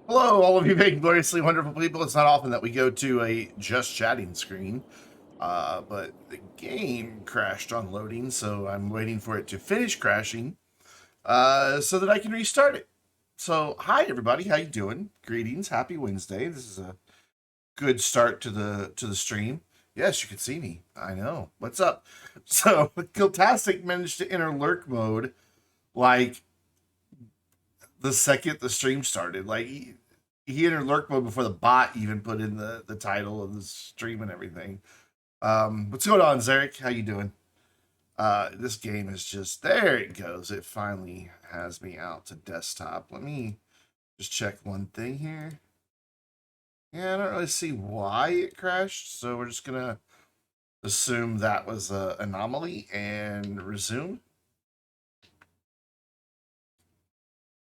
Hello, all of you vaingloriously wonderful people. It's not often that we go to a just chatting screen, but the game crashed on loading, so I'm waiting for it to finish crashing so that I can restart it. So, hi everybody, how you doing? Greetings, happy Wednesday. This is a good start to the stream. Yes, you can see me. I know. What's up? So, Kiltastic managed to enter lurk mode like the second the stream started. Like he entered lurk mode before the bot even put in the title of the stream and everything. What's going on, Zarek? How you doing? This game is just there. It goes. It finally has me out to desktop. Let me just check one thing here. Yeah, I don't really see why it crashed, so we're just gonna assume that was an anomaly and resume.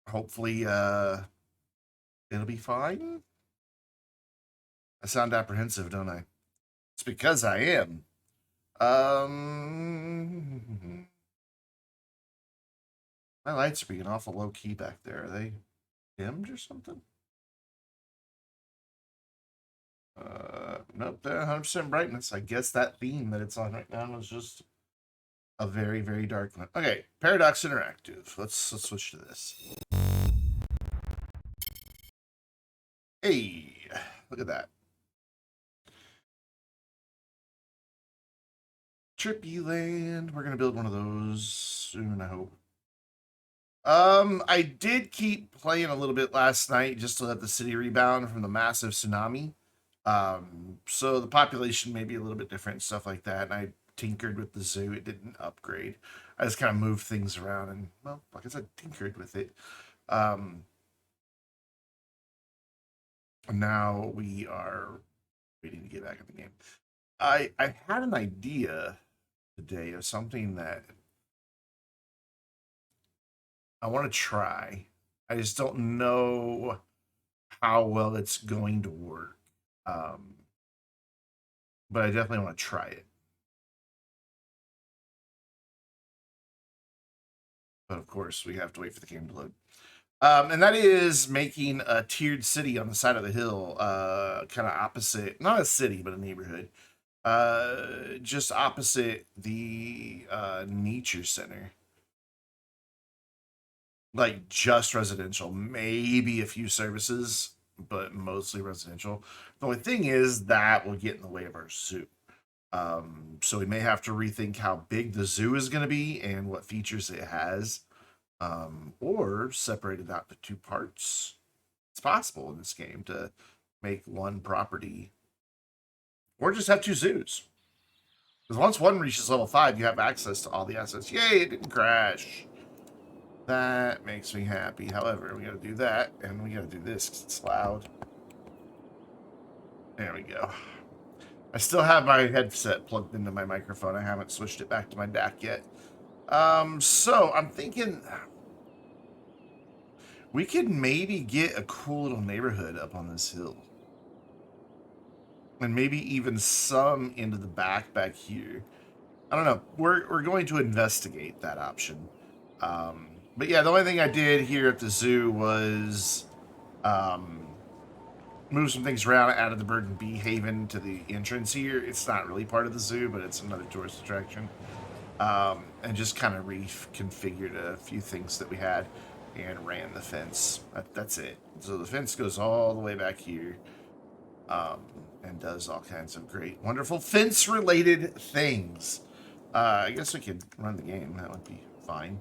Hopefully, it'll be fine. I sound apprehensive, don't I? It's because I am. My lights are being awful low key back there. Are they dimmed or something? Nope, they're 100% brightness. I guess that theme that it's on right now is just a very, very dark one. Okay, Paradox Interactive. Let's switch to this. Hey, look at that. Trippy Land. We're gonna build one of those soon, I hope. I did keep playing a little bit last night just to let the city rebound from the massive tsunami. So the population may be a little bit different, stuff like that. And I tinkered with the zoo. It didn't upgrade. I just kind of moved things around and, well, like I said, tinkered with it. Now we are waiting to get back in the game. I had an idea today of something that I want to try. I just don't know how well it's going to work. Um, but I definitely want to try it. But of course, we have to wait for the game to load. And that is making a tiered city on the side of the hill, kind of opposite, not a city, but a neighborhood, just opposite the nature center. Like just residential, maybe a few services, but mostly residential. The only thing is that will get in the way of our zoo. So we may have to rethink how big the zoo is going to be and what features it has, or separate it out into two parts. It's possible in this game to make one property, or just have two zoos. Because once one reaches level 5, you have access to all the assets. Yay, it didn't crash. That makes me happy. However, we gotta do that, and we gotta do this because it's loud. There we go. I still have my headset plugged into my microphone. I haven't switched it back to my DAC yet. So I'm thinking we could maybe get a cool little neighborhood up on this hill. And maybe even some into the back here. I don't know. We're going to investigate that option. But yeah, the only thing I did here at the zoo was move some things around. I added the bird and bee haven to the entrance here. It's not really part of the zoo, but it's another tourist attraction. And just kind of reconfigured a few things that we had and ran the fence. That's it. So the fence goes all the way back here. And does all kinds of great, wonderful fence-related things. I guess we could run the game. That would be fine.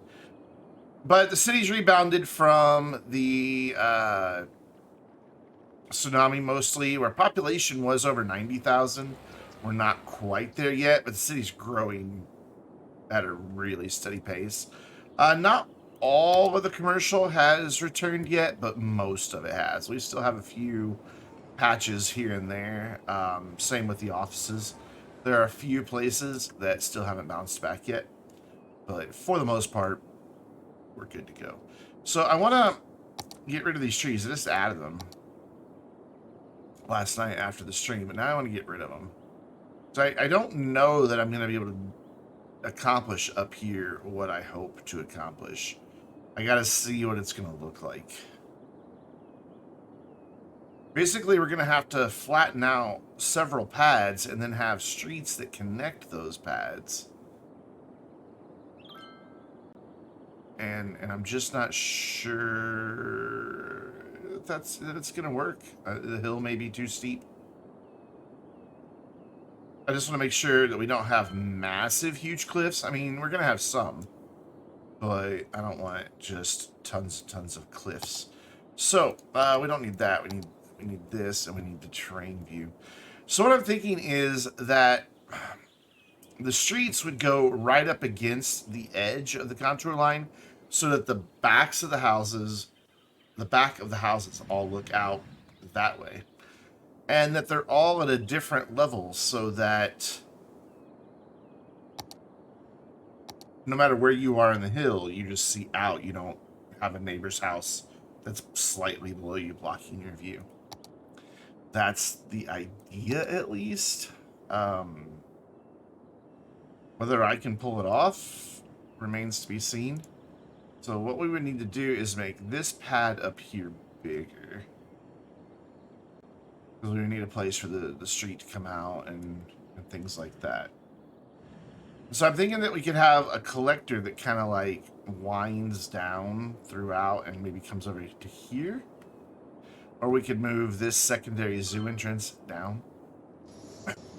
But the city's rebounded from the tsunami mostly, where population was over 90,000. We're not quite there yet, but the city's growing at a really steady pace. Not all of the commercial has returned yet, but most of it has. We still have a few patches here and there. Same with the offices. There are a few places that still haven't bounced back yet, but for the most part, we're good to go. So I want to get rid of these trees. I just added them last night after the stream, but now I want to get rid of them. So I don't know that I'm going to be able to accomplish up here what I hope to accomplish. I got to see what it's going to look like. Basically, we're going to have to flatten out several pads and then have streets that connect those pads. And I'm just not sure that it's going to work. The hill may be too steep. I just want to make sure that we don't have massive, huge cliffs. I mean, we're going to have some, but I don't want just tons and tons of cliffs. So, we don't need that. We need this, and we need the terrain view. So what I'm thinking is that the streets would go right up against the edge of the contour line so that the backs of the houses, the back of the houses all look out that way. And that they're all at a different level so that no matter where you are in the hill, you just see out. You don't have a neighbor's house that's slightly below you blocking your view. That's the idea, at least. Whether I can pull it off remains to be seen. So what we would need to do is make this pad up here bigger. Because we need a place for the street to come out and things like that. So I'm thinking that we could have a collector that kind of like winds down throughout and maybe comes over to here. Or we could move this secondary zoo entrance down.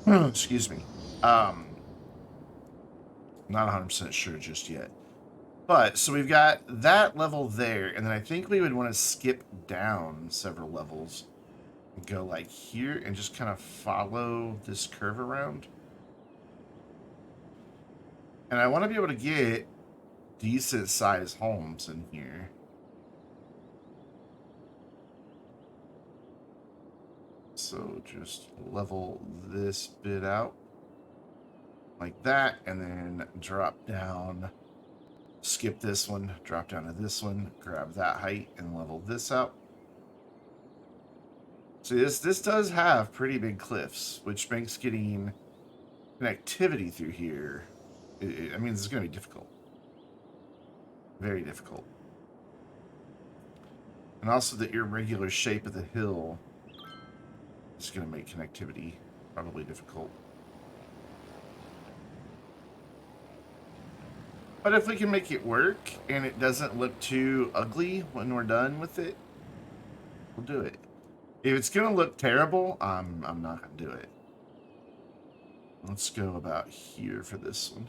Excuse me. Not 100% sure just yet. But, so we've got that level there, and then I think we would want to skip down several levels. And go like here, and just kind of follow this curve around. And I want to be able to get decent sized homes in here. So just level this bit out like that, and then drop down, skip this one, drop down to this one, grab that height, and level this out. See, this does have pretty big cliffs, which makes getting connectivity through here, I mean, this is going to be difficult. Very difficult. And also the irregular shape of the hill is going to make connectivity probably difficult. But if we can make it work and it doesn't look too ugly when we're done with it, we'll do it. If it's going to look terrible, I'm not going to do it. Let's go about here for this one.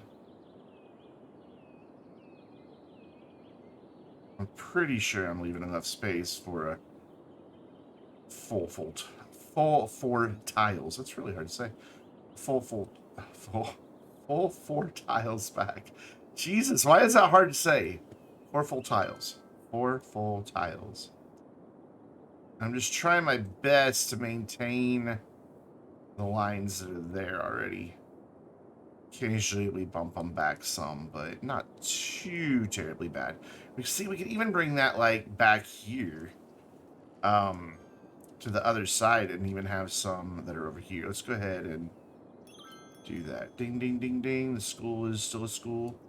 I'm pretty sure I'm leaving enough space for a full four tiles. That's really hard to say. Full four tiles back. Jesus, why is that hard to say? 4 full tiles. 4 full tiles. I'm just trying my best to maintain the lines that are there already. Occasionally we bump them back some, but not too terribly bad. We see we can even bring that like back here to the other side and even have some that are over here. Let's go ahead and do that. Ding, ding, ding, ding. The school is still a school.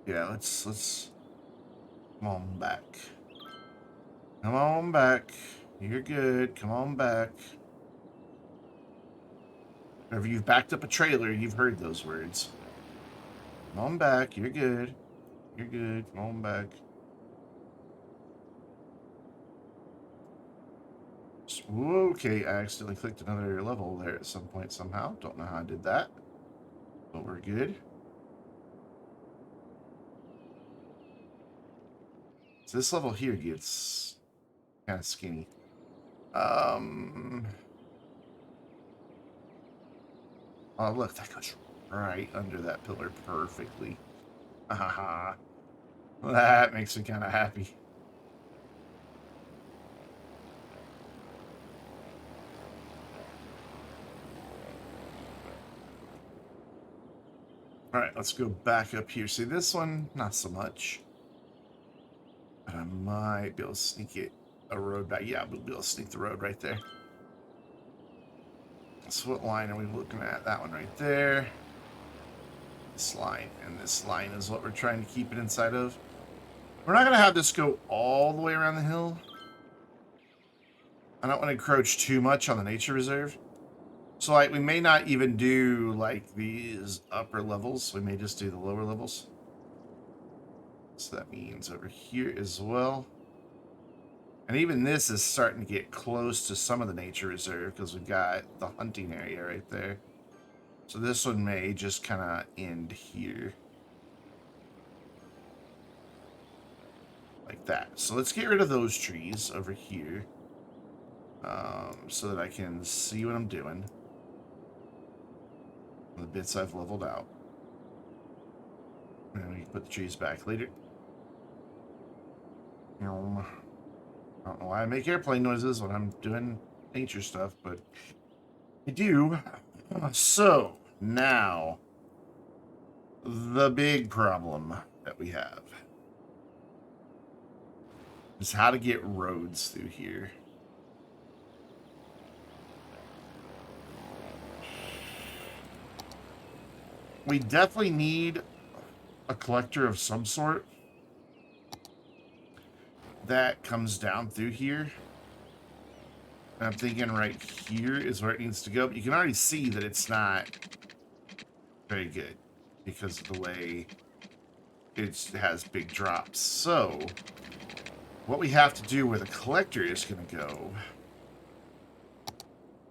Yeah, let's come on back. Come on back. You're good. Come on back. Whenever you've backed up a trailer, you've heard those words. Come on back. You're good. You're good. Come on back. Okay, I accidentally clicked another level there at some point somehow. Don't know how I did that. But we're good. So this level here gets kind of skinny. Oh, look, that goes right under that pillar perfectly. Haha. That makes me kind of happy. Alright, let's go back up here. See, this one, not so much. But I might be able to sneak it a road back. Yeah, we'll be able to sneak the road right there. So what line are we looking at? That one right there. This line. And this line is what we're trying to keep it inside of. We're not going to have this go all the way around the hill. I don't want to encroach too much on the nature reserve. So, like, we may not even do, like, these upper levels. We may just do the lower levels. So that means over here as well. And even this is starting to get close to some of the nature reserve because we've got the hunting area right there. So this one may just kind of end here. Like that. So let's get rid of those trees over here. So that I can see what I'm doing. The bits I've leveled out. And we can put the trees back later. I don't know why I make airplane noises when I'm doing nature stuff, but I do. So, now, the big problem that we have is how to get roads through here. We definitely need a collector of some sort that comes down through here. And I'm thinking right here is where it needs to go, but you can already see that it's not very good because of the way it has big drops. So, what we have to do where the collector is going to go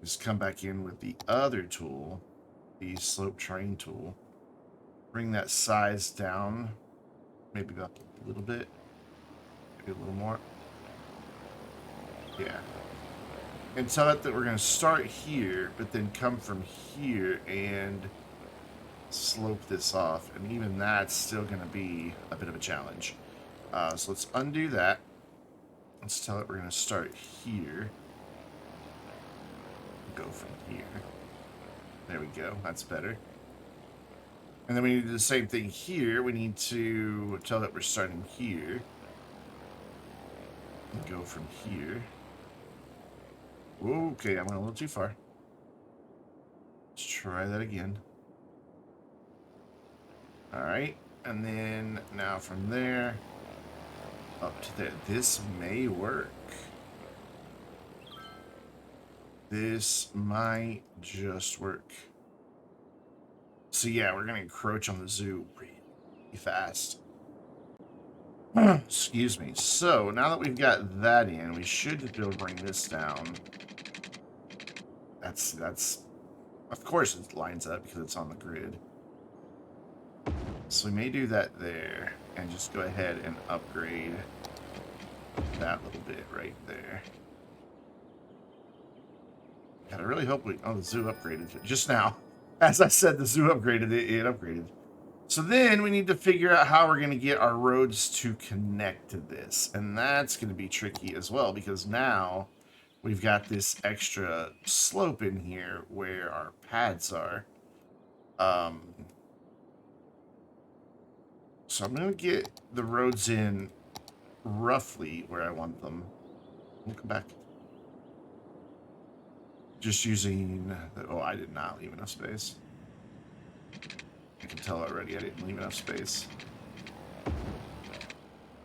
is come back in with the other tool, the slope terrain tool. Bring that size down, maybe up a little bit, maybe a little more. Yeah. And tell it that we're going to start here, but then come from here and slope this off. And even that's still going to be a bit of a challenge. So let's undo that. Let's tell it we're going to start here. Go from here. There we go. That's better. And then we need to do the same thing here. We need to tell it we're starting here. And go from here. Okay, I went a little too far. Let's try that again. Alright, and then now from there up to there. This may work. This might just work. So yeah, we're going to encroach on the zoo pretty fast. Excuse me. So, now that we've got that in, we should be able to bring this down. That's... Of course it lines up because it's on the grid. So we may do that there, and just go ahead and upgrade that little bit right there. God, I really hope we... Oh, the zoo upgraded it just now. As I said, the zoo upgraded it. It upgraded. So then we need to figure out how we're going to get our roads to connect to this. And that's going to be tricky as well, because now we've got this extra slope in here where our pads are. So I'm going to get the roads in roughly where I want them. We'll come back. Just using... Oh, I did not leave enough space. I can tell already I didn't leave enough space.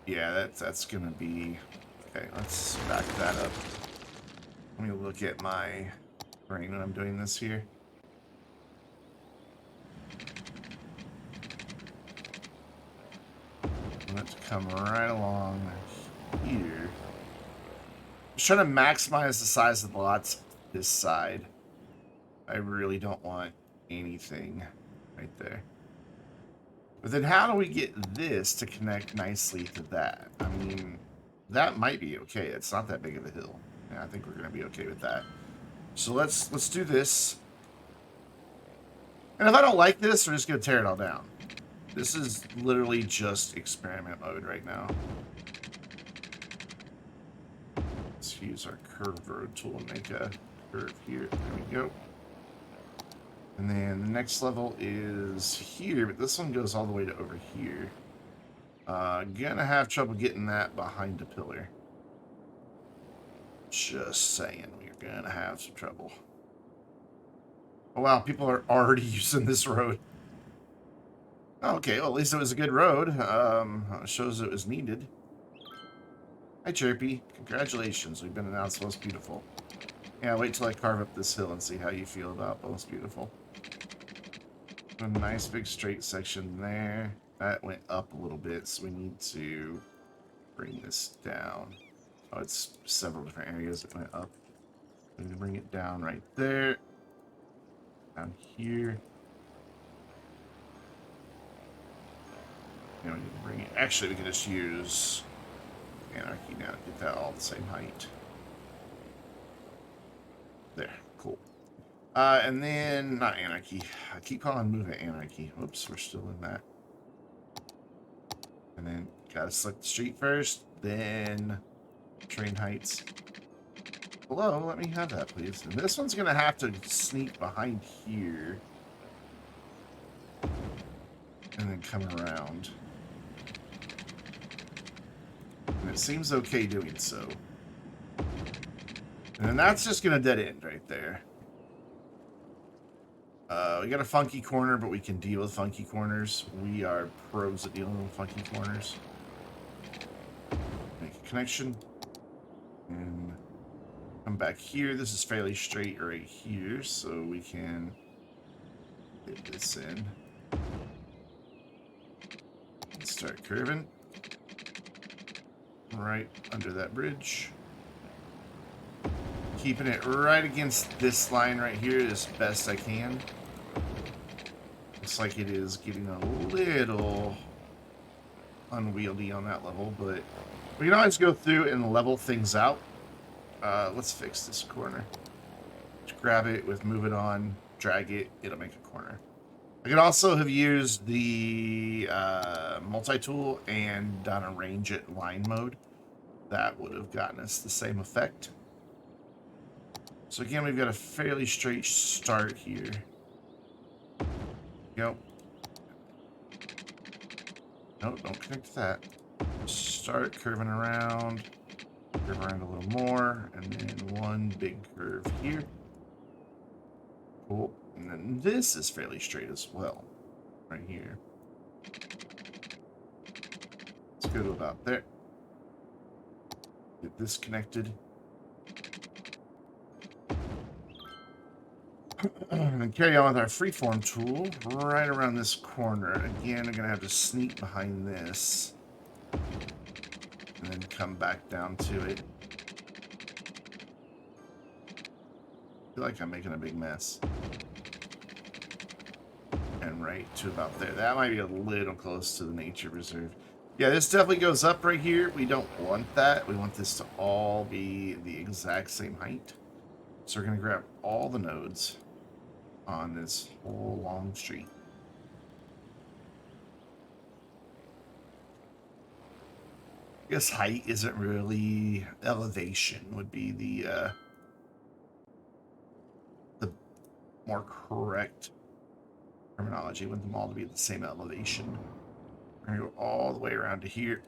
Yeah, that's going to be... Okay, let's back that up. Let me look at my brain when I'm doing this here. I want it to come right along here. Just trying to maximize the size of the lots this side. I really don't want anything right there. But then how do we get this to connect nicely to that? I mean, that might be okay. It's not that big of a hill. Yeah, I think we're going to be okay with that. So let's do this. And if I don't like this, we're just going to tear it all down. This is literally just experiment mode right now. Let's use our curved road tool and make a curve here. There we go. And then the next level is here, but this one goes all the way to over here. Gonna have trouble getting that behind the pillar. Just saying, we're gonna have some trouble. Oh wow, people are already using this road. Okay, well at least it was a good road. Shows it was needed. Hi Chirpy, congratulations, we've been announced most beautiful. Yeah, wait till I carve up this hill and see how you feel about. Oh, it's beautiful. A nice big straight section there. That went up a little bit, so we need to bring this down. Oh, it's several different areas that went up. We need to bring it down right there. Down here. And we need to bring it. Actually, we can just use Anarchy now to get that all the same height. There, cool. And then, not Anarchy. I keep calling Move It Anarchy. Whoops, we're still in that. And then, gotta select the street first, then train heights. Hello, let me have that, please. And this one's gonna have to sneak behind here. And then come around. And it seems okay doing so. And then that's just gonna dead end right there. We got a funky corner, but we can deal with funky corners. We are pros at dealing with funky corners. Make a connection. And come back here. This is fairly straight right here, so we can hit this in. And start curving. Right under that bridge. Keeping it right against this line right here as best I can. Looks like it is getting a little unwieldy on that level, but we can always go through and level things out. Let's fix this corner. Just grab it with move it on, drag it, it'll make a corner. I could also have used the multi-tool and done a range it line mode. That would have gotten us the same effect. So again, we've got a fairly straight start here. Go. No, don't connect to that. Start curving around. Curve around a little more. And then one big curve here. Cool. And then this is fairly straight as well. Right here. Let's go to about there. Get this connected. And carry on with our freeform tool right around this corner. Again, I'm going to have to sneak behind this. And then come back down to it. I feel like I'm making a big mess. And right to about there. That might be a little close to the nature reserve. Yeah, this definitely goes up right here. We don't want that. We want this to all be the exact same height. So we're going to grab all the nodes on this whole long street. I guess height isn't really elevation would be the more correct terminology. We want them all to be the same elevation. We're gonna go all the way around to here.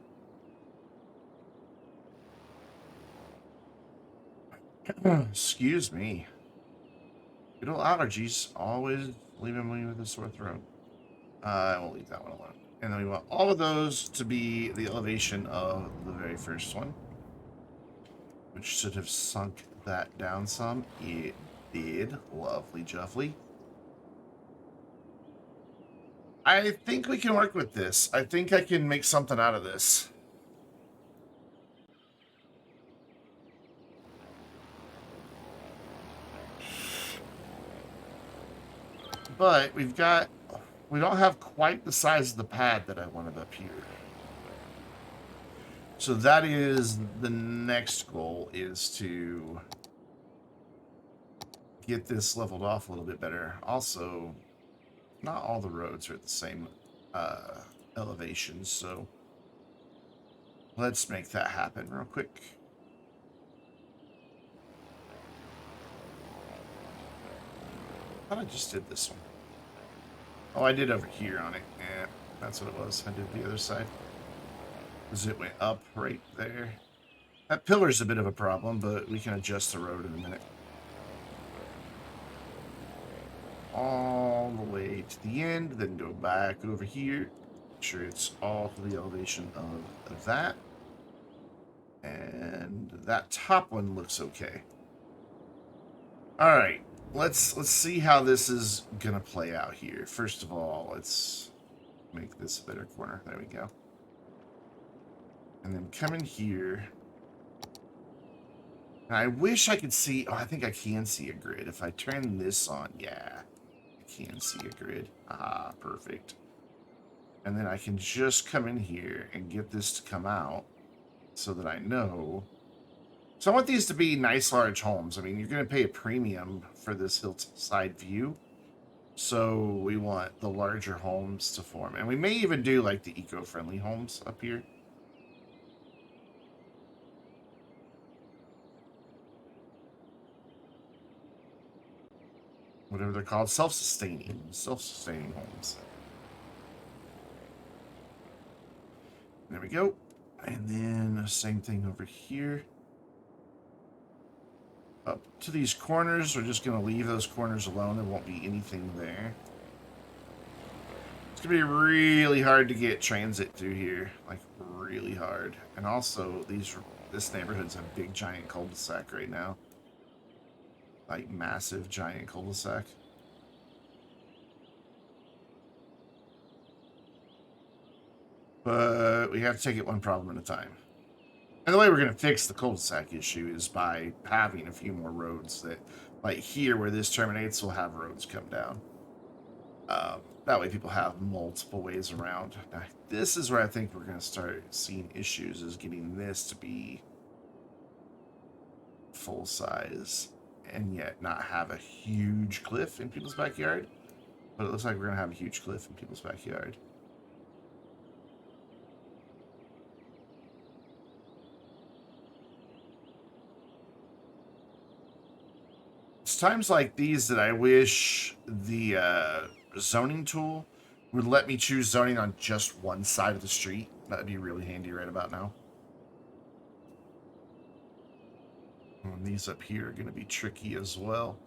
Excuse me. Good old allergies. Always leaving me with a sore throat. I will leave that one alone. And then we want all of those to be the elevation of the very first one. Which should have sunk that down some. It did. Lovely juffly. I think we can work with this. I think I can make something out of this. But we don't have quite the size of the pad that I wanted up here. So that is the next goal, is to get this leveled off a little bit better. Also, not all the roads are at the same elevation, so let's make that happen real quick. I thought I just did this one. Oh, I did over here on it. Yeah, that's what it was. I did the other side. Because it went up right there. That pillar's a bit of a problem, but we can adjust the road in a minute. All the way to the end, then go back over here. Make sure it's all to the elevation of that. And that top one looks okay. All right, let's see how this is gonna play out here. First of all, let's make this a better corner. There we go. And then come in here. And I wish I could see. Oh, I think I can see a grid if I turn this on. Yeah, I can see a grid. Ah, perfect. And then I can just come in here and get this to come out so that I know. So I want these to be nice large homes. I mean, you're going to pay a premium for this hillside view. So we want the larger homes to form. And we may even do like the eco-friendly homes up here. Whatever they're called. Self-sustaining homes. There we go. And then same thing over here. Up to these corners, we're just going to leave those corners alone. There won't be anything there. It's going to be really hard to get transit through here. Like, really hard. And also, this neighborhood's a big, giant cul-de-sac right now. Like, massive, giant cul-de-sac. But we have to take it one problem at a time. And the way we're going to fix the cul-de-sac issue is by having a few more roads that, like here where this terminates, will have roads come down. That way people have multiple ways around. Now, this is where I think we're going to start seeing issues, is getting this to be full size and yet not have a huge cliff in people's backyard. But it looks like we're going to have a huge cliff in people's backyard. It's times like these that I wish the zoning tool would let me choose zoning on just one side of the street. That'd be really handy right about now. And these up here are going to be tricky as well.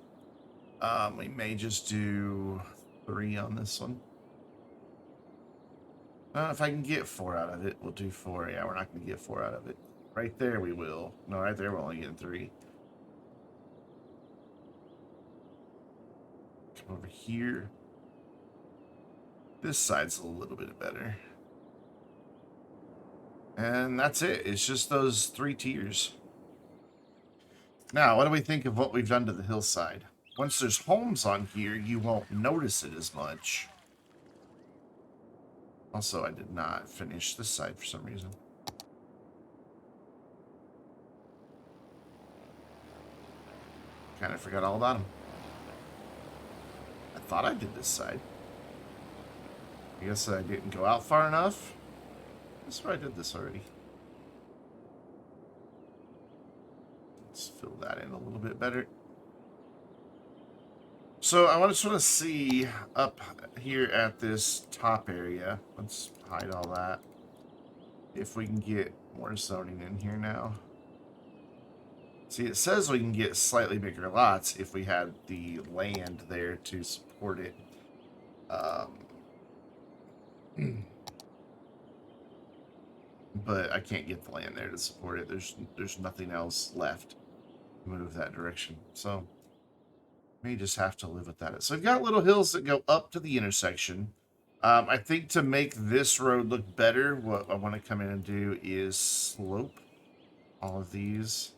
We may just do 3 on this one. If I can get 4 out of it, we'll do 4. Yeah, we're not going to get 4 out of it. Right there we will. No, right there we're only getting 3. Come over here. This side's a little bit better. And that's it. It's just those 3 tiers. Now, what do we think of what we've done to the hillside? Once there's homes on here, you won't notice it as much. Also, I did not finish this side for some reason. Kind of forgot all about them. I thought I did this side. I guess I didn't go out far enough. I swear I did this already. Let's fill that in a little bit better. So I want to sort of see up here at this top area. Let's hide all that. If we can get more zoning in here now. See, it says we can get slightly bigger lots if we had the land there to support it. But I can't get the land there to support it. There's nothing else left to move that direction. So may just have to live with that. So we've got little hills that go up to the intersection. I think to make this road look better, what I want to come in and do is slope all of these.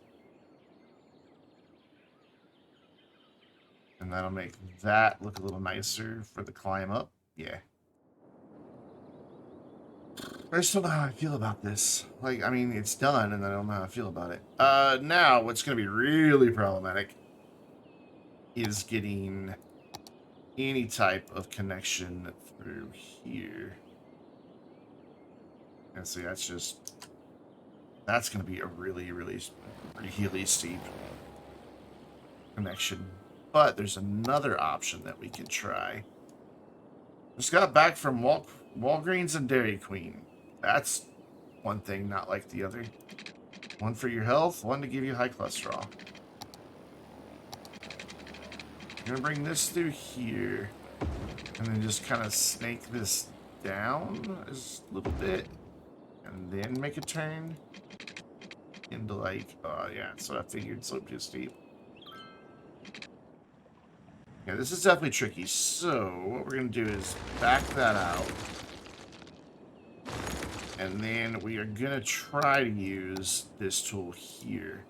And that'll make that look a little nicer for the climb up. Yeah. I just don't know how I feel about this. Like, I mean, it's done, and I don't know how I feel about it. Now, what's going to be really problematic is getting any type of connection through here. And see, that's going to be a really, really, really steep connection. But there's another option that we can try. Just got back from Walgreens and Dairy Queen. That's one thing not like the other. One for your health, one to give you high cholesterol. I'm going to bring this through here. And then just kind of snake this down a little bit. And then make a turn into like, oh yeah, that's what I figured, slope too steep. Yeah, this is definitely tricky. So what we're going to do is back that out. And then we are going to try to use this tool here.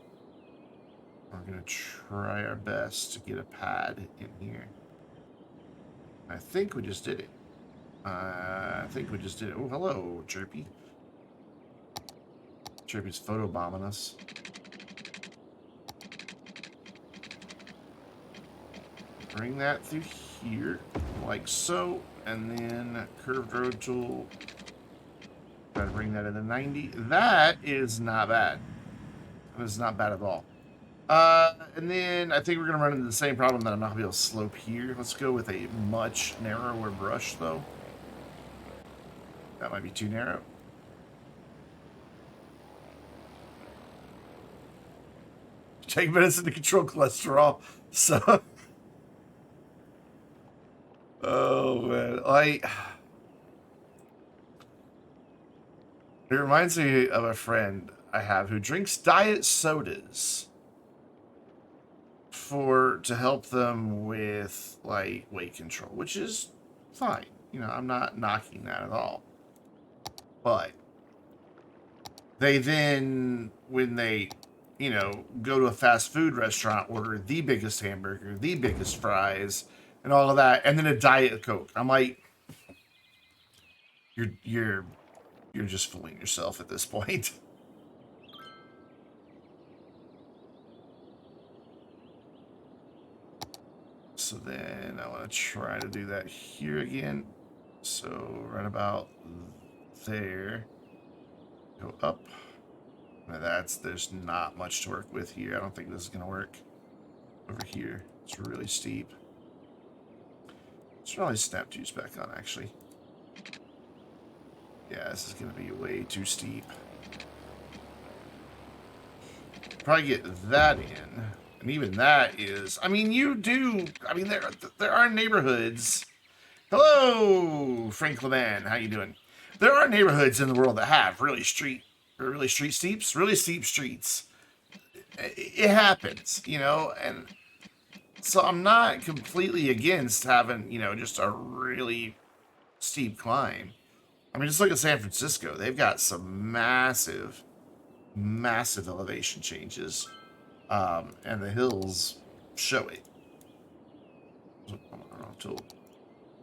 We're going to try our best to get a pad in here. I think we just did it. I think we just did it. Oh, hello, Chirpy. Chirpy's photobombing us. Bring that through here, like so. And then curved road tool. Try to bring that into 90. That is not bad. That is not bad at all. And then I think we're going to run into the same problem that I'm not going to be able to slope here. Let's go with a much narrower brush, though. That might be too narrow. Take medicine to control cholesterol. So... oh, man. It reminds me of a friend I have who drinks diet sodas to help them with, like, weight control, which is fine. You know, I'm not knocking that at all. But they then, when they, you know, go to a fast food restaurant, order the biggest hamburger, the biggest fries, and all of that, and then a Diet Coke. I'm like, you're just fooling yourself at this point. So then I want to try to do that here again. So right about there. Go up. Now there's not much to work with here. I don't think this is going to work. Over here, it's really steep. Let's probably snap juice back on, actually. Yeah, this is going to be way too steep. Probably get that in. And even that is... I mean, there are neighborhoods... Hello, Frank LeMan. How you doing? There are neighborhoods in the world that have really steep streets. It happens, you know, and so I'm not completely against having, you know, just a really steep climb. I mean, just look at San Francisco. They've got some massive elevation changes, and the hills show it.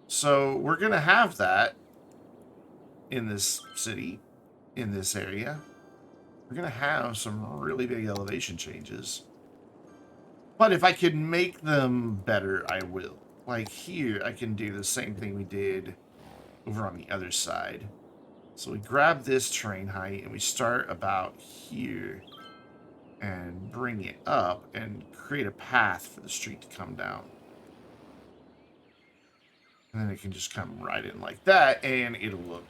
So we're going to have that in this city, in this area. We're going to have some really big elevation changes. But if I can make them better, I will. Like here, I can do the same thing we did over on the other side. So we grab this terrain height and we start about here and bring it up and create a path for the street to come down. And then it can just come right in like that, and it'll look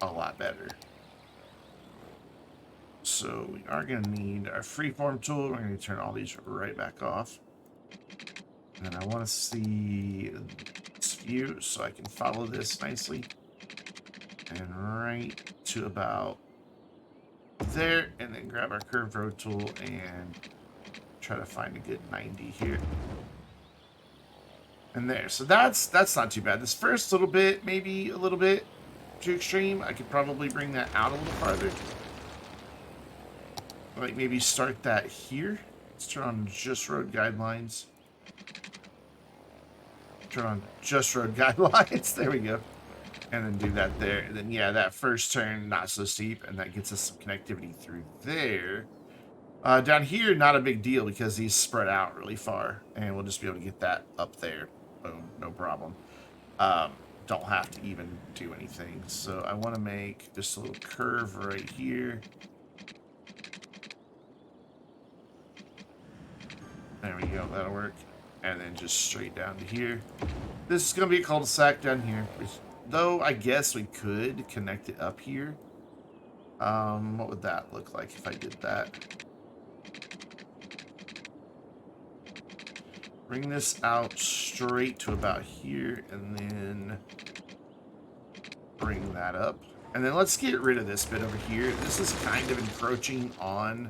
a lot better. So we are going to need our freeform tool. We're going to turn all these right back off. And then I want to see this view so I can follow this nicely. And right to about there, and then grab our curved road tool and try to find a good 90 here. And there. So that's not too bad. This first little bit, maybe a little bit too extreme. I could probably bring that out a little farther. Like maybe start that here. Let's turn on just road guidelines. Turn on just road guidelines. There we go. And then do that there. And then, yeah, that first turn, not so steep. And that gets us some connectivity through there. Down here, not a big deal because these spread out really far. And we'll just be able to get that up there. Boom, no problem. Don't have to even do anything. So I want to make just a little curve right here. There we go, that'll work. And then just straight down to here. This is going to be a cul-de-sac down here. Though I guess we could connect it up here. What would that look like if I did that? Bring this out straight to about here, and then bring that up. And then let's get rid of this bit over here. This is kind of encroaching on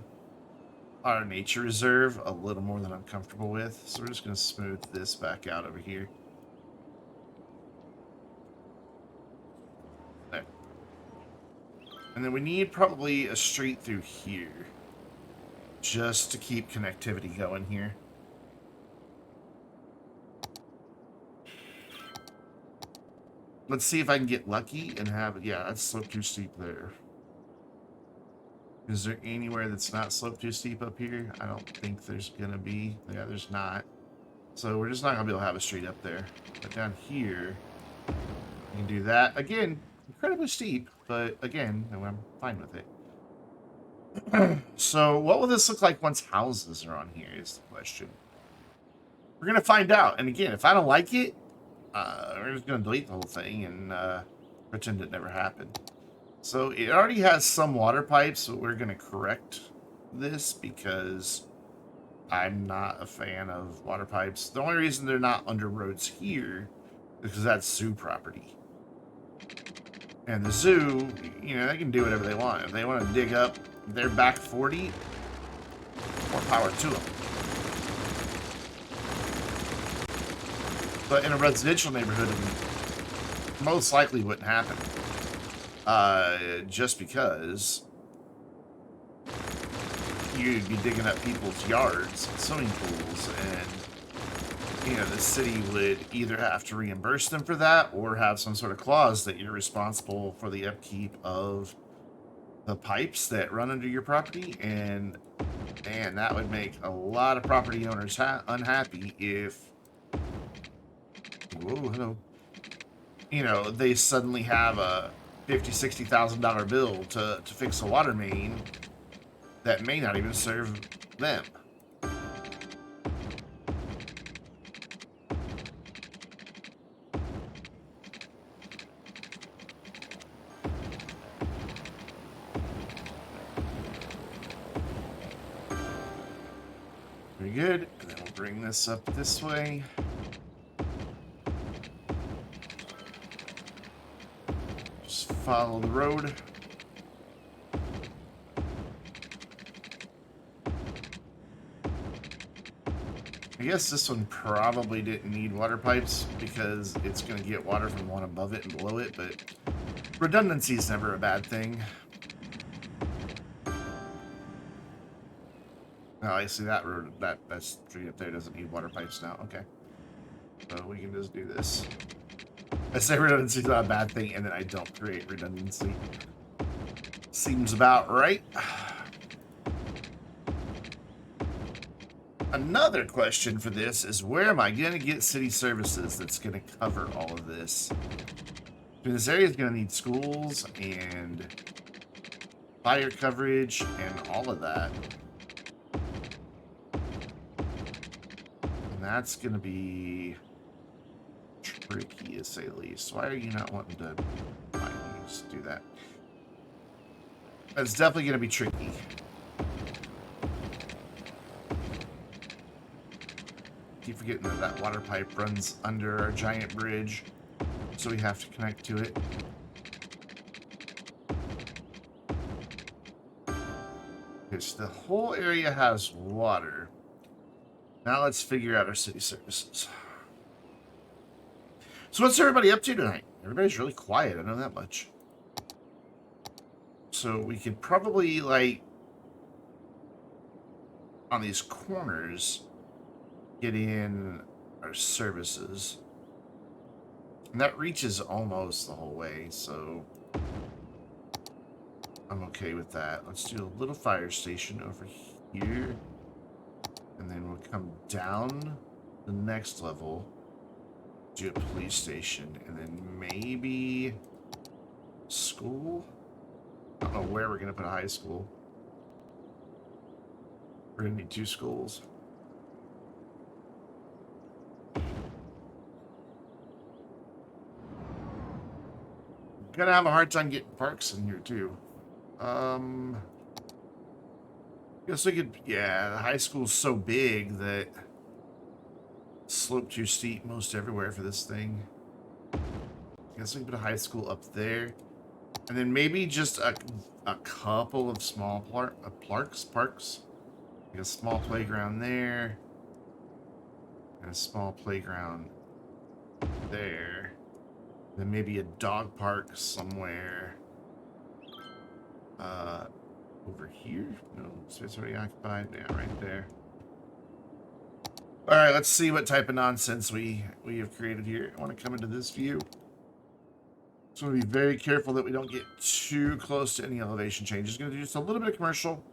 our nature reserve a little more than I'm comfortable with. So we're just going to smooth this back out over here. There. And then we need probably a street through here, just to keep connectivity going here. Let's see if I can get lucky and have it. Yeah, that's slope too steep there. Is there anywhere that's not slope too steep up here? I don't think there's gonna be. Yeah, there's not. So we're just not gonna be able to have a street up there. But down here, you can do that. Again, incredibly steep, but again, I'm fine with it. So what will this look like once houses are on here is the question. We're gonna find out. And again, if I don't like it, we're just gonna delete the whole thing and pretend it never happened. So it already has some water pipes, but we're gonna correct this because I'm not a fan of water pipes. The only reason they're not under roads here is because that's zoo property. And the zoo, you know, they can do whatever they want. If they want to dig up their back 40, more power to them. But in a residential neighborhood, it most likely wouldn't happen. Just because you'd be digging up people's yards, swimming pools, and, you know, the city would either have to reimburse them for that or have some sort of clause that you're responsible for the upkeep of the pipes that run under your property. And that would make a lot of property owners unhappy if, whoa, hello, you know, they suddenly have a $50,000-$60,000 bill to fix a water main that may not even serve them. Very good. And then we'll bring this up this way. Just follow the road. I guess this one probably didn't need water pipes because it's going to get water from one above it and below it, but redundancy is never a bad thing. Oh, I see that road, that street up there doesn't need water pipes now. Okay. So we can just do this. I say redundancy is not a bad thing, and then I don't create redundancy. Seems about right. Another question for this is, where am I going to get city services that's going to cover all of this? This area is going to need schools and fire coverage and all of that. And that's going to be tricky, to say the least. Why are you not wanting to... Fine, you can just do that. That's definitely going to be tricky. Keep forgetting that that water pipe runs under our giant bridge, so we have to connect to it. Okay, so the whole area has water. Now let's figure out our city services. So what's everybody up to tonight? Everybody's really quiet, I know that much. So we could probably, like, on these corners, get in our services. And that reaches almost the whole way, so I'm okay with that. Let's do a little fire station over here. And then we'll come down the next level, do a police station, and then maybe school? I don't know where we're going to put a high school. We're going to need 2 schools. Gonna have a hard time getting parks in here too. Guess we could. Yeah, the high school's so big that slope too steep most everywhere for this thing. Guess we can put a high school up there, and then maybe just a couple of small parks. Like a small playground there. And a small playground there. Then maybe a dog park somewhere. Over here? No, space already occupied. Yeah, right there. All right, let's see what type of nonsense we have created here. I want to come into this view. So we want to be very careful that we don't get too close to any elevation changes. Going to do just a little bit of commercial.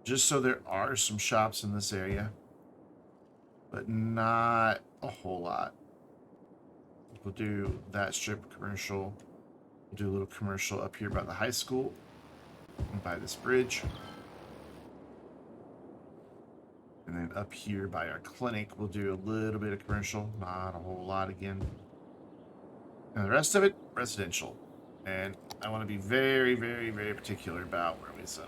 Just so there are some shops in this area. But not a whole lot. We'll do that strip commercial. We'll do a little commercial up here by the high school. And by this bridge. And then up here by our clinic, we'll do a little bit of commercial. Not a whole lot again. And the rest of it, residential. And I want to be very, very, very particular about where we zone.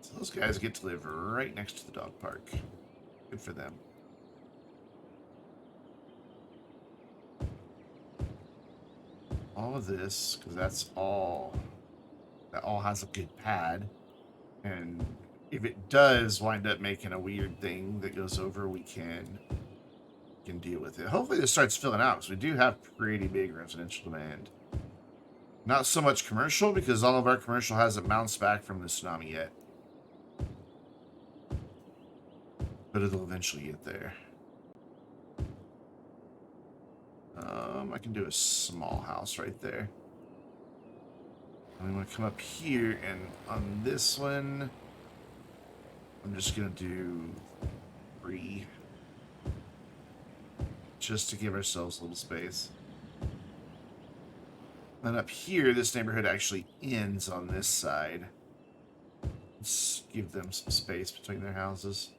So those guys get to live right next to the dog park. Good for them. All of this, because that all has a good pad. And if it does wind up making a weird thing that goes over, we can deal with it. Hopefully this starts filling out, because we do have pretty big residential demand. Not so much commercial, because all of our commercial hasn't bounced back from the tsunami yet. But it'll eventually get there. I can do a small house right there. And we want to come up here, and on this one, I'm just going to do 3. Just to give ourselves a little space. And up here, this neighborhood actually ends on this side. Let's give them some space between their houses.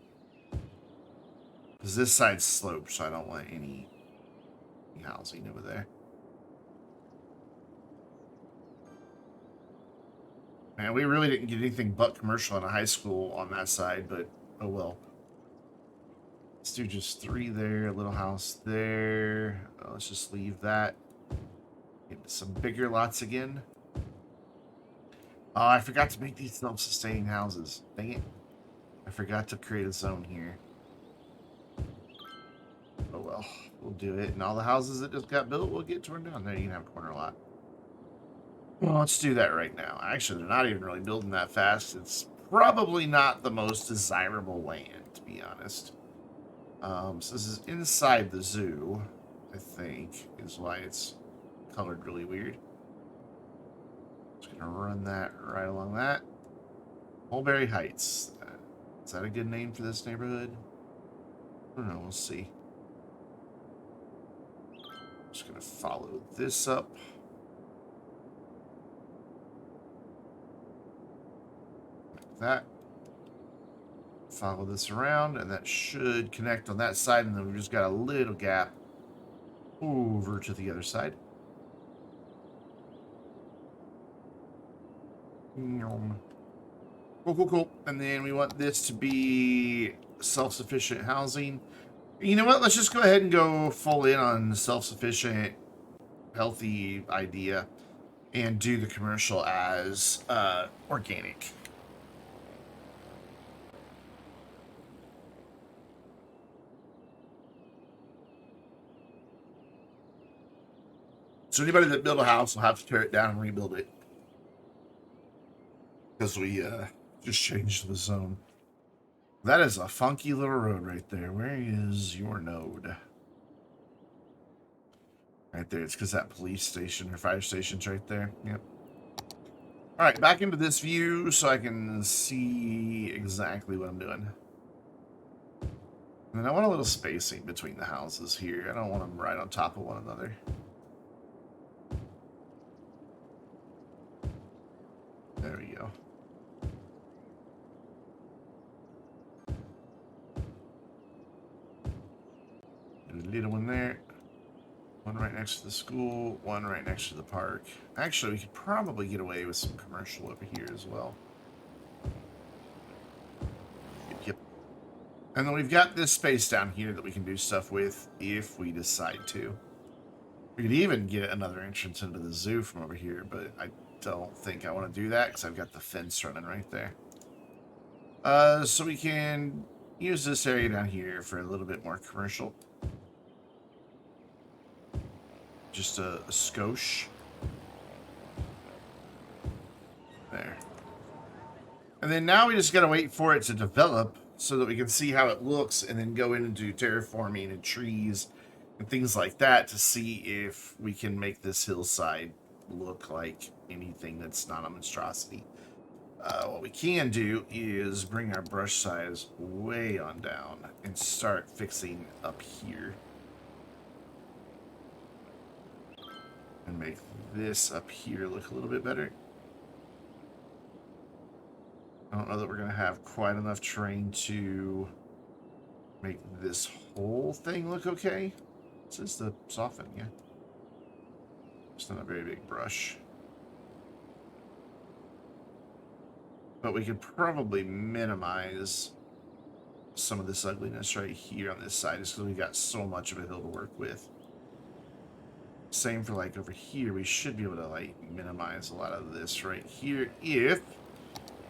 Because this side's sloped, so I don't want any housing over there. Man, we really didn't get anything but commercial in a high school on that side, but oh well. Let's do just 3 there, a little house there. Let's just leave that. Get some bigger lots again. Oh, I forgot to make these self-sustaining houses. Dang it. I forgot to create a zone here. Oh well, we'll do it. And all the houses that just got built will get torn down. There, you can have a corner lot. Well, let's do that right now. Actually, they're not even really building that fast. It's probably not the most desirable land, to be honest. So this is inside the zoo, I think, is why it's colored really weird. Just gonna run that right along that. Mulberry Heights. Is that a good name for this neighborhood? I don't know, we'll see. Just gonna follow this up. Like that. Follow this around, and that should connect on that side, and then we've just got a little gap over to the other side. Cool. And then we want this to be self-sufficient housing. You know what? Let's just go ahead and go full in on self-sufficient, healthy idea, and do the commercial as organic. So anybody that built a house will have to tear it down and rebuild it. Because we just changed the zone. That is a funky little road right there. Where is your node? Right there. It's because that police station or fire station's right there. Yep. All right, back into this view so I can see exactly what I'm doing. And then I want a little spacing between the houses here. I don't want them right on top of one another. There we go. There's a little one there. One right next to the school. One right next to the park. Actually, we could probably get away with some commercial over here as well. Yep. And then we've got this space down here that we can do stuff with if we decide to. We could even get another entrance into the zoo from over here, but I don't think I want to do that because I've got the fence running right there. So we can use this area down here for a little bit more commercial. Just a skosh. There. And then now we just got to wait for it to develop so that we can see how it looks and then go in and do terraforming and trees and things like that to see if we can make this hillside look like anything that's not a monstrosity. What we can do is bring our brush size way on down and start fixing up here. And make this up here look a little bit better. I don't know that we're going to have quite enough terrain to make this whole thing look okay. This is the soften, yeah. It's not a very big brush. But we could probably minimize some of this ugliness right here on this side just because we got so much of a hill to work with. Same for like over here. We should be able to like minimize a lot of this right here if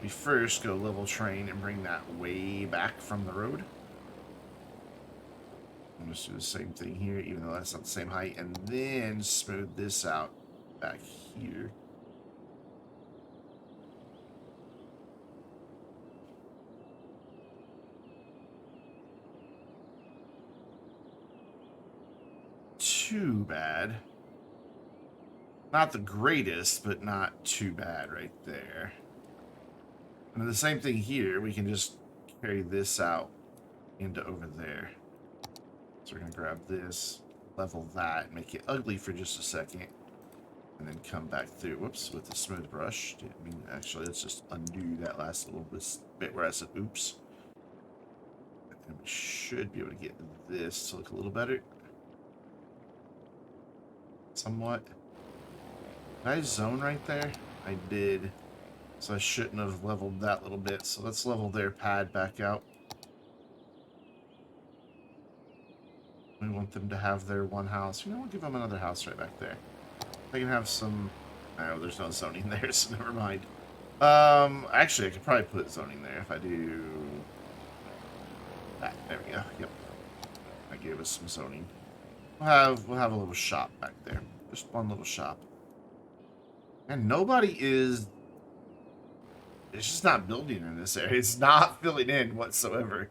we first go level train and bring that way back from the road. I'm just do the same thing here, even though that's not the same height, and then smooth this out back here. Too bad. Not the greatest, but not too bad right there. And the same thing here, we can just carry this out into over there. So we're going to grab this, level that, make it ugly for just a second, and then come back through, whoops, with the smooth brush. I mean, actually, let's just undo that last little bit where I said oops. And we should be able to get this to look a little better. Somewhat. Did I zone right there? I did. So I shouldn't have leveled that little bit. So let's level their pad back out. We want them to have their one house. You know, we'll give them another house right back there. They can have some... Oh, there's no zoning there, so never mind. Actually, I could probably put zoning there if I do... that. There we go. Yep. That gave us some zoning. We'll have a little shop back there. Just one little shop. And nobody is... It's just not building in this area. It's not filling in whatsoever.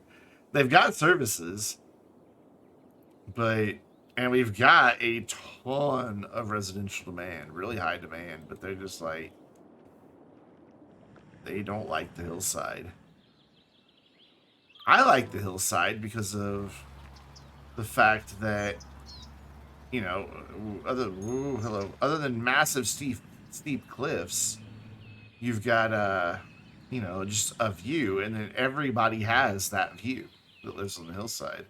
They've got services. And we've got a ton of residential demand. Really high demand. But they're just like... They don't like the hillside. I like the hillside because of the fact that, you know, other than massive steep cliffs, you've got you know, just a view, and then everybody has that view that lives on the hillside.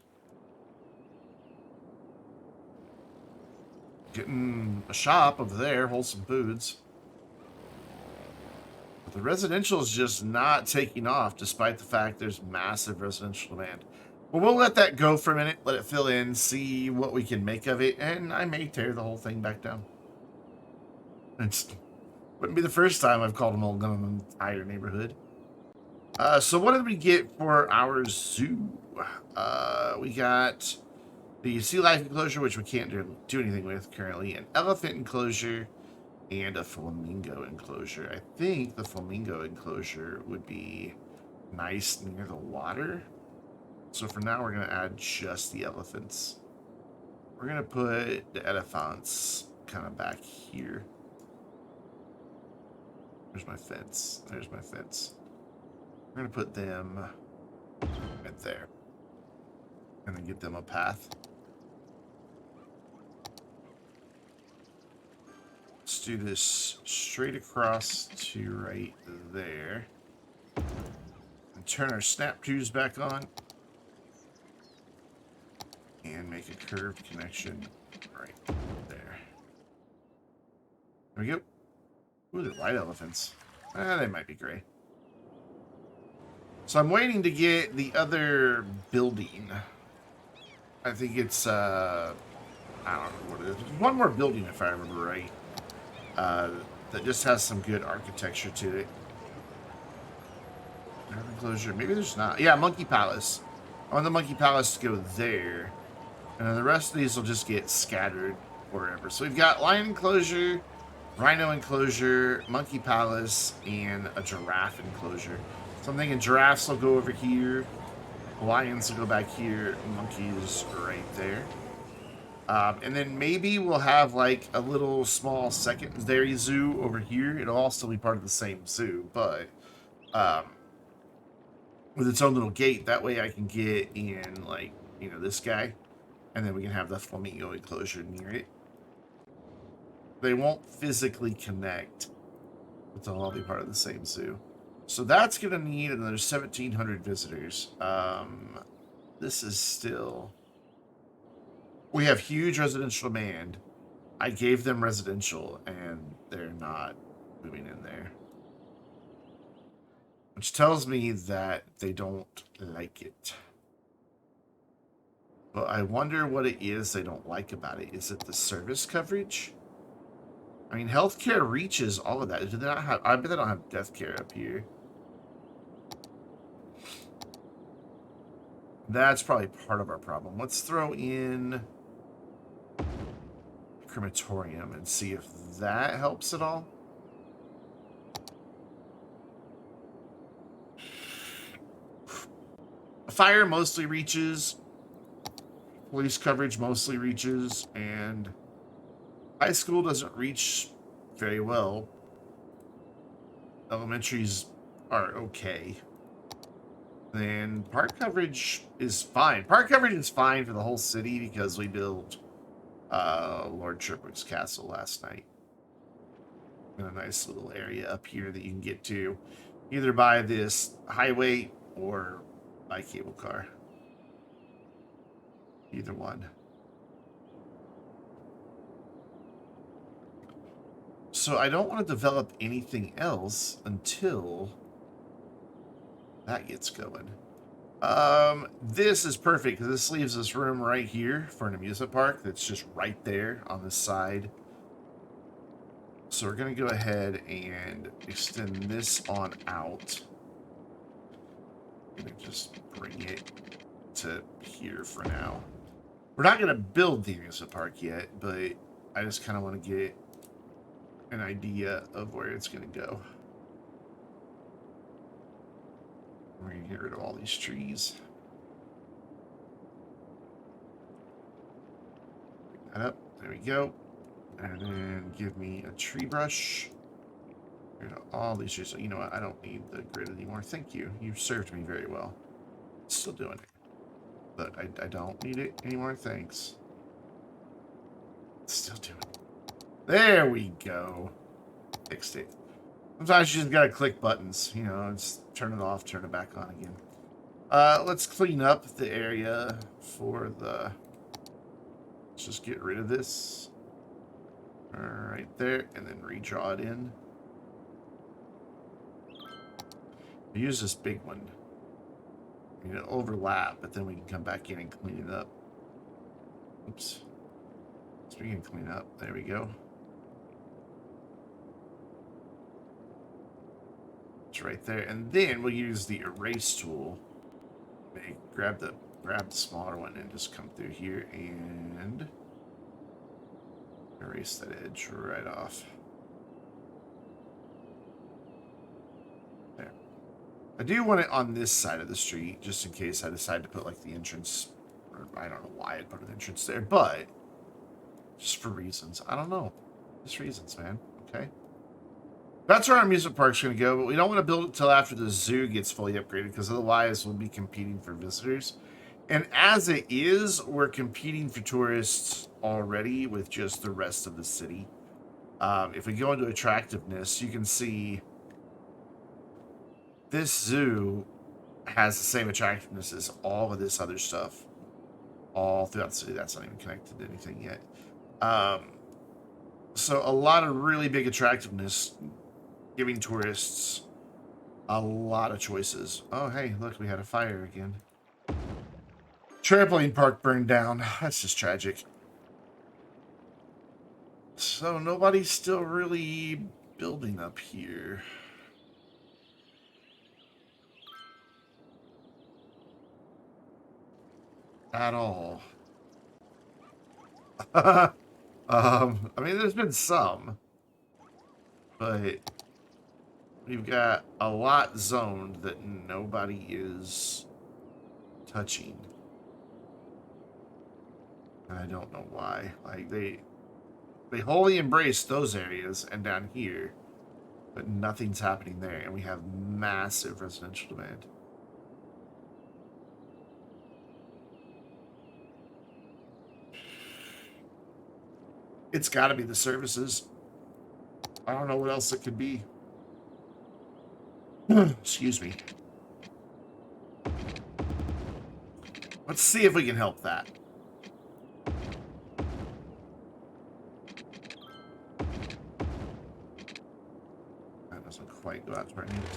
Getting a shop over there, wholesome foods. But the residential is just not taking off, despite the fact there's massive residential demand. Well, we'll let that go for a minute, let it fill in, see what we can make of it, and I may tear the whole thing back down. It wouldn't be the first time I've called them all gun an entire neighborhood. So what did we get for our zoo? We got the sea life enclosure, which we can't do anything with currently, an elephant enclosure, and a flamingo enclosure. I think the flamingo enclosure would be nice near the water. So for now, we're going to add just the elephants. We're going to put the elephants kind of back here. There's my fence. There's my fence. We're going to put them right there. And then get them a path. Let's do this straight across to right there. And turn our snap tubes back on. And make a curved connection right there. There we go. Ooh, they're white elephants. They might be gray. So I'm waiting to get the other building. I think it's I don't know what it is. There's one more building, if I remember right, that just has some good architecture to it. Enclosure. Maybe there's not. Yeah, Monkey Palace. I want the Monkey Palace to go there. And then the rest of these will just get scattered wherever. So we've got Lion Enclosure, Rhino Enclosure, Monkey Palace, and a Giraffe Enclosure. So I'm thinking giraffes will go over here, lions will go back here, monkeys right there. And then maybe we'll have like a little small secondary zoo over here. It'll all still be part of the same zoo, but with its own little gate. That way I can get in, like, you know, this guy. And then we can have the flamingo enclosure near it. They won't physically connect, but they'll all be part of the same zoo. So that's going to need another 1,700 visitors. This is still... We have huge residential demand. I gave them residential, and they're not moving in there. Which tells me that they don't like it. But I wonder what it is they don't like about it. Is it the service coverage? I mean, healthcare reaches all of that. Do they not have... I bet they don't have death care up here. That's probably part of our problem. Let's throw in crematorium and see if that helps at all. Fire mostly reaches. Police coverage mostly reaches. And high school doesn't reach very well. Elementaries are okay. Then park coverage is fine. Park coverage is fine for the whole city because we built Lord ChirpX Castle last night. In a nice little area up here that you can get to either by this highway or by cable car. Either one. So I don't want to develop anything else until that gets going. This is perfect because this leaves this room right here for an amusement park that's just right there on the side. So we're going to go ahead and extend this on out. I'm going to just bring it to here for now. We're not going to build the amusement park yet, but I just kind of want to get an idea of where it's going to go. We're going to get rid of all these trees. Pick that up. There we go. And then give me a tree brush. Get rid of all these trees. So, you know what? I don't need the grid anymore. Thank you. You've served me very well. Still doing it. But I don't need it anymore. Thanks. Still doing it. There we go. Fixed it. Sometimes you just gotta click buttons, you know, it's turn it off, turn it back on again. Let's clean up the area for the... Let's just get rid of this. Right there, and then redraw it in. We use this big one. You know, overlap, but then we can come back in and clean it up. Oops. So we can clean up. There we go. It's right there, and then we'll use the erase tool. Grab the smaller one and just come through here and erase that edge right off. There. I do want it on this side of the street, just in case I decide to put like the entrance, or I don't know why I'd put an entrance there, but just for reasons. I don't know. Just reasons, man. Okay. That's where our amusement park's going to go, but we don't want to build it until after the zoo gets fully upgraded, because otherwise we'll be competing for visitors. And as it is, we're competing for tourists already with just the rest of the city. If we go into attractiveness, you can see this zoo has the same attractiveness as all of this other stuff. All throughout the city. That's not even connected to anything yet. So a lot of really big attractiveness, giving tourists a lot of choices. Oh, hey, look, we had a fire again. Trampoline park burned down. That's just tragic. So nobody's still really building up here. At all. I mean, there's been some, but we've got a lot zoned that nobody is touching. And I don't know why. Like, they wholly embrace those areas and down here, but nothing's happening there, and we have massive residential demand. It's got to be the services. I don't know what else it could be. Excuse me. Let's see if we can help that. That doesn't quite go out to where I need it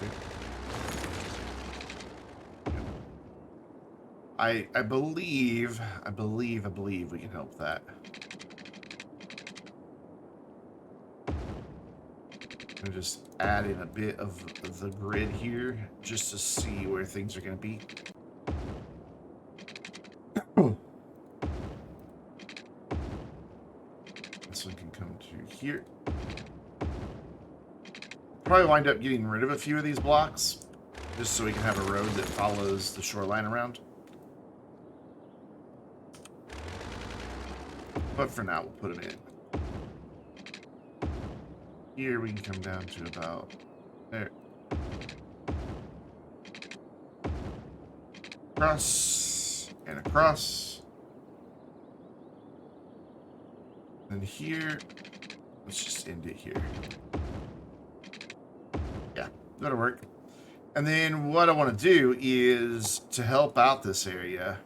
to. I believe we can help that. I'm just adding a bit of the grid here just to see where things are going to be. This one can come to here. Probably wind up getting rid of a few of these blocks just so we can have a road that follows the shoreline around. But for now, we'll put them in. Here we can come down to about there. Across and across. And here, let's just end it here. Yeah, that'll work. And then what I want to do is to help out this area,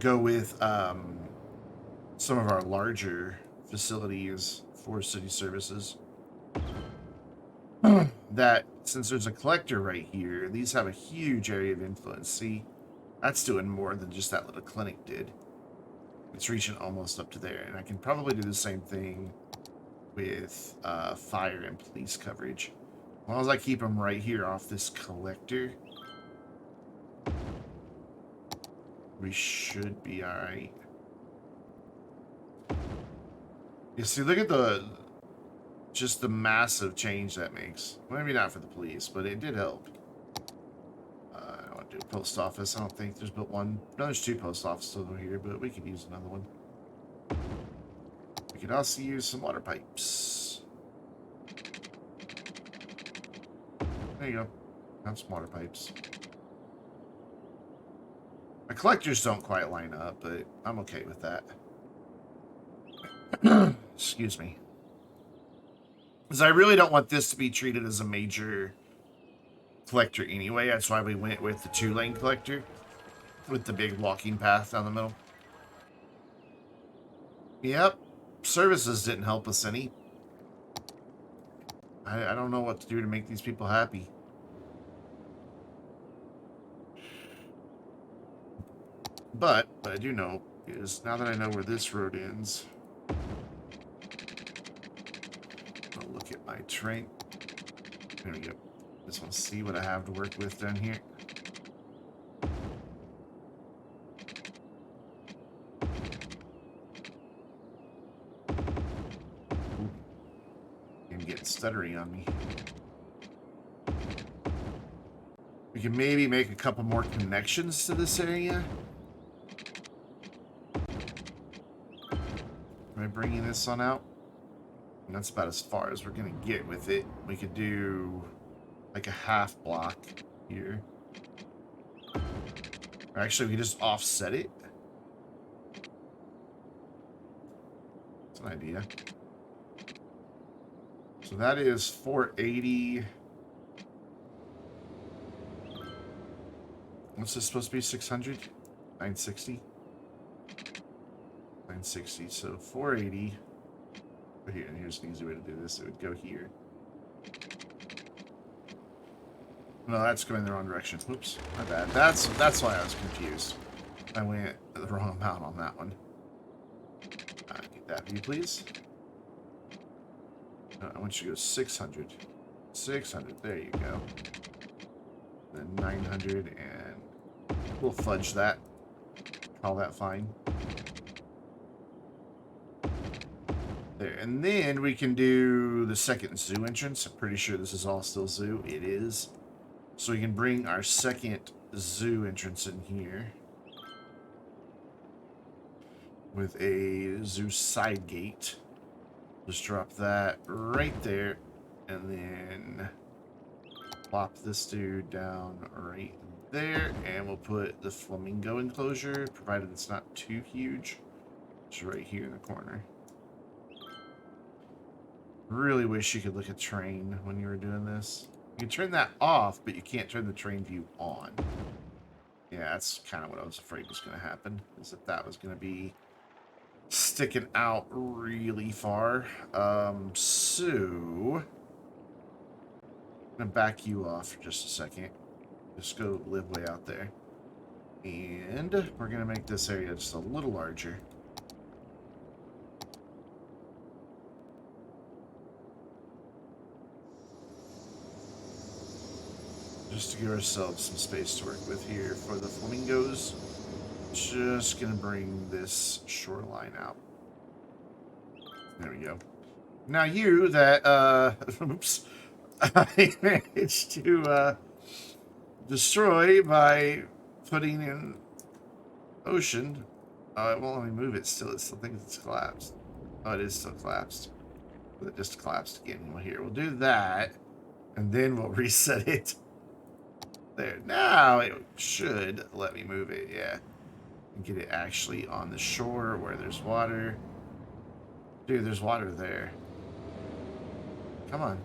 go with some of our larger facilities for city services. That, since there's a collector right here, these have a huge area of influence. See, that's doing more than just that little clinic did. It's reaching almost up to there. And I can probably do the same thing with fire and police coverage. As long as I keep them right here off this collector, we should be alright. You see, look at just the massive change that makes. Maybe not for the police, but it did help. I don't want to do a post office. I don't think there's but one. No, there's two post offices over here, but we could use another one. We could also use some water pipes. There you go. Have some water pipes. My collectors don't quite line up, but I'm okay with that. Excuse me. Because I really don't want this to be treated as a major collector anyway. That's why we went with the 2-lane collector with the big walking path down the middle. Yep. Services didn't help us any. I don't know what to do to make these people happy. But what I do know is, now that I know where this road ends, I'll look at my terrain. There we go. Just want to see what I have to work with down here. Ooh. I'm getting stuttery on me. We can maybe make a couple more connections to this area. Am I bringing this on out? And that's about as far as we're going to get with it. We could do like a half block here. Or actually, we could just offset it. That's an idea. So that is 480. What's this supposed to be? 600? 960? 960. So 480. Here, and here's an easy way to do this. It would go here. No, that's going the wrong direction. Oops, my bad. That's why I was confused. I went the wrong amount on that one. That view, please. I want you to go 600. 600. There you go. Then 900, and we'll fudge that. Call that fine. There. And then we can do the second zoo entrance. I'm pretty sure this is all still zoo. It is. So we can bring our second zoo entrance in here with a zoo side gate. Just drop that right there, and then plop this dude down right there, and we'll put the flamingo enclosure, provided it's not too huge. It's right here in the corner. Really wish you could look at train when you were doing this. You can turn that off, but you can't turn the train view on. Yeah, that's kind of what I was afraid was going to happen, is that that was going to be sticking out really far. So I'm gonna back you off for just a second. Just go live way out there. And we're gonna make this area just a little larger. Just to give ourselves some space to work with here for the flamingos. Just gonna bring this shoreline out. There we go. Now you that oops, I managed to destroy by putting in ocean. It won't let me move it still. It still thinks it's collapsed. Oh, it is still collapsed. But it just collapsed again. Well, here, we'll do that, and then we'll reset it. There. Now it should let me move it, yeah. And get it actually on the shore where there's water. Dude, there's water there. Come on.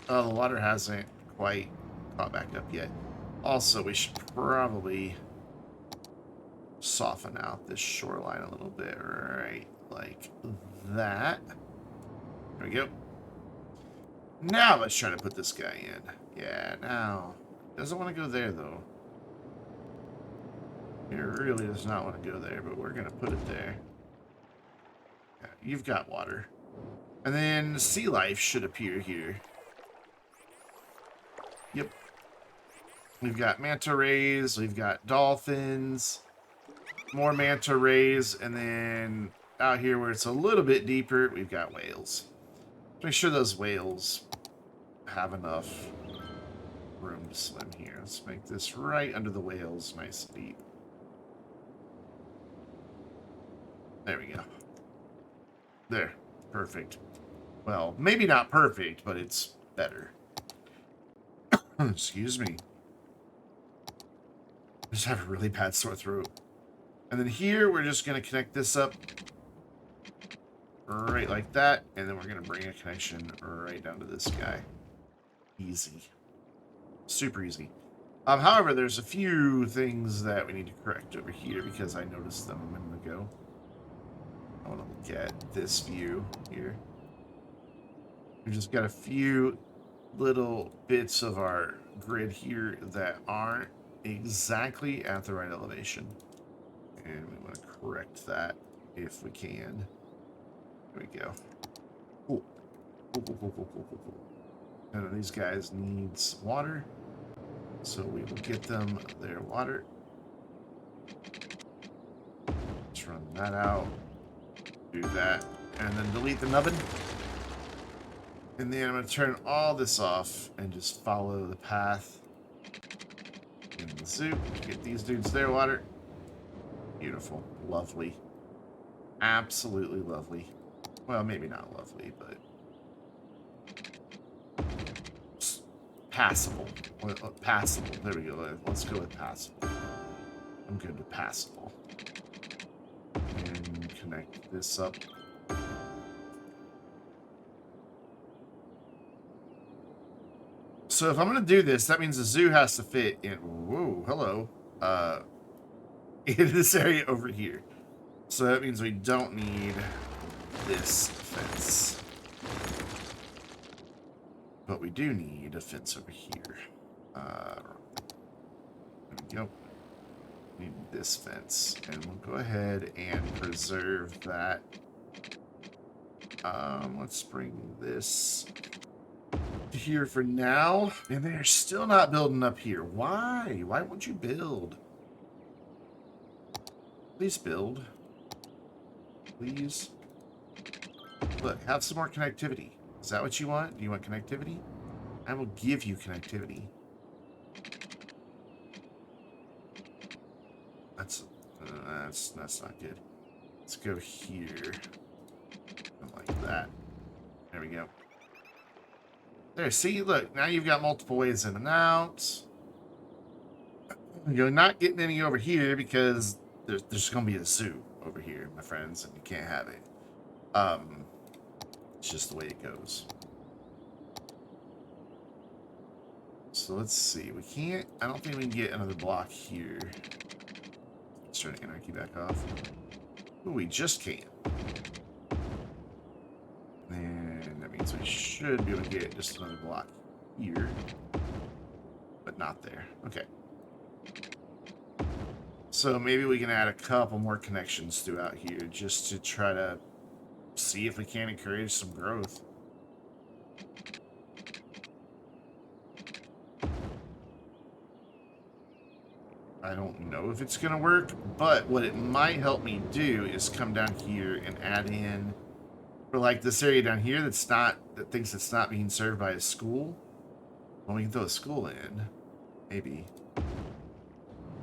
Oh, the water hasn't quite caught back up yet. Also, we should probably soften out this shoreline a little bit, right like that. There we go. Now let's try to put this guy in. Yeah, now. Doesn't want to go there, though. It really does not want to go there, but we're going to put it there. Yeah, you've got water. And then sea life should appear here. Yep. We've got manta rays, we've got dolphins, more manta rays, and then out here where it's a little bit deeper, we've got whales. Make sure those whales have enough room to swim here. Let's make this right under the whales, nice and deep. There we go. There. Perfect. Well, maybe not perfect, but it's better. Excuse me. I just have a really bad sore throat. And then here, we're just going to connect this up right like that. And then we're going to bring a connection right down to this guy. Easy. Super easy. However, there's a few things that we need to correct over here because I noticed them a minute ago. I want to look at this view here. We've just got a few little bits of our grid here that aren't exactly at the right elevation. And we want to correct that if we can. There we go. Cool. Cool. And these guys need water. So we will get them their water. Let's run that out. Do that. And then delete the nubbin. And then I'm going to turn all this off and just follow the path in the zoo. Get these dudes their water. Beautiful. Lovely. Absolutely lovely. Well, maybe not lovely, but passable. Passable. There we go. Let's go with passable. I'm good with passable. And connect this up. So if I'm going to do this, that means the zoo has to fit in. Whoa, hello. In this area over here. So that means we don't need this fence. But we do need a fence over here. There we go. Need this fence, and we'll go ahead and preserve that. Let's bring this here for now. And they're still not building up here. Why? Why won't you build? Please build. Please. Look, have some more connectivity. Is that what you want? Do you want connectivity? I will give you connectivity. That's not good. Let's go here. Like that. There we go. There, see, look, now you've got multiple ways in and out. You're not getting any over here because there's going to be a zoo over here, my friends, and you can't have it. It's just the way it goes. So let's see. We can't, I don't think we can get another block here. Let's turn anarchy back off. Ooh, we just can. And that means we should be able to get just another block here. But not there. Okay. So maybe we can add a couple more connections throughout here just to try to see if we can encourage some growth. I don't know if it's going to work, but what it might help me do is come down here and add in, for like this area down here that thinks it's not being served by a school. Well, we can throw a school in, maybe.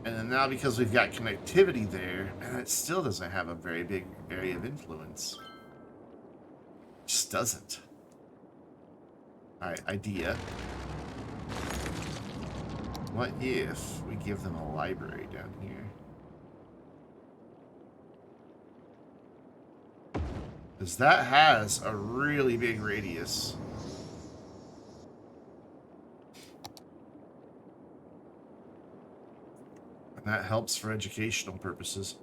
And then now because we've got connectivity there, man, it still doesn't have a very big area of influence. It just doesn't. Alright, idea. What if we give them a library down here? Because that has a really big radius. And that helps for educational purposes.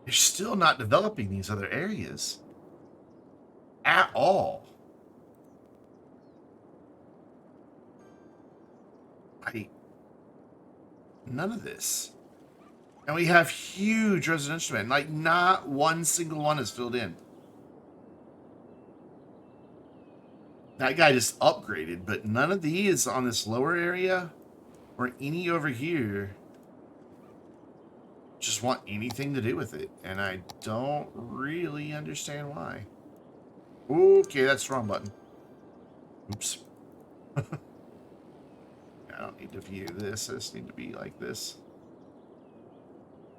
You're still not developing these other areas. At all. None of this. And we have huge residential demand. Like, not one single one is filled in. That guy just upgraded, but none of these on this lower area or any over here just want anything to do with it. And I don't really understand why. Okay, that's the wrong button. Oops. I don't need to view this. I just need to be like this.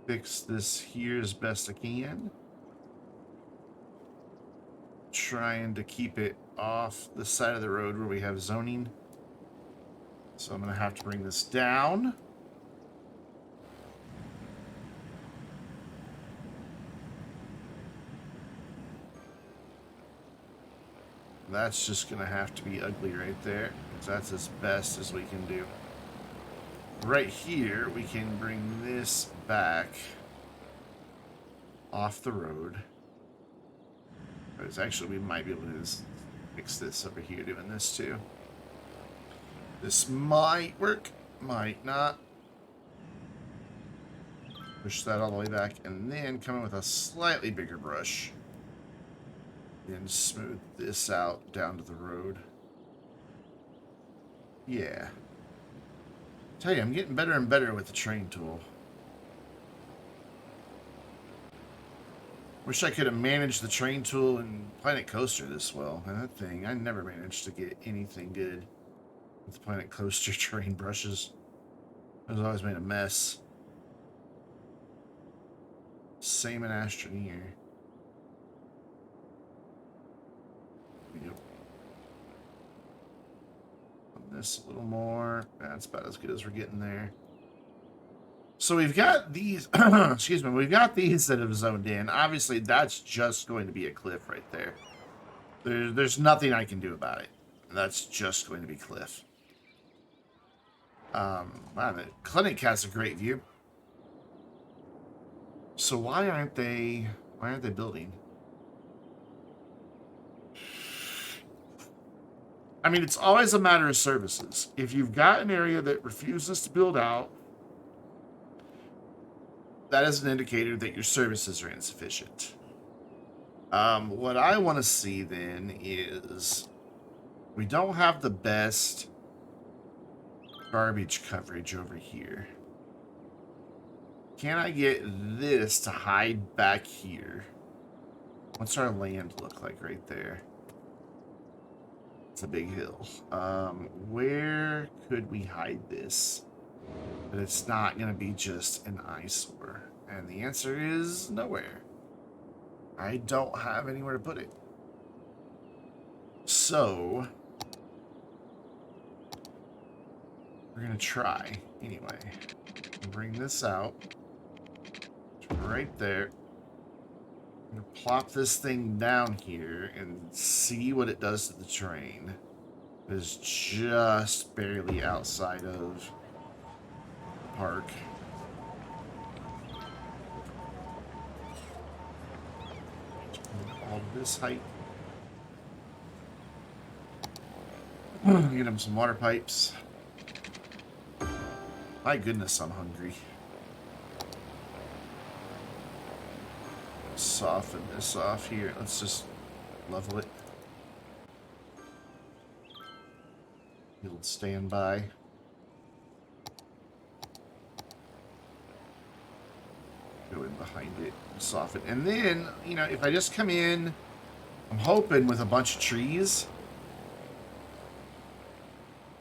Fix this here as best I can. Trying to keep it off the side of the road where we have zoning. So I'm going to have to bring this down. That's just going to have to be ugly right there. Because that's as best as we can do. Right here, we can bring this back off the road. Because actually, we might be able to just fix this over here doing this too. This might work, might not. Push that all the way back, and then come in with a slightly bigger brush. And smooth this out down to the road. Yeah. Tell you, I'm getting better and better with the train tool. Wish I could have managed the train tool in Planet Coaster this well. And that thing, I never managed to get anything good with the Planet Coaster train brushes. I was always made a mess. Same in Astroneer. Yep. On this a little more. That's about as good as we're getting there. So we've got these, excuse me, we've got these that have zoned in. Obviously, that's just going to be a cliff right there. There's nothing I can do about it. That's just going to be cliff. Wow, the clinic has a great view. So why aren't they building? I mean, it's always a matter of services. If you've got an area that refuses to build out, that is an indicator that your services are insufficient. What I want to see then is we don't have the best garbage coverage over here. Can I get this to hide back here? What's our land look like right there? It's a big hill. Where could we hide this? But it's not going to be just an eyesore. And the answer is nowhere. I don't have anywhere to put it. So, we're going to try anyway. Bring this out. Right there. I'm going to plop this thing down here and see what it does to the terrain. It is just barely outside of the park. All this height. Get him some water pipes. My goodness, I'm hungry. Soften this off here. Let's just level it. It'll stand by. Go in behind it, soften. And then, you know, if I just come in, I'm hoping with a bunch of trees,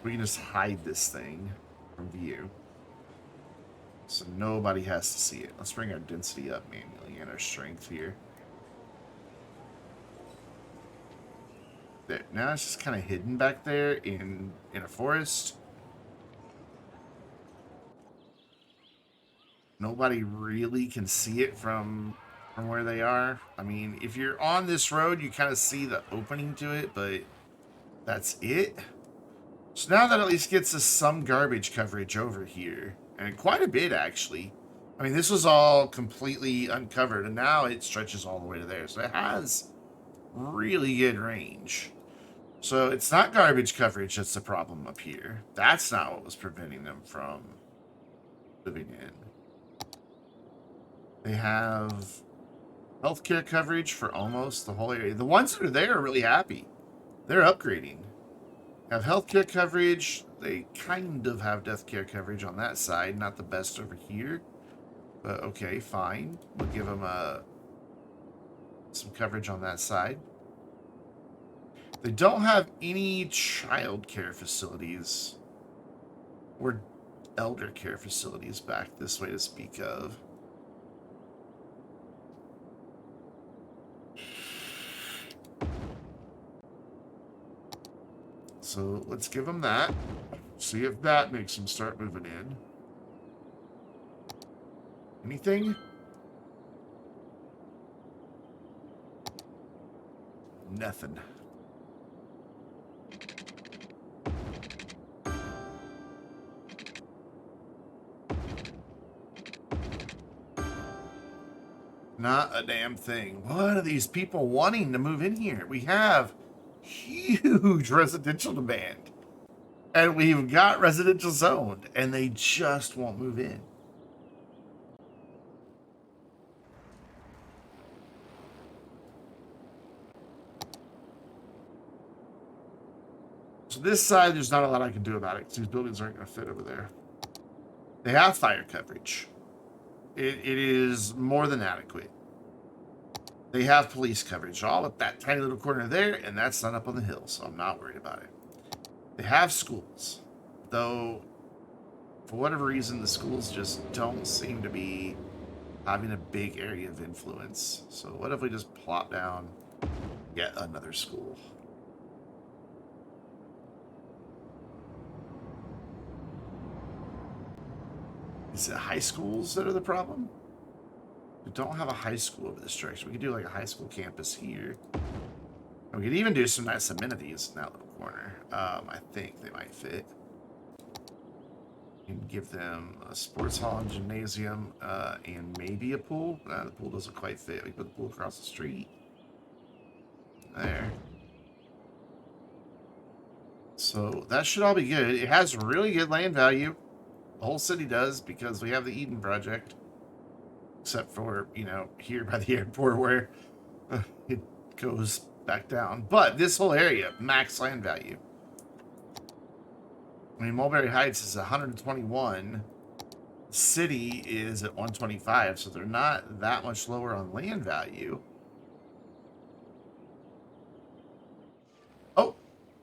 we can just hide this thing from view. So nobody has to see it. Let's bring our density up manually and our strength here. There. Now it's just kind of hidden back there in a forest. Nobody really can see it from where they are. I mean, if you're on this road, you kind of see the opening to it, but that's it. So now that at least gets us some garbage coverage over here. And quite a bit, actually. I mean, this was all completely uncovered, and now it stretches all the way to there. So it has really good range. So it's not garbage coverage that's the problem up here. That's not what was preventing them from living in. They have healthcare coverage for almost the whole area. The ones that are there are really happy. They're upgrading. Have healthcare coverage. They kind of have death care coverage on that side. Not the best over here. But okay, fine. We'll give them some coverage on that side. They don't have any child care facilities or elder care facilities back this way to speak of. So let's give them that. See if that makes them start moving in. Anything? Nothing. Not a damn thing. What are these people wanting to move in here? We have huge residential demand. And we've got residential zoned, and they just won't move in. So this side, there's not a lot I can do about it, because these buildings aren't going to fit over there. They have fire coverage. It is more than adequate. They have police coverage, all at that tiny little corner there, and that's not up on the hill, so I'm not worried about it. They have schools, though for whatever reason, the schools just don't seem to be having a big area of influence. So what if we just plop down yet another school? Is it high schools that are the problem? We don't have a high school over this direction. We could do like a high school campus here. We could even do some nice amenities in that little corner. I think they might fit. You can give them a sports hall and gymnasium, and maybe a pool. The pool doesn't quite fit. We put the pool across the street. There. So that should all be good. It has really good land value. The whole city does, because we have the Eden project. Except for, you know, here by the airport where it goes back down. But this whole area, max land value. I mean, Mulberry Heights is 121. The city is at 125, so they're not that much lower on land value. Oh,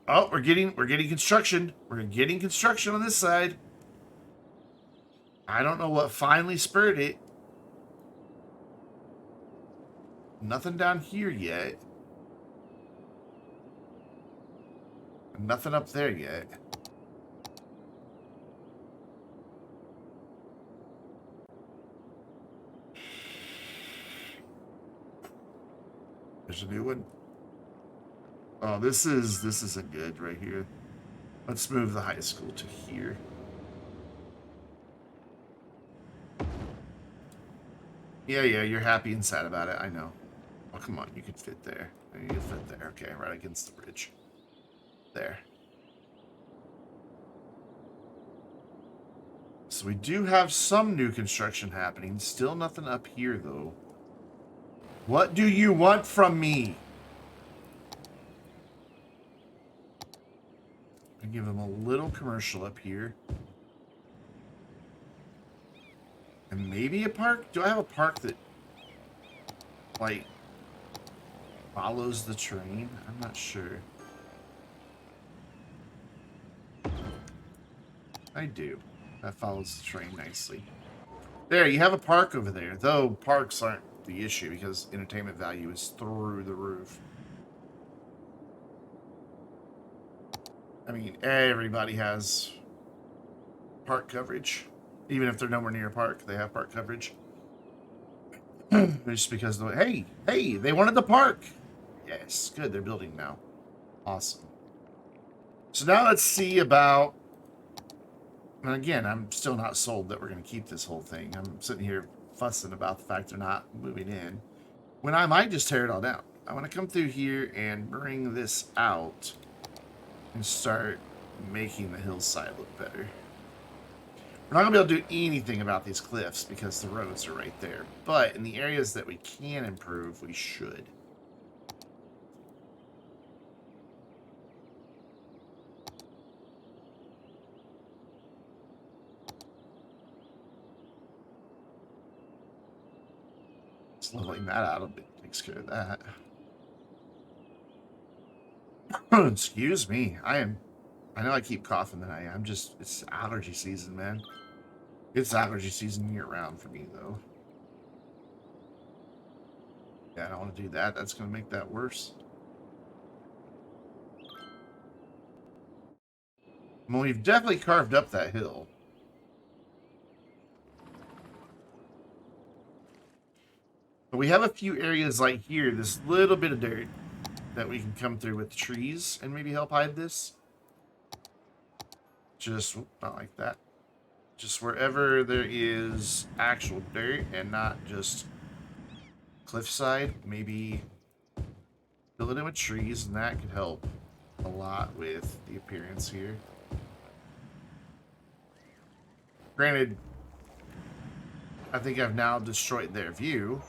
oh, we're getting construction. We're getting construction on this side. I don't know what finally spurred it. Nothing down here yet. Nothing up there yet. There's a new one. Oh, this isn't good right here. Let's move the high school to here. Yeah, you're happy and sad about it. I know. Oh, come on, you can fit there. You can fit there. Okay, right against the bridge. There. So we do have some new construction happening. Still nothing up here, though. What do you want from me? I give them a little commercial up here. And maybe a park? Do I have a park that, like, follows the train? I'm not sure. I do. That follows the train nicely. There, you have a park over there. Though parks aren't the issue because entertainment value is through the roof. I mean, everybody has park coverage. Even if they're nowhere near a park, they have park coverage. Just because the hey, they wanted the park. Yes, good. They're building now. Awesome. So now let's see about. And again, I'm still not sold that we're going to keep this whole thing. I'm sitting here fussing about the fact they're not moving in, when I might just tear it all down. I want to come through here and bring this out and start making the hillside look better. We're not going to be able to do anything about these cliffs because the roads are right there. But in the areas that we can improve, we should. Just leveling that out a bit takes care of that. Excuse me. I know I keep coughing tonight. It's allergy season, man. It's allergy season year round for me, though. Yeah, I don't want to do that. That's going to make that worse. Well, we've definitely carved up that hill. But we have a few areas like here, this little bit of dirt that we can come through with trees and maybe help hide this. Just, not like that. Just wherever there is actual dirt and not just cliffside, maybe fill it in with trees, and that could help a lot with the appearance here. Granted, I think I've now destroyed their view.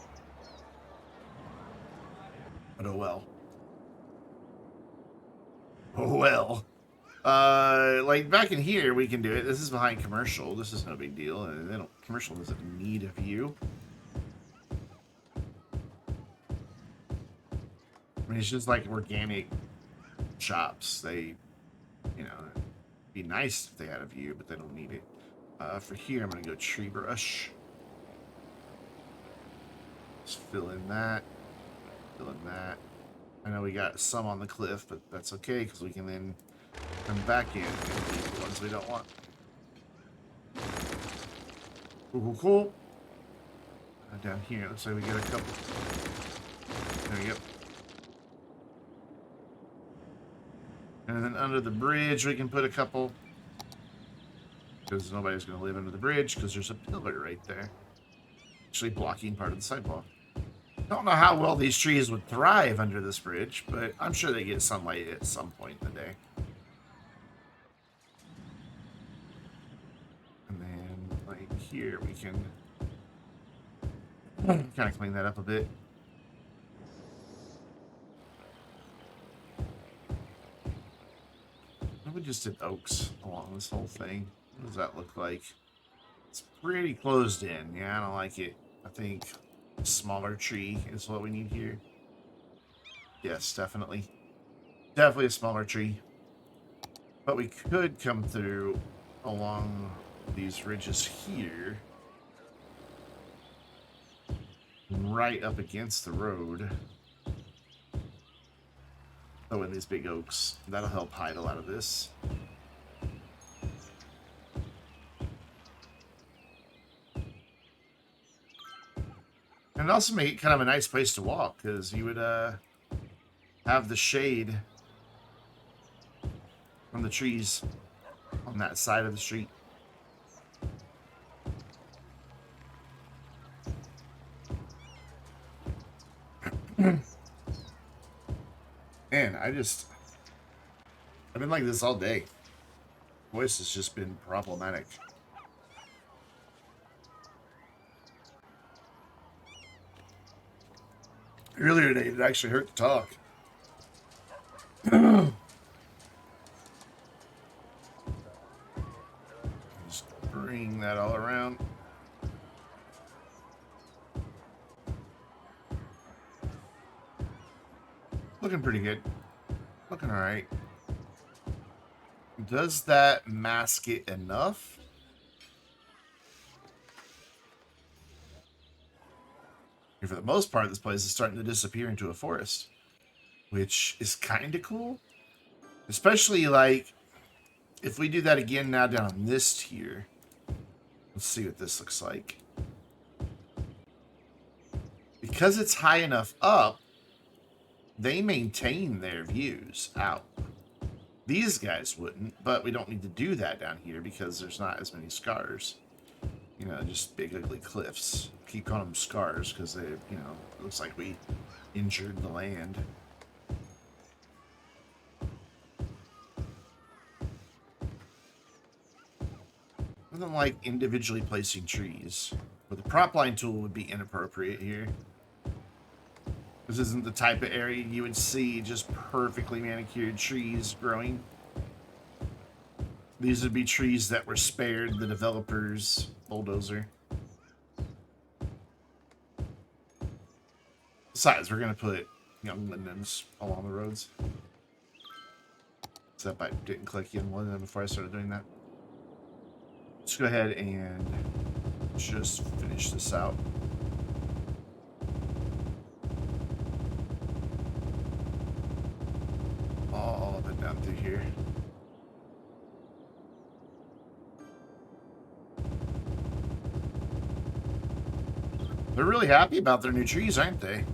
But oh well. Oh well. Like back in here, we can do it. This is behind commercial. This is no big deal. And they don't, commercial doesn't need a view. I mean, it's just like organic shops. They, you know, it'd be nice if they had a view, but they don't need it. For here, I'm going to go tree brush. Just fill in that. Fill in that. I know we got some on the cliff, but that's okay because we can then come back in and leave the ones we don't want. Cool. Down here, looks like we get a couple. There we go. And then under the bridge, we can put a couple. Because nobody's going to live under the bridge because there's a pillar right there. Actually blocking part of the sidewalk. Don't know how well these trees would thrive under this bridge, but I'm sure they get sunlight at some point in the day. And then, like here, we can Kind of clean that up a bit. We just did oaks along this whole thing. What does that look like? It's pretty closed in. Yeah, I don't like it. I think a smaller tree is what we need here. Yes, definitely. Definitely a smaller tree. But we could come through along these ridges here. Right up against the road. Oh, and these big oaks. That'll help hide a lot of this. And also make it kind of a nice place to walk, because you would have the shade from the trees on that side of the street. Man, I've been like this all day. Voice has just been problematic. Earlier today, it actually hurt to talk. Just bring that all around. Looking pretty good. Looking alright. Does that mask it enough? And for the most part, this place is starting to disappear into a forest, which is kind of cool. Especially, like, if we do that again now down this tier. Let's see what this looks like. Because it's high enough up, they maintain their views out. These guys wouldn't, but we don't need to do that down here because there's not as many scars. You know, just big ugly cliffs. Keep calling them scars because they, you know, it looks like we injured the land. Nothing like individually placing trees. But the prop line tool would be inappropriate here. This isn't the type of area you would see just perfectly manicured trees growing. These would be trees that were spared the developer's bulldozer. Besides, we're going to put young lindens along the roads. Except I didn't click young linden before I started doing that. Let's go ahead and just finish this out. All of it down through here. They're really happy about their new trees, aren't they?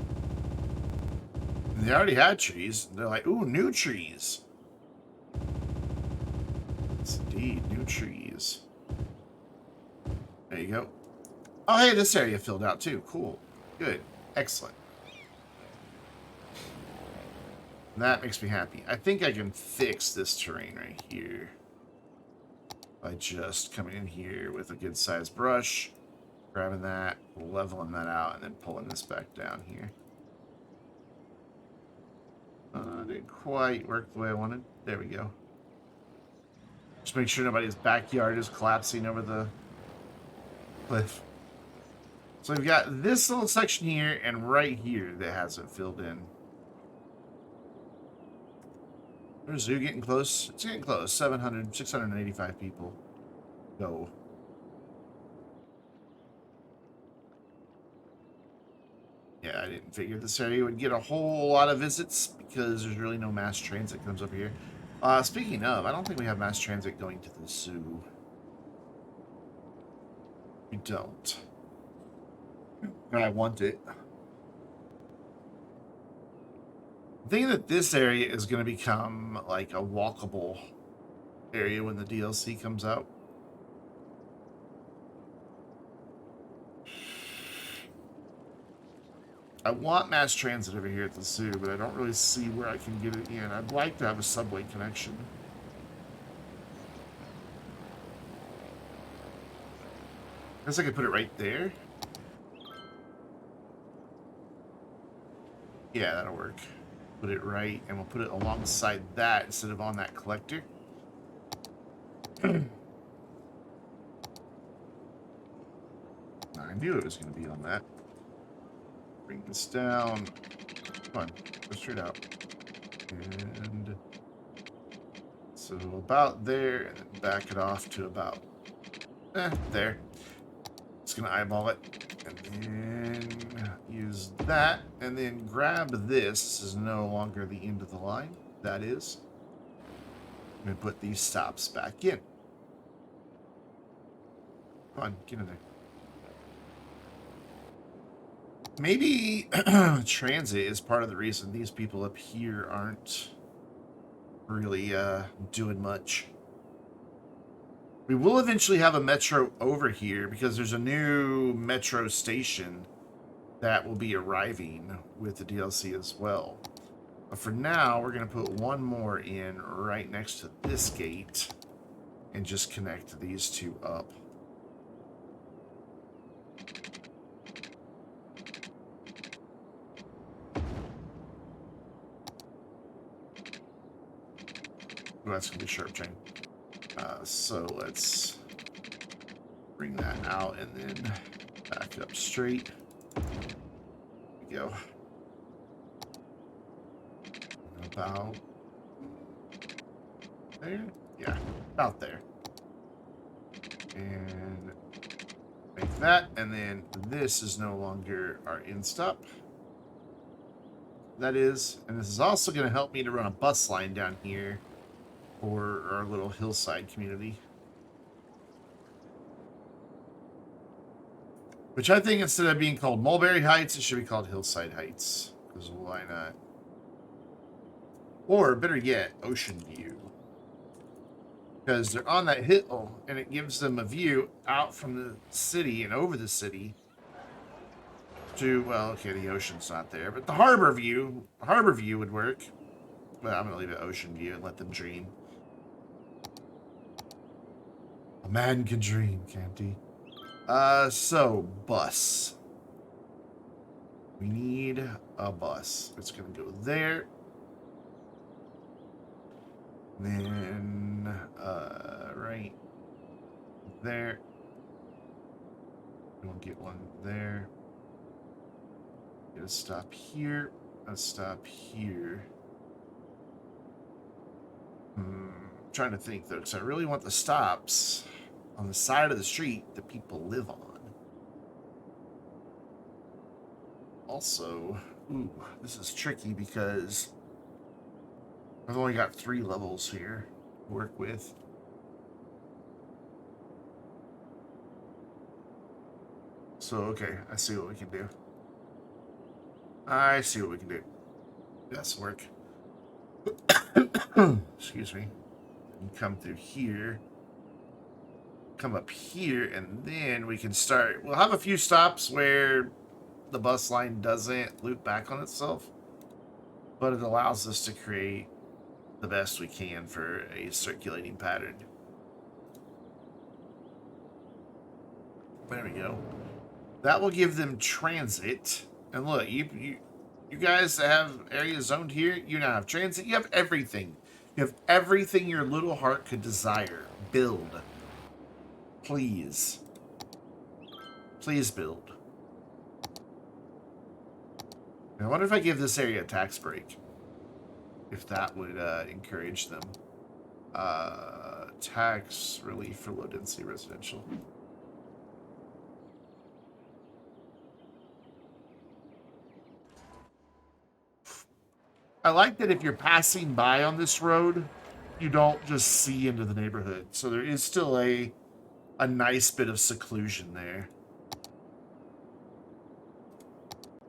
They already had trees. They're like, ooh, new trees. Yes, indeed, new trees. There you go. Oh, hey, this area filled out too. Cool. Good. Excellent. That makes me happy. I think I can fix this terrain right here by just coming in here with a good sized brush, grabbing that, leveling that out, and then pulling this back down here. Didn't quite work the way I wanted. There we go. Just make sure nobody's backyard is collapsing over the cliff. So we've got this little section here and right here that hasn't filled in. There's zoo getting close. It's getting close. 685 people. Go. Yeah, I didn't figure this area would get a whole lot of visits because there's really no mass transit that comes up here. Speaking of, I don't think we have mass transit going to the zoo. We don't. And I want it. I'm thinking that this area is going to become like a walkable area when the DLC comes out. I want mass transit over here at the zoo, but I don't really see where I can get it in. I'd like to have a subway connection. I guess I could put it right there. Yeah, that'll work. Put it right, and we'll put it alongside that instead of on that collector. I knew it was going to be on that. Bring this down. Come on, go straight out. And so about there, and then back it off to about there. Just going to eyeball it. And then use that. And then grab this. This is no longer the end of the line. That is. And put these stops back in. Come on, get in there. Maybe transit is part of the reason these people up here aren't really doing much. We will eventually have a metro over here because there's a new metro station that will be arriving with the DLC as well. But for now, we're going to put one more in right next to this gate and just connect these two up. Oh, that's going to be sharp chain. So let's bring that out and then back up straight. There we go. About there? Yeah, about there. And make that, and then this is no longer our end stop. That is, and this is also going to help me to run a bus line down here for our little hillside community. Which I think instead of being called Mulberry Heights, it should be called Hillside Heights. Because why not? Or, better yet, Ocean View. Because they're on that hill, and it gives them a view out from the city and over the city to, well, okay, the ocean's not there, but the harbor view would work. But I'm going to leave it Ocean View and let them dream. A man can dream, can't he? So, bus. We need a bus. It's going to go there. Then, right there. We'll get one there. Get a stop here. A stop here. Trying to think, though, because I really want the stops on the side of the street that people live on. Also, ooh, this is tricky because I've only got 3 levels here to work with. So, okay, I see what we can do. I see what we can do. That's work. Excuse me. And come through here. Come up here, and then we can start. We'll have a few stops where the bus line doesn't loop back on itself, but it allows us to create the best we can for a circulating pattern. There we go. That will give them transit. And look, you guys that have areas zoned here, you now have transit. You have everything. You have everything your little heart could desire. Build. Please. Please build. I wonder if I give this area a tax break. If that would encourage them. Tax relief for low density residential. I like that if you're passing by on this road, you don't just see into the neighborhood. So there is still a nice bit of seclusion there.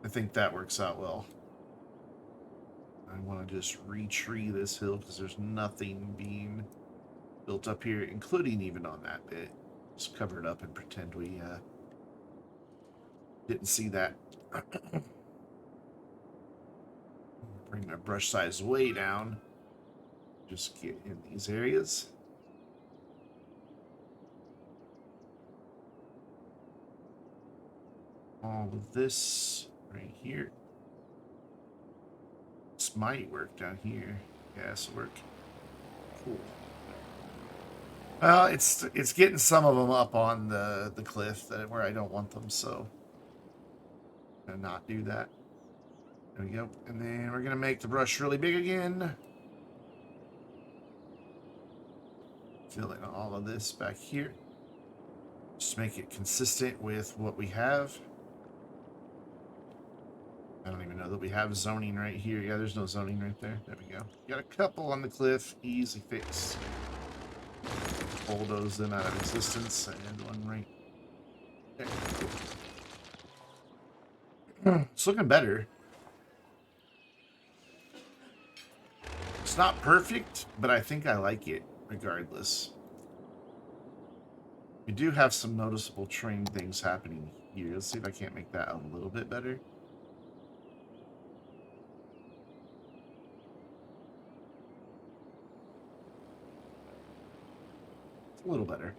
I think that works out well. I want to just retree this hill because there's nothing being built up here, including even on that bit. Just cover it up and pretend we didn't see that. Bring my brush size way down. Just get in these areas. All of this right here. This might work down here. Yeah, this will work. Cool. Well, it's getting some of them up on the cliff where I don't want them, so I'm gonna not do that. There we go. And then we're gonna make the brush really big again. Fill in all of this back here. Just make it consistent with what we have. I don't even know that we have zoning right here. Yeah, there's no zoning right there. There we go. Got a couple on the cliff. Easy fix. Bulldoze them out of existence. And one right there. Cool. It's looking better. It's not perfect, but I think I like it regardless. We do have some noticeable train things happening here. Let's see if I can't make that a little bit better. A little better.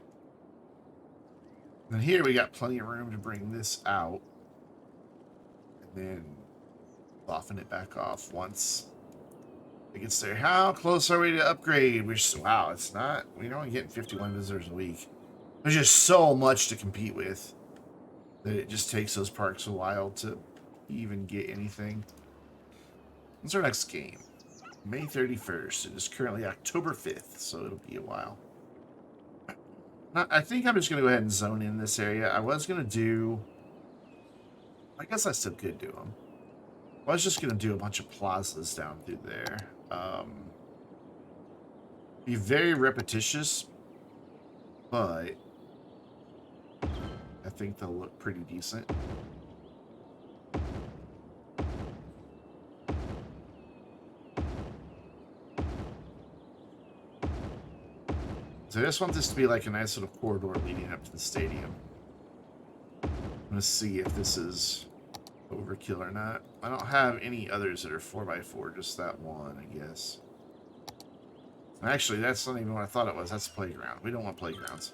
And here we got plenty of room to bring this out. And then soften it back off once it gets there. How close are we to upgrade? Wow, it's not. We're only getting 51 visitors a week. There's just so much to compete with that it just takes those parks a while to even get anything. What's our next game? May 31st. It is currently October 5th, so it'll be a while. I think I'm just going to go ahead and zone in this area. I was going to do... I guess I still could do them. I was just going to do a bunch of plazas down through there. Be very repetitious, but I think they'll look pretty decent. So I just want this to be like a nice little corridor leading up to the stadium. I'm going to see if this is overkill or not. I don't have any others that are 4x4, just that one, I guess. Actually, that's not even what I thought it was. That's a playground. We don't want playgrounds.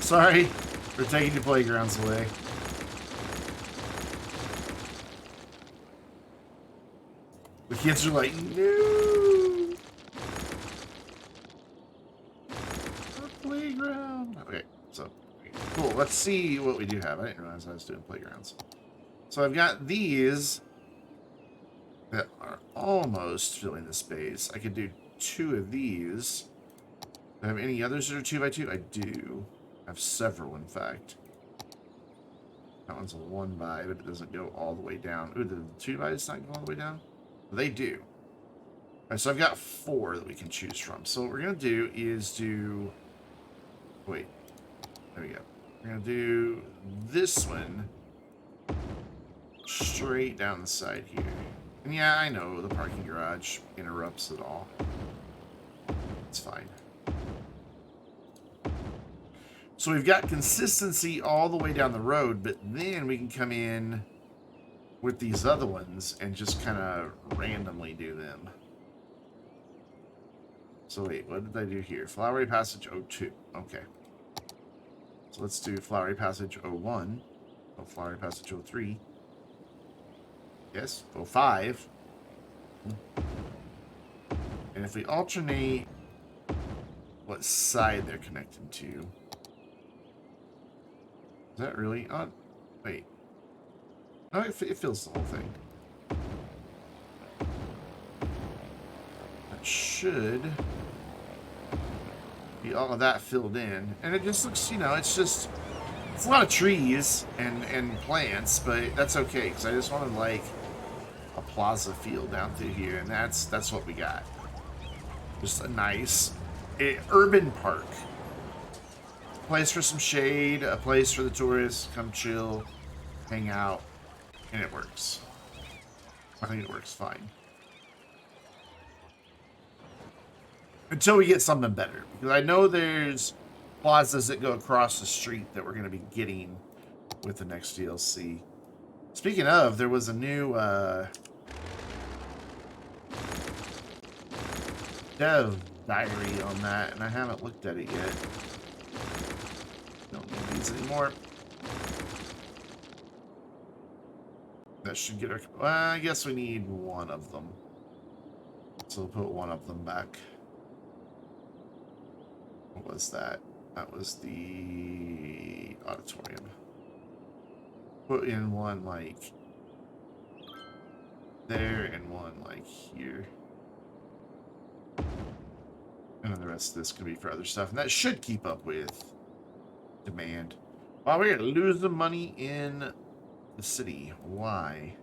Sorry for taking your playgrounds away. The kids are like, no! Our playground! Okay, so, cool. Let's see what we do have. I didn't realize I was doing playgrounds. So I've got these that are almost filling the space. I could do 2 of these. Do I have any others that are 2x2? I do. I have several, in fact. That one's a 1x, but it doesn't go all the way down. Ooh, the 2x not go all the way down? They do. Alright, so I've got 4 that we can choose from. So what we're going to do is do... Wait. There we go. We're going to do this one straight down the side here. And yeah, I know the parking garage interrupts it all. It's fine. So we've got consistency all the way down the road, but then we can come in with these other ones and just kind of randomly do them. So wait, what did I do here? Flowery Passage 02. Okay. So let's do Flowery Passage 01. Oh, Flowery Passage 03. Yes, 05. And if we alternate what side they're connected to... Is that really on? Wait. No, it fills the whole thing. That should be all of that filled in. And it just looks, you know, it's a lot of trees and plants, but that's okay, because I just wanted, like, a plaza feel down through here, and that's what we got. Just a nice urban park. Place for some shade, a place for the tourists, come chill, hang out, and it works. I think it works fine. Until we get something better. Because I know there's plazas that go across the street that we're going to be getting with the next DLC. Speaking of, there was a new dev diary on that, and I haven't looked at it yet. Don't need these anymore. That should get our... Well, I guess we need one of them. So we'll put one of them back. What was that? That was the auditorium. Put in one like there and one like here. And then the rest of this can be for other stuff. And that should keep up with demand. Wow, we're going to lose the money in the city. Why?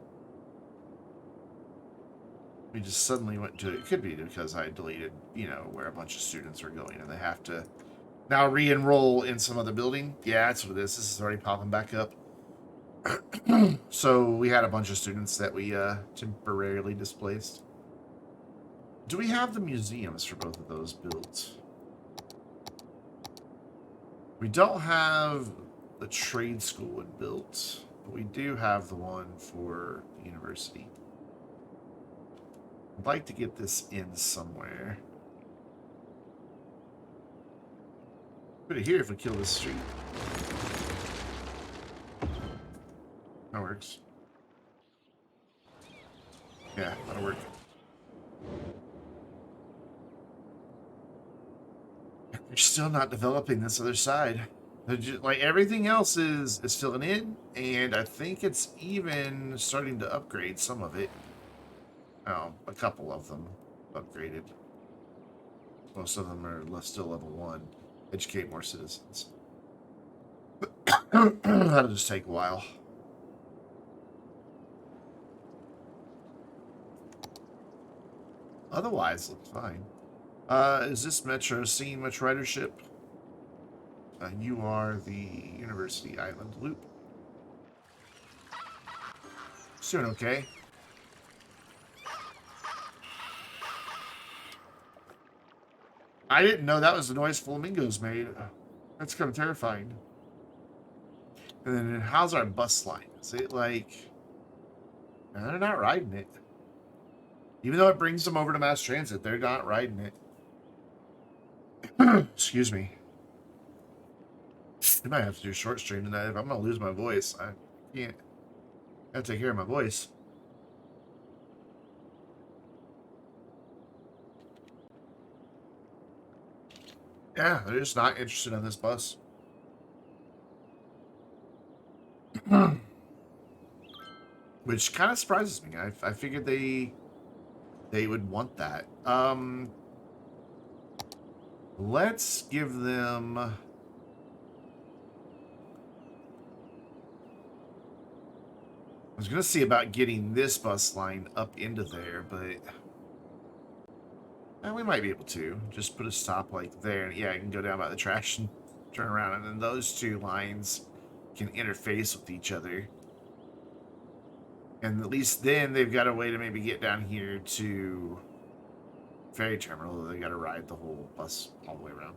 We just suddenly went to... It could be because I deleted, you know, where a bunch of students were going. And they have to now re-enroll in some other building. Yeah, that's what it is. This is already popping back up. So we had a bunch of students that we temporarily displaced. Do we have the museums for both of those built? We don't have the trade school one built, but we do have the one for the university. I'd like to get this in somewhere. Put it here if we kill this street. That works. Yeah, that'll work. They're still not developing this other side. Just, like, everything else is filling in, and I think it's even starting to upgrade some of it. Oh, a couple of them upgraded. Most of them are still level 1. Educate more citizens. That'll just take a while. Otherwise, looks fine. Is this metro seeing much ridership? You are the University Island Loop. It's doing okay. I didn't know that was the noise flamingos made. That's kind of terrifying. And then how's our bus line? Is it like... No, they're not riding it. Even though it brings them over to mass transit, they're not riding it. Excuse me. I might have to do a short stream tonight if I'm going to lose my voice. I can't. I gotta take care of my voice. Yeah, they're just not interested in this bus. Which kind of surprises me. I figured they would want that. Let's give them... I was going to see about getting this bus line up into there, but... we might be able to. Just put a stop like there. Yeah, I can go down by the trash and turn around. And then those two lines can interface with each other. And at least then they've got a way to maybe get down here to ferry terminal. They got to ride the whole bus all the way around.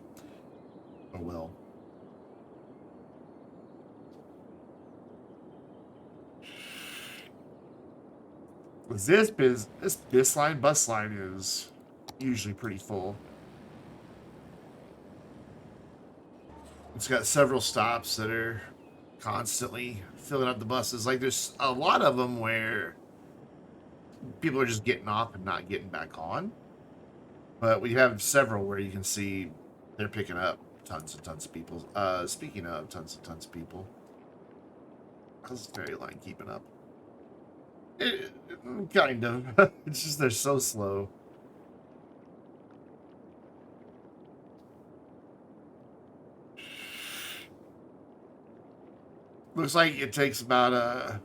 Oh well. This bus line is usually pretty full. It's got several stops that are constantly filling up the buses. Like, there's a lot of them where people are just getting off and not getting back on. But we have several where you can see they're picking up tons and tons of people. Speaking of tons and tons of people, how's the ferry line keeping up? Kind of. It's just they're so slow. Looks like it takes about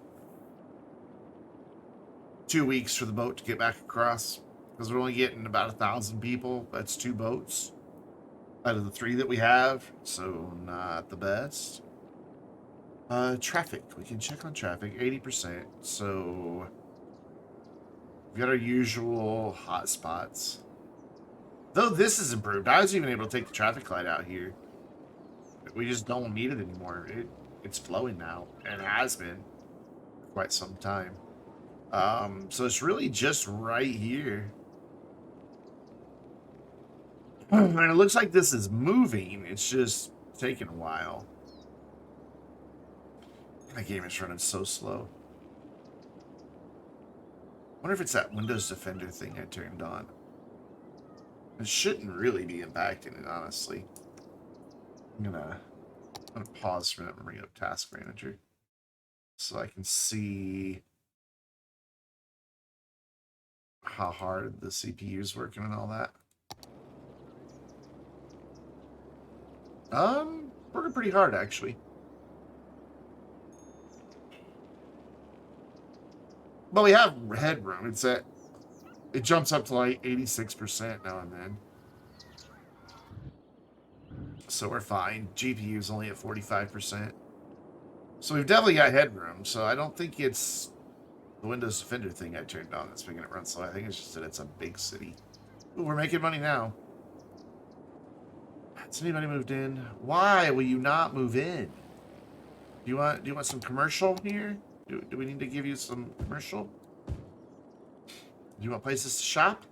2 weeks for the boat to get back across, because we're only getting about 1,000 people. That's 2 boats out of the 3 that we have, so not the best. Traffic. We can check on traffic. 80%. So we've got our usual hot spots. Though this is improved. I was even able to take the traffic light out here. We just don't need it anymore. It's flowing now, and it has been for quite some time. So it's really just right here. And it looks like this is moving. It's just taking a while. The game is running so slow. wonder if it's that Windows Defender thing I turned on. It shouldn't really be impacting it, honestly. I'm gonna pause for a minute and bring up Task Manager so I can see how hard the CPU is working and all that. Working pretty hard, actually. But we have headroom. It jumps up to like 86% now and then. So we're fine. GPU's only at 45%. So we've definitely got headroom. So I don't think it's the Windows Defender thing I turned on that's making it run slow. I think it's just that it's a big city. Ooh, we're making money now. Has anybody moved in? Why will you not move in? Do you want some commercial here? Do we need to give you some commercial? Do you want places to shop?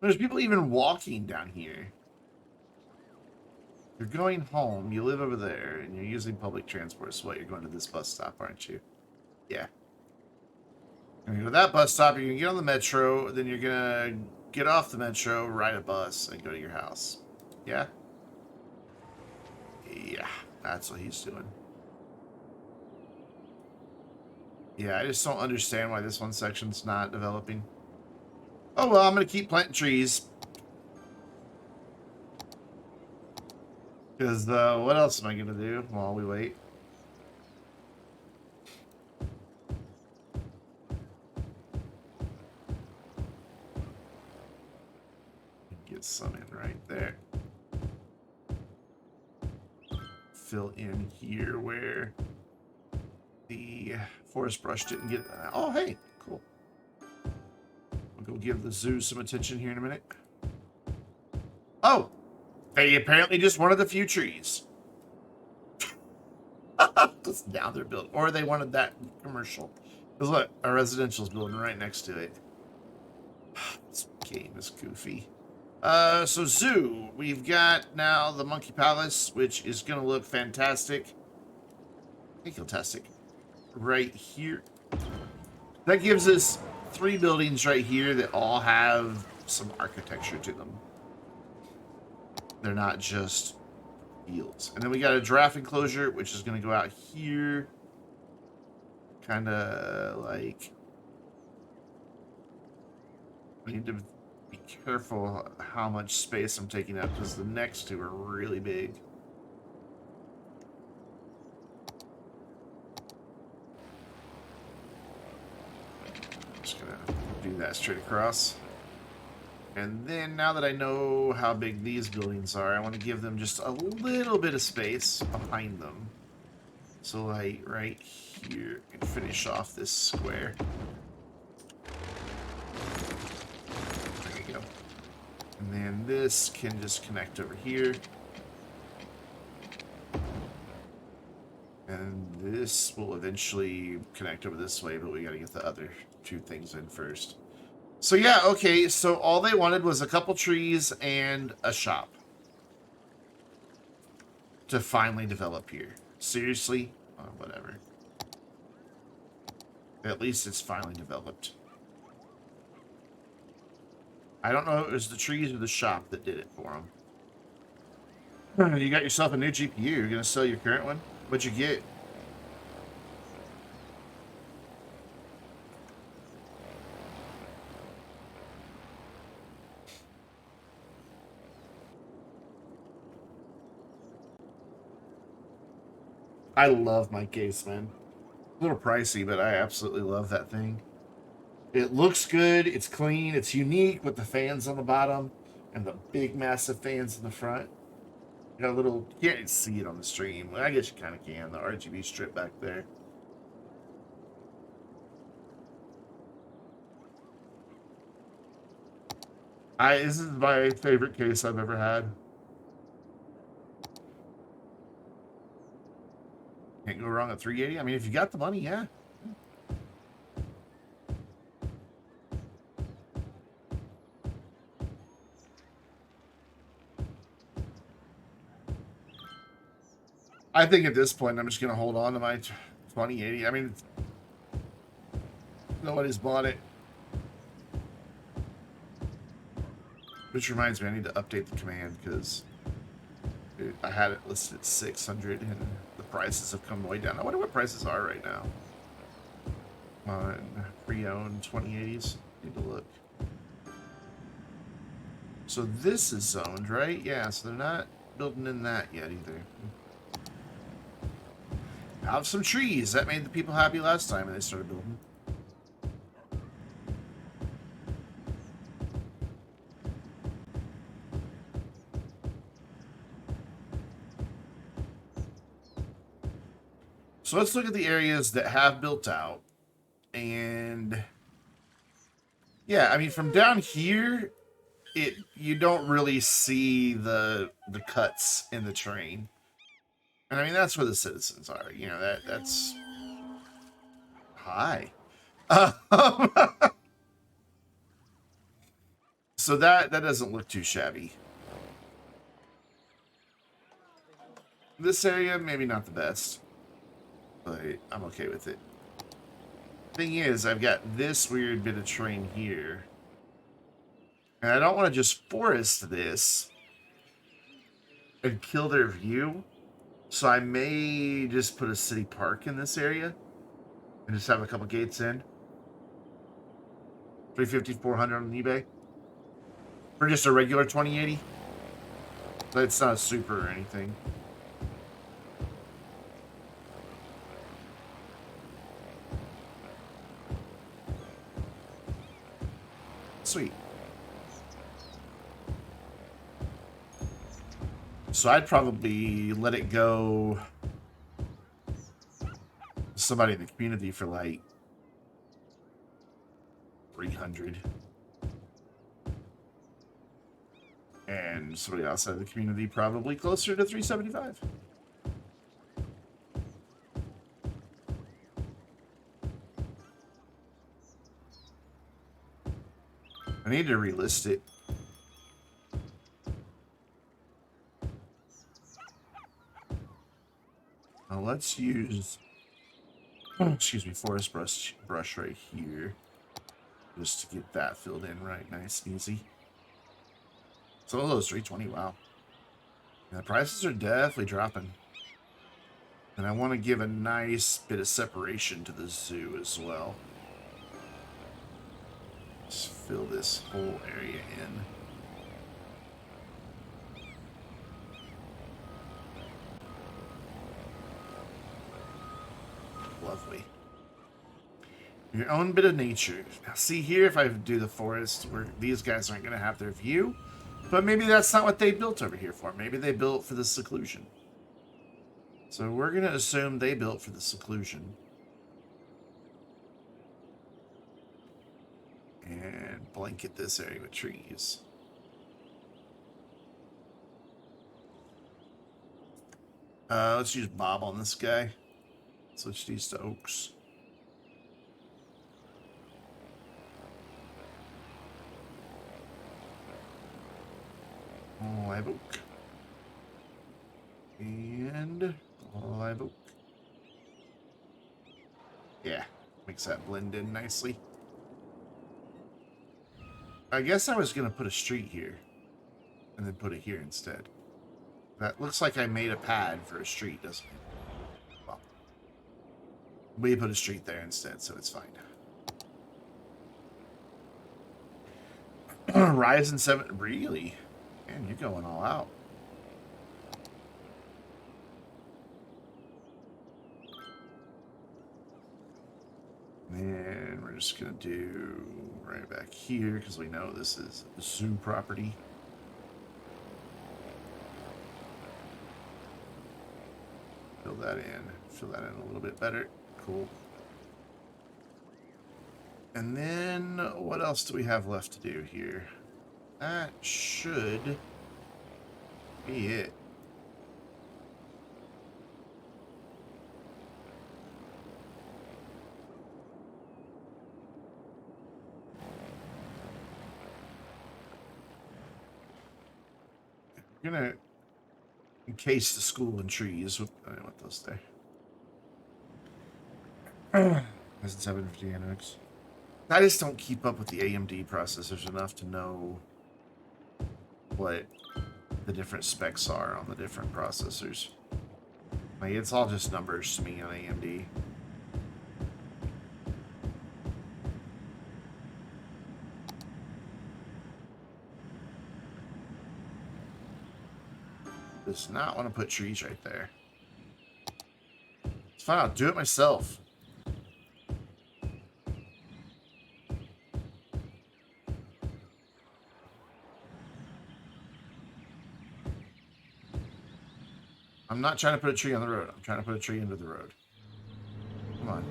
There's people even walking down here. You're going home, you live over there, and you're using public transport. So what, you're going to this bus stop, aren't you? Yeah. And you go to that bus stop, you're going to get on the metro, then you're going to get off the metro, ride a bus, and go to your house. Yeah? Yeah, that's what he's doing. Yeah, I just don't understand why this one section's not developing. Oh, well, I'm going to keep planting trees. Because what else am I going to do while we wait? Get some in right there. Fill in here where the forest brush didn't get... Oh, hey, cool. We'll go give the zoo some attention here in a minute. Oh, they apparently just wanted a few trees. Because now they're building. Or they wanted that commercial. Because look, our residential's building right next to it. This game is goofy. So zoo. We've got now the Monkey Palace, which is going to look fantastic. Fantastic. Right here. That gives us 3 buildings right here that all have some architecture to them. They're not just fields. And then we got a giraffe enclosure, which is going to go out here. Kind of like... I need to be careful how much space I'm taking up, because the next two are really big. Just going to do that straight across. And then, now that I know how big these buildings are, I want to give them just a little bit of space behind them. So, like, right here, and finish off this square. There you go. And then this can just connect over here. And this will eventually connect over this way, but we got to get the other 2 things in first. So yeah, okay, so all they wanted was a couple trees and a shop to finally develop here. Seriously? Oh, whatever. At least it's finally developed. I don't know if it was the trees or the shop that did it for them. You got yourself a new GPU. You're going to sell your current one? What'd you get? I love my case, man. A little pricey, but I absolutely love that thing. It looks good, it's clean, it's unique with the fans on the bottom and the big massive fans in the front. You got a little, you can't see it on the stream. I guess you kind of can, the RGB strip back there. This is my favorite case I've ever had. Can't go wrong at 380. I mean, if you got the money, yeah. I think at this point, I'm just going to hold on to my 2080. I mean, Nobody's bought it. Which reminds me, I need to update the command because I had it listed at 600 and the prices have come way down. I wonder what prices are right now on pre-owned 2080s. Need to look. So this is zoned, right? Yeah, so they're not building in that yet either. Have some trees. That made the people happy last time when they started building. So let's look at the areas that have built out. And yeah, I mean, from down here, you don't really see the cuts in the terrain. And I mean, that's where the citizens are. You know, that's hi. So that doesn't look too shabby. This area, maybe not the best, but I'm okay with it. Thing is, I've got this weird bit of terrain here. And I don't want to just forest this and kill their view. So I may just put a city park in this area and just have a couple gates in. 350, 400 on eBay. For just a regular 2080. But it's not a super or anything. Sweet. So I'd probably let it go somebody in the community for like 300. And somebody outside the community probably closer to 375. I need to relist it. Now let's use, excuse me, forest brush right here. Just to get that filled in right nice and easy. Some of those 320, wow. And the prices are definitely dropping. And I want to give a nice bit of separation to the zoo as well. Just fill this whole area in. Lovely. Your own bit of nature. Now, see here, if I do the forest, where these guys aren't going to have their view, but maybe that's not what they built over here for. Maybe they built for the seclusion. So we're going to assume they built for the seclusion. And blanket this area with trees. Let's use Bob on this guy. Switch these to oaks. Live oak. And live oak. Yeah, makes that blend in nicely. I guess I was going to put a street here. And then put it here instead. That looks like I made a pad for a street, doesn't it? Well, we put a street there instead, so it's fine. Ryzen 7, really? Man, you're going all out. And we're just going to do right back here because we know this is zoo property. Fill that in a little bit better. Cool. And then what else do we have left to do here? That should be it. We're gonna encase the school in trees. I don't want those there. That's 750 annex. I just don't keep up with the AMD processors enough to know what the different specs are on the different processors. Like, it's all just numbers to me on AMD. Does not want to put trees right there. It's fine, I'll do it myself. I'm not trying to put a tree on the road. I'm trying to put a tree into the road. Come on.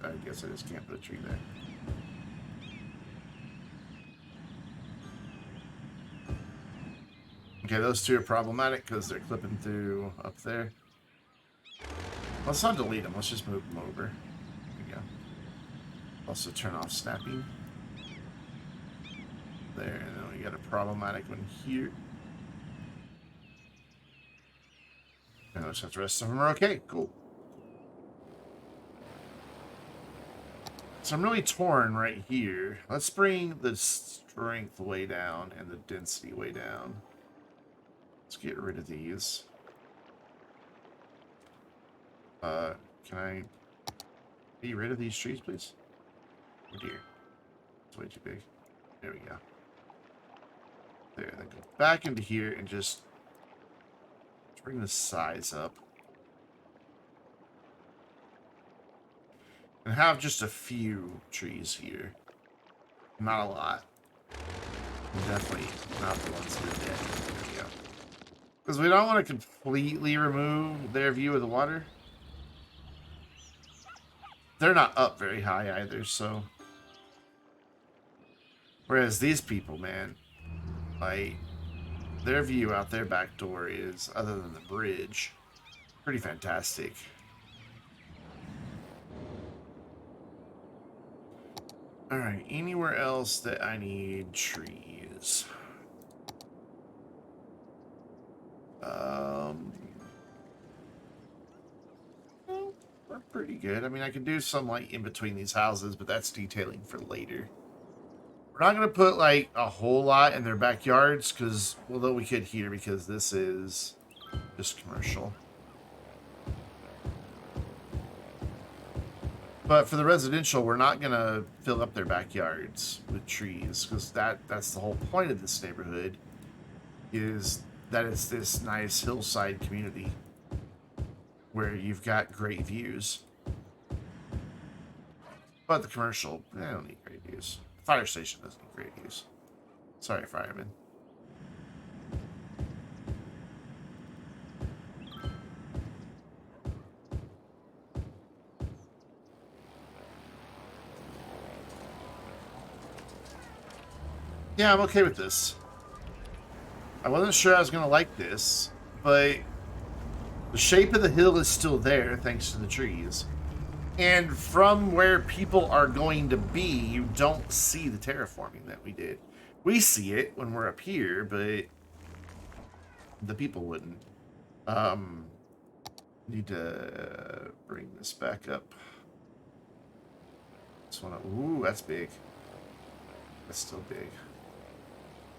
I guess I just can't put a tree there. Okay, those two are problematic because they're clipping through up there. Let's not delete them. Let's just move them over. There we go. Also turn off snapping. There, and then we got a problematic one here. And looks like the rest of them are okay. Cool. So I'm really torn right here. Let's bring the strength way down and the density way down. Let's get rid of these. Can I be rid of these trees, please? Oh dear. It's way too big. There we go. There, then go back into here and just bring the size up. And have just a few trees here. Not a lot. Definitely not the ones that are dead. There we go. Because we don't want to completely remove their view of the water. They're not up very high either, so. Whereas these people, man, like, their view out their back door is, other than the bridge, pretty fantastic. Alright, anywhere else that I need trees? Well, we're pretty good. I mean, I can do some, like, in between these houses, but that's detailing for later. We're not going to put, like, a whole lot in their backyards, because, although we could here, because this is just commercial. But for the residential, we're not going to fill up their backyards with trees, because that's the whole point of this neighborhood, is that it's this nice hillside community where you've got great views. But the commercial, they don't need great views. The fire station doesn't need great views. Sorry, fireman. Yeah, I'm okay with this. I wasn't sure I was going to like this, but the shape of the hill is still there thanks to the trees. And from where people are going to be, you don't see the terraforming that we did. We see it when we're up here, but the people wouldn't. Need to bring this back up. Just want to. Ooh, that's big. That's still big.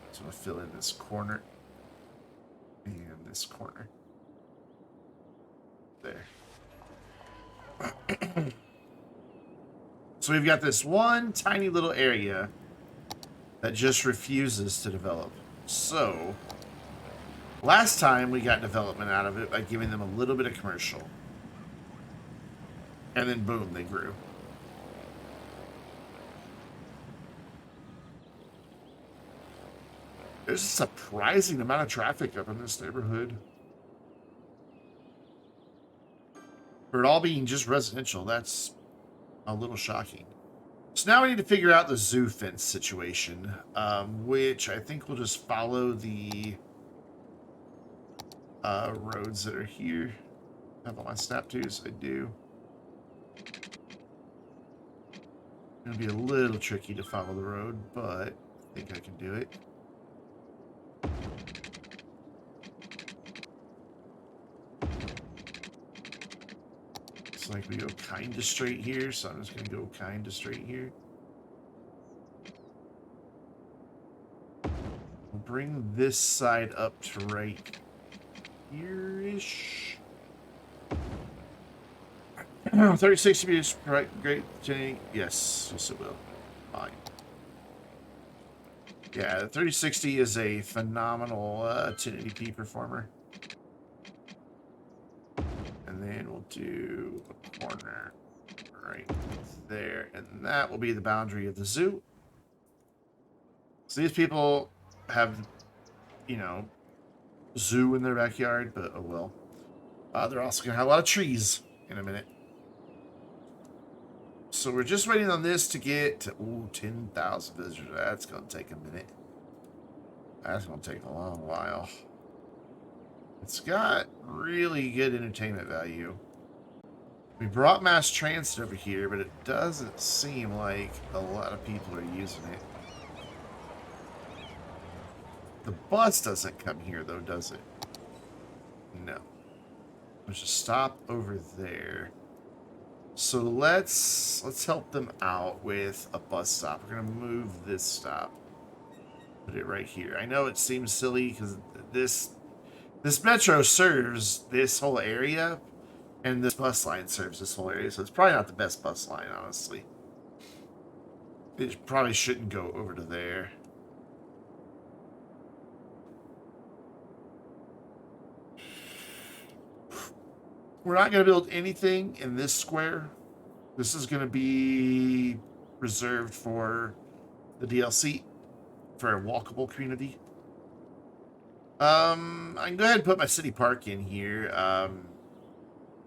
Just want to fill in this corner and this corner. There. So we've got this one tiny little area that just refuses to develop. So last time we got development out of it by giving them a little bit of commercial. And then boom, they grew. There's a surprising amount of traffic up in this neighborhood. For it all being just residential, that's a little shocking. So now we need to figure out the zoo fence situation, which I think will just follow the roads that are here. Have all my snap twos? I do. It's going to be a little tricky to follow the road, but I think I can do it. Looks like we go kind of straight here, so I'm just going to go kind of straight here. We'll bring this side up to right here-ish. 36 to be right, great, Jenny. Yes, yes it will. Fine. Yeah, the 3060 is a phenomenal 1080p performer. And then we'll do a corner right there, and that will be the boundary of the zoo. So these people have, you know, zoo in their backyard, but oh well. They're also going to have a lot of trees in a minute. So we're just waiting on this to get to, 10,000 visitors. That's going to take a minute. That's going to take a long while. It's got really good entertainment value. We brought mass transit over here, but it doesn't seem like a lot of people are using it. The bus doesn't come here, though, does it? No. There's a stop over there. So let's help them out with a bus stop. We're going to move this stop. Put it right here. I know it seems silly because this metro serves this whole area, and this bus line serves this whole area, so it's probably not the best bus line, honestly. It probably shouldn't go over to there. We're not going to build anything in this square. This is going to be reserved for the DLC, for a walkable community. I can go ahead and put my city park in here.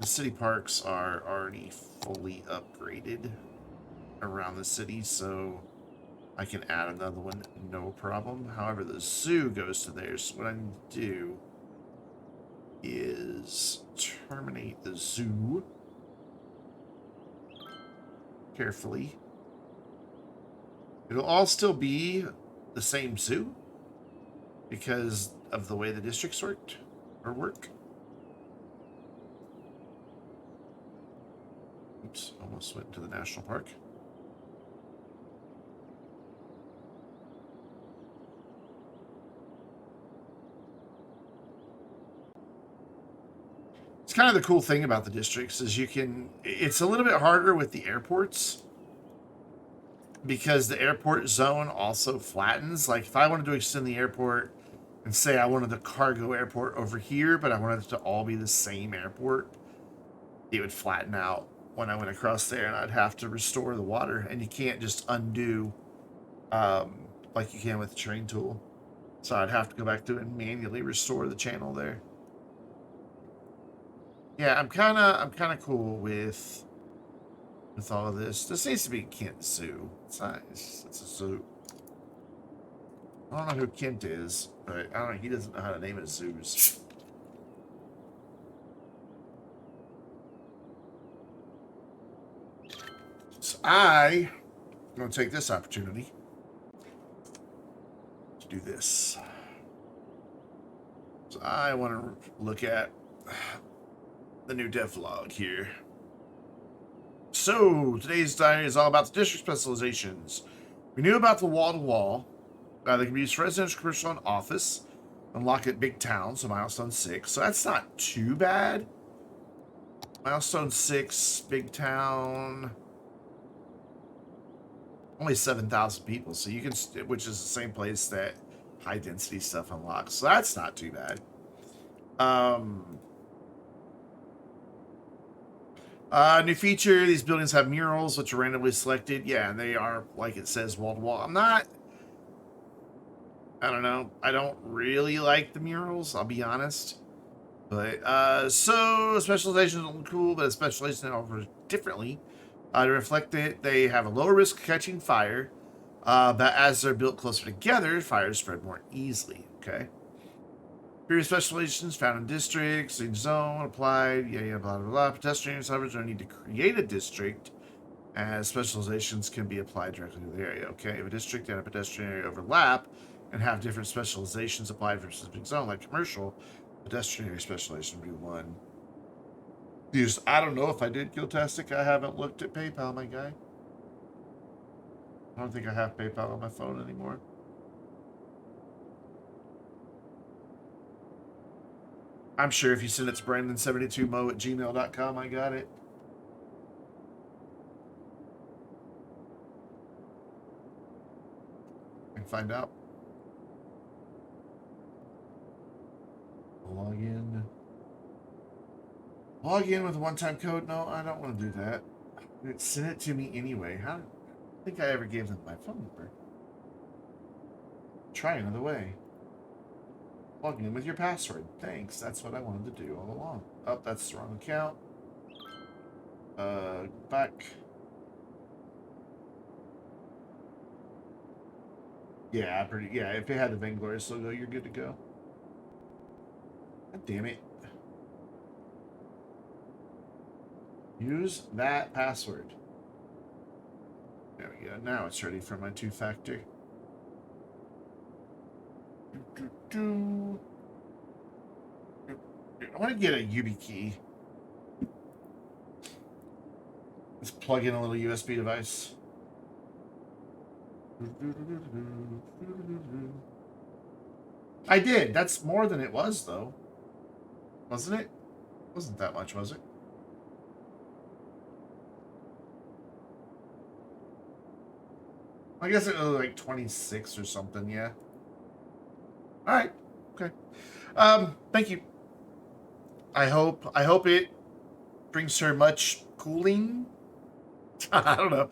The city parks are already fully upgraded around the city, so I can add another one, no problem. However, the zoo goes to there, so what I need to do is terminate the zoo carefully. It'll all still be the same zoo because of the way the districts work. Oops, almost went to the national park. It's kind of the cool thing about the districts is it's a little bit harder with the airports because the airport zone also flattens. Like if I wanted to extend the airport and say I wanted the cargo airport over here, but I wanted it to all be the same airport, it would flatten out when I went across there, and I'd have to restore the water, and you can't just undo like you can with the terrain tool. So I'd have to go back through and manually restore the channel there. Yeah, I'm kind of cool with all of this. This needs to be Kent Zoo. It's not. It's a zoo. I don't know who Kent is, but I don't know. He doesn't know how to name his zoos. So I'm going to take this opportunity to do this. So I want to look at the new devlog here. So today's diary is all about the district specializations. We knew about the wall-to-wall. They can be used for residential, commercial, and office. Unlock at big towns, so milestone 6. So that's not too bad. Milestone 6, big town. Only 7,000 people, so you can, which is the same place that high density stuff unlocks. So that's not too bad. New feature, these buildings have murals which are randomly selected. Yeah, and they are, like it says, wall to wall. I don't know. I don't really like the murals, I'll be honest. But, so specializations look cool, but a specialization offers differently. To reflect it, they have a lower risk of catching fire, but as they're built closer together, fires spread more easily, okay? Previous specializations found in districts, in zone, applied, blah, blah, blah. Pedestrians, however, don't need to create a district, as specializations can be applied directly to the area, okay? If a district and a pedestrian area overlap and have different specializations applied for a specific zone, like commercial, pedestrian area specialization would be one. I don't know if I did, Giltastic. I haven't looked at PayPal, my guy. I don't think I have PayPal on my phone anymore. I'm sure if you send it to Brandon72mo@gmail.com, I got it. I can find out. Log in. Log in with a one-time code? No, I don't want to do that. Send it to me anyway. I don't think I ever gave them my phone number. Try another way. Log in with your password. Thanks. That's what I wanted to do all along. Oh, that's the wrong account. Back. Yeah, yeah, if it had the Vainglorious logo, you're good to go. God damn it. Use that password. There we go. Now it's ready for my two-factor. I want to get a YubiKey. Let's plug in a little USB device. I did. That's more than it was, though. Wasn't it? Wasn't that much, was it? I guess it was like 26 or something, yeah. Alright. Okay. Thank you. I hope it brings her much cooling. I don't know.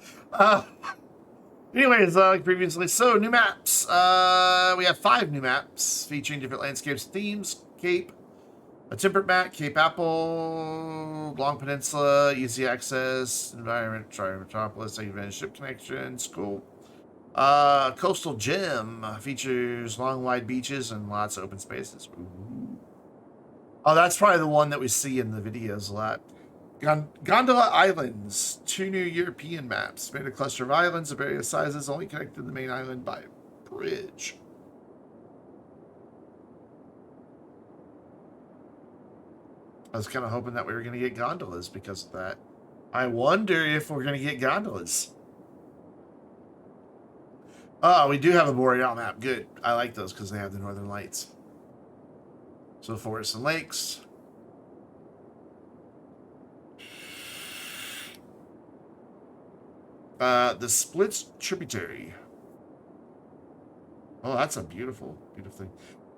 Anyways, like previously, so new maps. We have 5 new maps featuring different landscapes, themes. Cape, a temperate map, Cape Apple, Long Peninsula, easy access, environment, Metropolis, advanced ship connection, school. Coastal Gym features long, wide beaches and lots of open spaces. Ooh. Oh, that's probably the one that we see in the videos a lot. Gondola Islands, 2 new European maps. Made a cluster of islands of various sizes, only connected to the main island by a bridge. I was kind of hoping that we were going to get gondolas because of that. I wonder if we're going to get gondolas. Oh, we do have a Boreal map. Good. I like those because they have the northern lights. So forests and lakes. The Splits tributary. Oh, that's a beautiful, beautiful thing.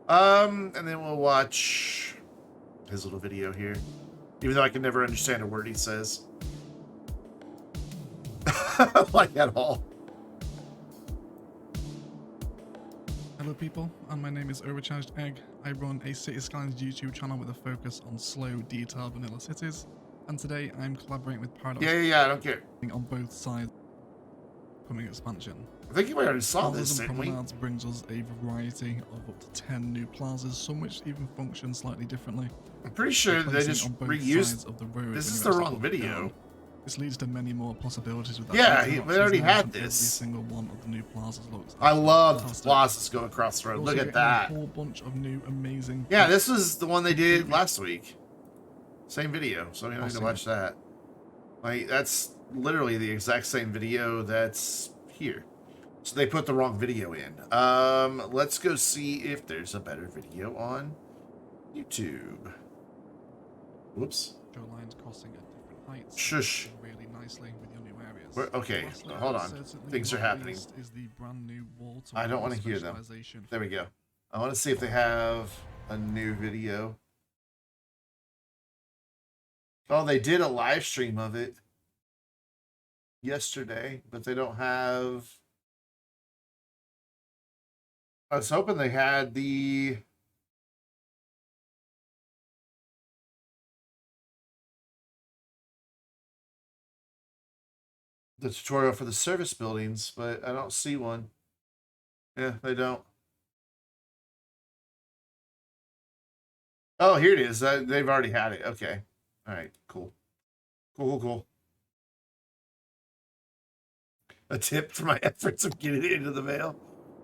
And then we'll watch his little video here. Even though I can never understand a word he says. Like at all. Hello people, and my name is Overcharged Egg. I run a Cities Skylines YouTube channel with a focus on slow, detailed vanilla cities. And today I'm collaborating with Paradox. Yeah, I don't care. On both sides. Upcoming expansion. I think you already saw this, didn't we? Promenades brings us a variety of up to 10 new plazas, some which even function slightly differently. I'm pretty sure they just reused. Of the road this is the wrong video. This leads to many more possibilities with that. Yeah, we already had this. Every single one of the new plazas looks. I love plazas going across the road. Look at that. A whole bunch of new amazing. Yeah, this was the one they did last week. Same video, so you don't need to watch that. Like that's literally the exact same video that's here. So they put the wrong video in. Let's go see if there's a better video on YouTube. Whoops. Shorelines crossing at different heights. Shush. Really nicely with your new areas. Okay, hold on. Things are happening. Is the brand new wall I don't want to hear them. There we go. I want to see if they have a new video. Oh, they did a live stream of it yesterday, but they don't have. I was hoping they had the. The tutorial for the service buildings, but I don't see one. Yeah, they don't. Oh, here it is. They've already had it. Okay. All right. Cool. Cool. A tip for my efforts of getting it into the mail.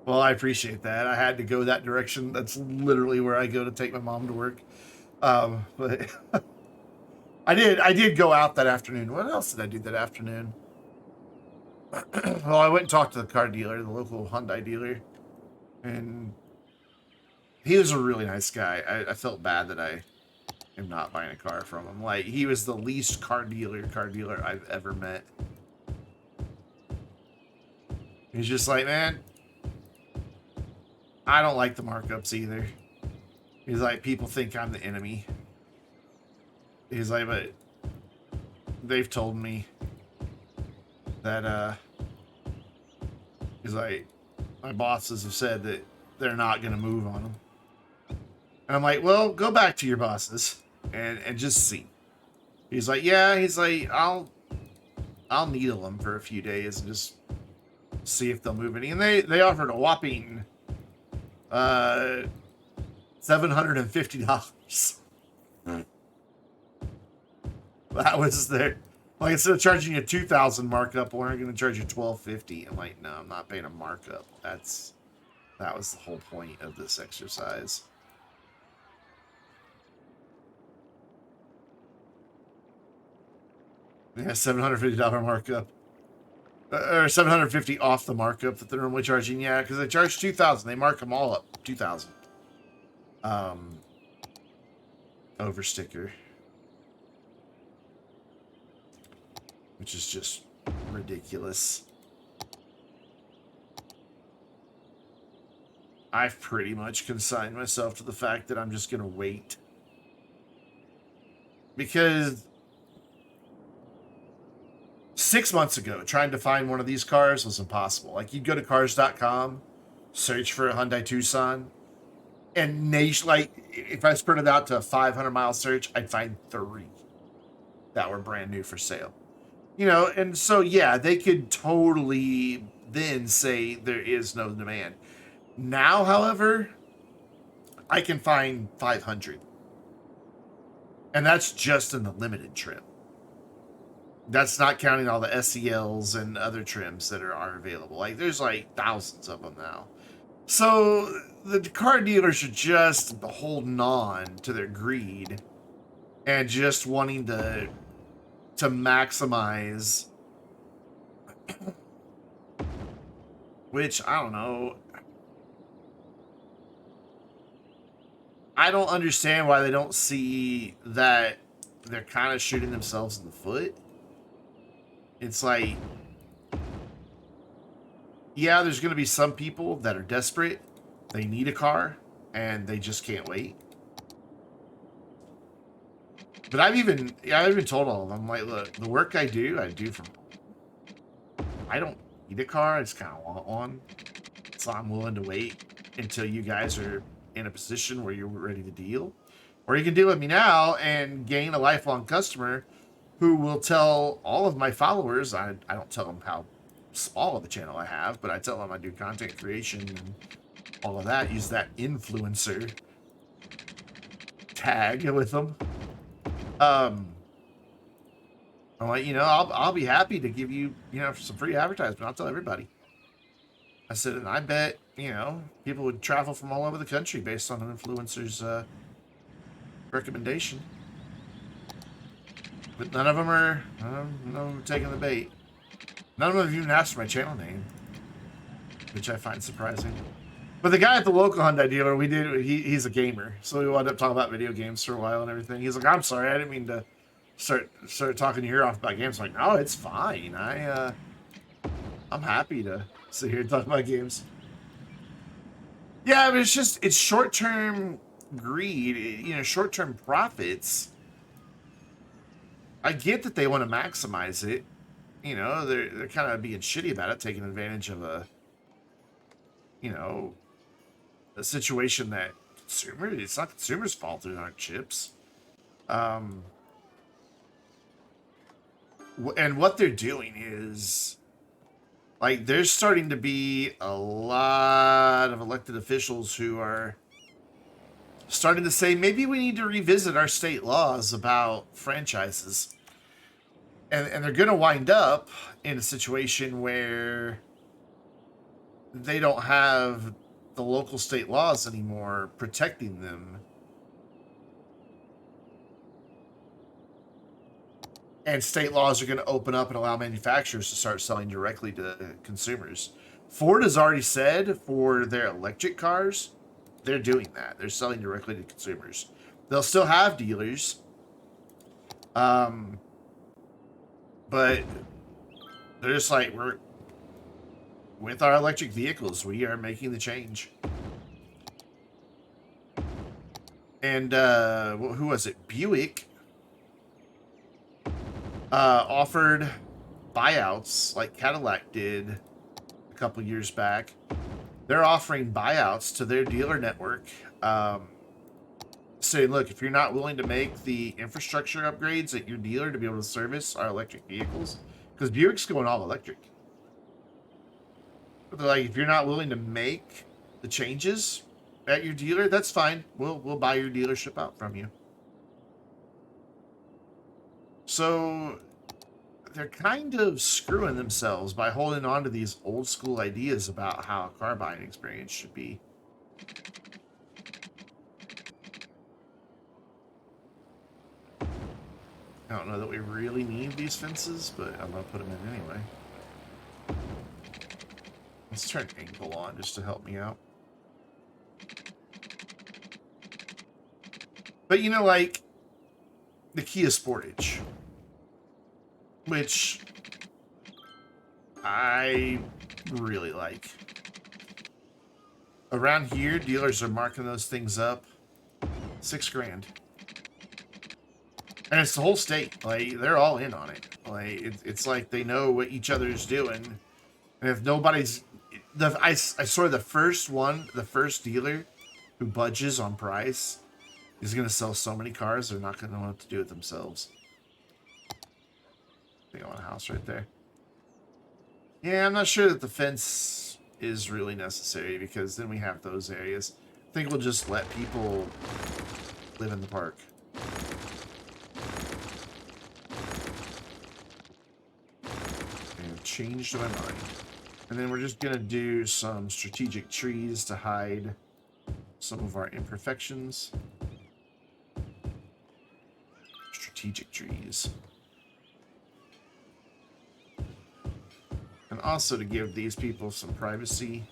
Well, I appreciate that. I had to go that direction. That's literally where I go to take my mom to work. But I did go out that afternoon. What else did I do that afternoon? Well, I went and talked to the car dealer, the local Hyundai dealer, and he was a really nice guy. I felt bad that I am not buying a car from him. Like, he was the least car dealer I've ever met. He's just like, man, I don't like the markups either. He's like, people think I'm the enemy. He's like, but they've told me that, he's like, my bosses have said that they're not going to move on them. And I'm like, well, go back to your bosses and just see. He's like, yeah, he's like, I'll needle them for a few days and just see if they'll move any. And they offered a whopping $750. That was their, like, instead of charging you $2,000 markup, we're going to charge you $1,250. I'm like, no, I'm not paying a markup. That was the whole point of this exercise. Yeah, $750 markup. Or $750 off the markup that they're normally charging. Yeah, because they charge $2,000. They mark them all up. $2,000. Over sticker. Which is just ridiculous. I've pretty much consigned myself to the fact that I'm just going to wait. Because 6 months ago, trying to find one of these cars was impossible. Like, you'd go to cars.com, search for a Hyundai Tucson, and like, if I spread it out to a 500-mile search, I'd find 3 that were brand new for sale. You know, and so, yeah, they could totally then say there is no demand. Now, however, I can find 500. And that's just in the limited trim. That's not counting all the SELs and other trims that are available. Like, there's like thousands of them now. So the car dealers are just holding on to their greed and just wanting to maximize, which, I don't know. I don't understand why they don't see that they're kind of shooting themselves in the foot. It's like, yeah, there's going to be some people that are desperate. They need a car, and they just can't wait. But I've even told all of them, like, look, the work I do from home. I don't need a car. I just kind of want one. So I'm willing to wait until you guys are in a position where you're ready to deal. Or you can deal with me now and gain a lifelong customer who will tell all of my followers, I don't tell them how small of a channel I have, but I tell them I do content creation and all of that. Use that influencer tag with them. I'm like, you know, I'll be happy to give you, you know, some free advertisement. I'll tell everybody. I said, and I bet, you know, people would travel from all over the country based on an influencer's recommendation. But none of them are taking the bait. None of them have even asked for my channel name, which I find surprising. But the guy at the local Hyundai dealer, he's a gamer, so we wound up talking about video games for a while and everything. He's like, I'm sorry, I didn't mean to start talking your ear off about games. I'm like, no, it's fine. I'm happy to sit here and talk about games. Yeah, but it's short-term greed, you know, short-term profits. I get that they want to maximize it. You know, they're kind of being shitty about it, taking advantage of a situation that it's not consumers' fault there aren't chips. And what they're doing is, like, there's starting to be a lot of elected officials who are starting to say, maybe we need to revisit our state laws about franchises. And they're going to wind up in a situation where they don't have the local state laws anymore protecting them. And state laws are going to open up and allow manufacturers to start selling directly to consumers. Ford has already said for their electric cars, they're doing that. They're selling directly to consumers. They'll still have dealers, but they're just like, we're with our electric vehicles, we are making the change. And who was it? Buick offered buyouts like Cadillac did a couple years back. They're offering buyouts to their dealer network, saying, look, if you're not willing to make the infrastructure upgrades at your dealer to be able to service our electric vehicles, because Buick's going all electric. But they're like, if you're not willing to make the changes at your dealer, that's fine. We'll buy your dealership out from you. So they're kind of screwing themselves by holding on to these old school ideas about how a car buying experience should be. I don't know that we really need these fences, but I'm going to put them in anyway. Let's turn angle on just to help me out. But you know, like the Kia Sportage, which I really like. Around here, dealers are marking those things up $6 grand. And it's the whole state. Like, they're all in on it. Like, it's like they know what each other's doing. And if nobody's... I swear the first dealer who budges on price is going to sell so many cars, they're not going to know what to do with themselves. I think I want a house right there. Yeah, I'm not sure that the fence is really necessary, because then we have those areas. I think we'll just let people live in the park. And changed my mind. And then we're just going to do some strategic trees to hide some of our imperfections. Strategic trees. And also to give these people some privacy,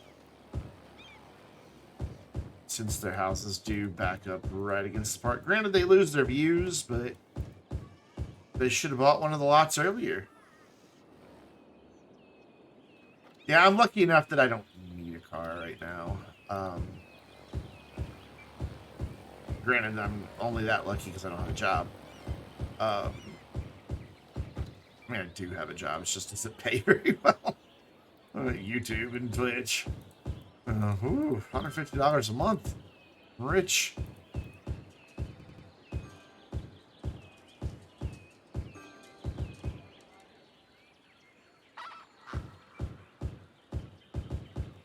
since their houses do back up right against the park. Granted, they lose their views, but they should have bought one of the lots earlier. Yeah, I'm lucky enough that I don't need a car right now. Granted, I'm only that lucky because I don't have a job. I mean, I do have a job. It just doesn't pay very well. YouTube and Twitch. $150 a month. I'm rich.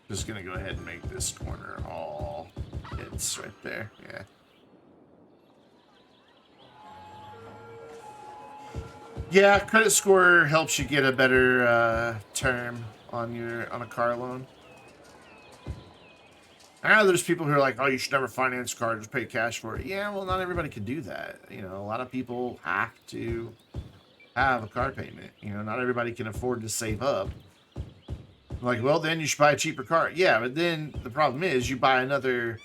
Just gonna go ahead and make this corner all hits right there. Yeah. Yeah, credit score helps you get a better term on a car loan. I know there's people who are like, oh, you should never finance a car, just pay cash for it. Yeah, well, not everybody can do that. You know, a lot of people have to have a car payment. You know, not everybody can afford to save up. Like, well, then you should buy a cheaper car. Yeah, but then the problem is you buy another,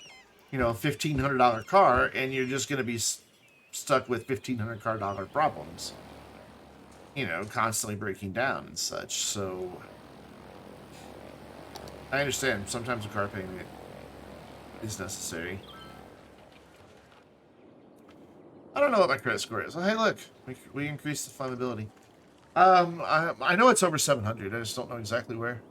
you know, $1,500 car, and you're just going to be stuck with $1,500 problems. You know, constantly breaking down and such. So I understand sometimes a car payment is necessary. I don't know what my credit score is. Oh, hey, look, we increased the flammability. I know it's over 700. I just don't know exactly where.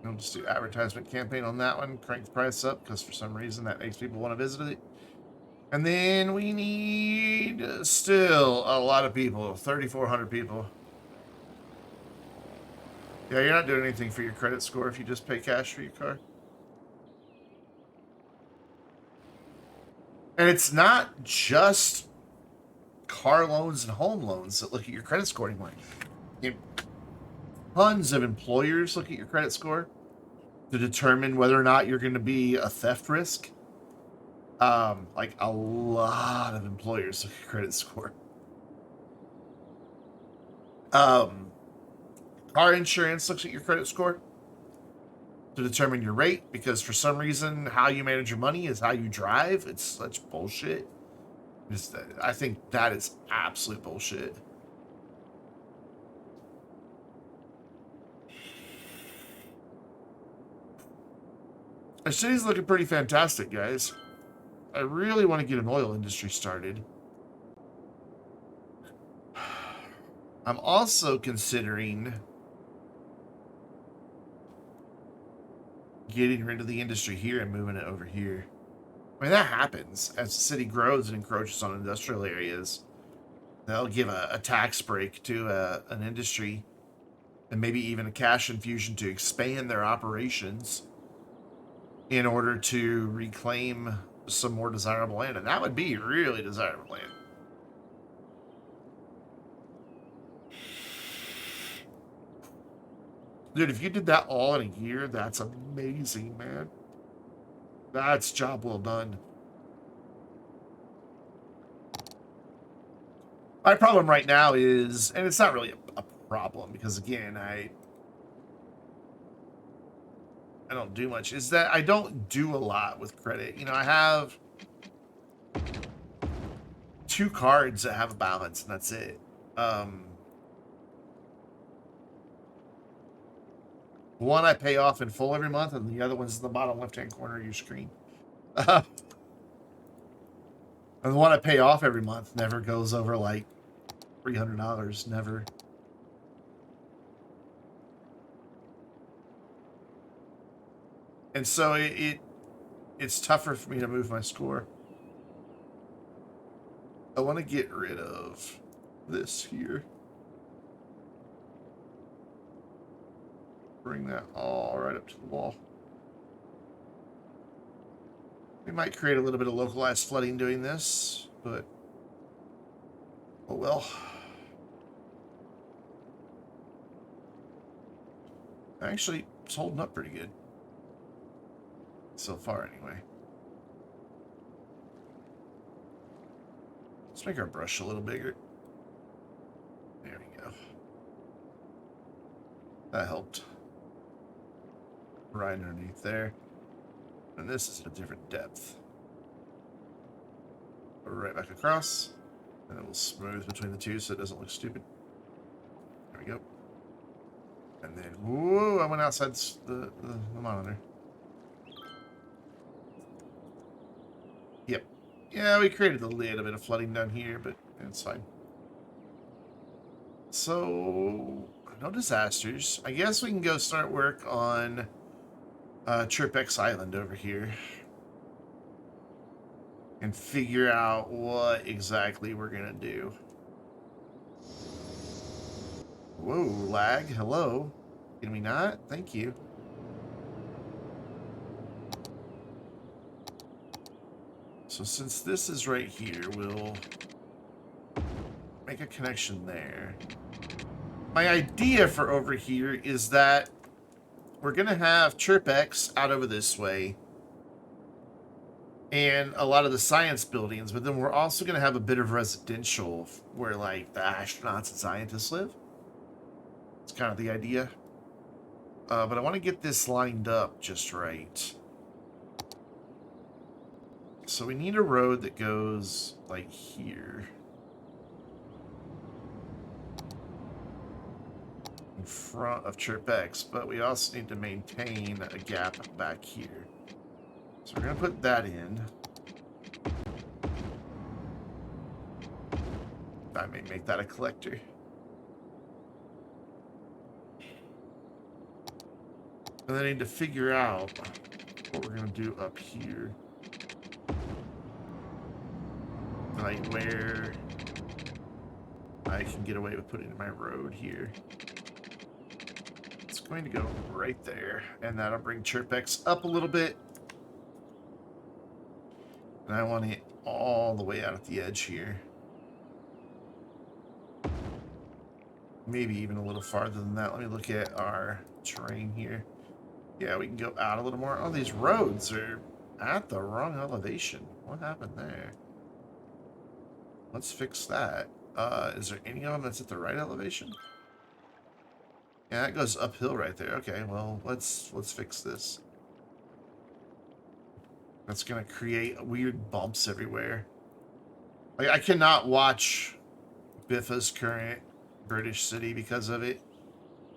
I'll just do advertisement campaign on that one. Crank the price up because for some reason that makes people want to visit it. And then we need still a lot of people, 3,400 people. Yeah, you're not doing anything for your credit score if you just pay cash for your car. And it's not just car loans and home loans that look at your credit score anymore. Tons of employers look at your credit score to determine whether or not you're going to be a theft risk. Like a lot of employers look at credit score. Car insurance looks at your credit score to determine your rate, because for some reason, how you manage your money is how you drive. It's such bullshit. I think that is absolute bullshit. Our city's looking pretty fantastic, guys. I really want to get an oil industry started. I'm also considering getting rid of the industry here and moving it over here. I mean, that happens as the city grows and encroaches on industrial areas. They'll give a tax break to an industry, and maybe even a cash infusion to expand their operations in order to reclaim some more desirable land. And that would be really desirable land. Dude, if you did that all in a year, that's amazing, man. That's job well done. My problem right now is, and it's not really a problem, because again, I don't do much, is that I don't do a lot with credit. You know, I have 2 cards that have a balance, and that's it. One I pay off in full every month, and the other one's in the bottom left-hand corner of your screen. And the one I pay off every month never goes over like $300, never. And so it's tougher for me to move my score. I want to get rid of this here. Bring that all right up to the wall. We might create a little bit of localized flooding doing this, but oh well. Actually, it's holding up pretty good. So far, anyway. Let's make our brush a little bigger. There we go. That helped. Right underneath there. And this is at a different depth. Right back across. And then we'll smooth between the two so it doesn't look stupid. There we go. And then, whoa, I went outside the monitor. Yep. Yeah, we created a little bit of flooding down here, but it's fine. So, no disasters. I guess we can go start work on ChirpX Island over here and figure out what exactly we're gonna do. Whoa, lag. Hello. Can we not? Thank you. So since this is right here, we'll make a connection there. My idea for over here is that we're going to have ChirpX out over this way and a lot of the science buildings, but then we're also going to have a bit of residential where, like, the astronauts and scientists live. It's kind of the idea. But I want to get this lined up just right. So we need a road that goes, like, here. In front of ChirpX, but we also need to maintain a gap back here. So we're going to put that in. I may make that a collector. And then I need to figure out what we're going to do up here. Like where I can get away with putting my road here. It's going to go right there, and that'll bring ChirpX up a little bit. And I want it all the way out at the edge here. Maybe even a little farther than that. Let me look at our terrain here. Yeah, we can go out a little more. Oh, these roads are at the wrong elevation. What happened there? Let's fix that. Is there any of them that's at the right elevation? Yeah, that goes uphill right there. Okay, well, let's fix this. That's gonna create weird bumps everywhere. Like, I cannot watch Biffa's current British city because of it.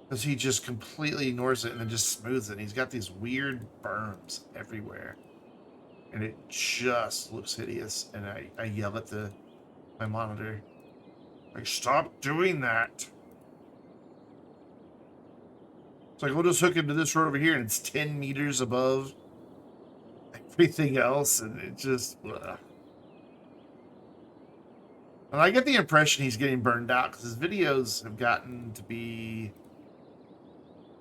Because he just completely ignores it and then just smooths it. And he's got these weird berms everywhere. And it just looks hideous. And I yell at my monitor. Like, stop doing that. It's like, we'll just hook into this road over here and it's 10 meters above everything else. And it just... Ugh. And I get the impression he's getting burned out because his videos have gotten to be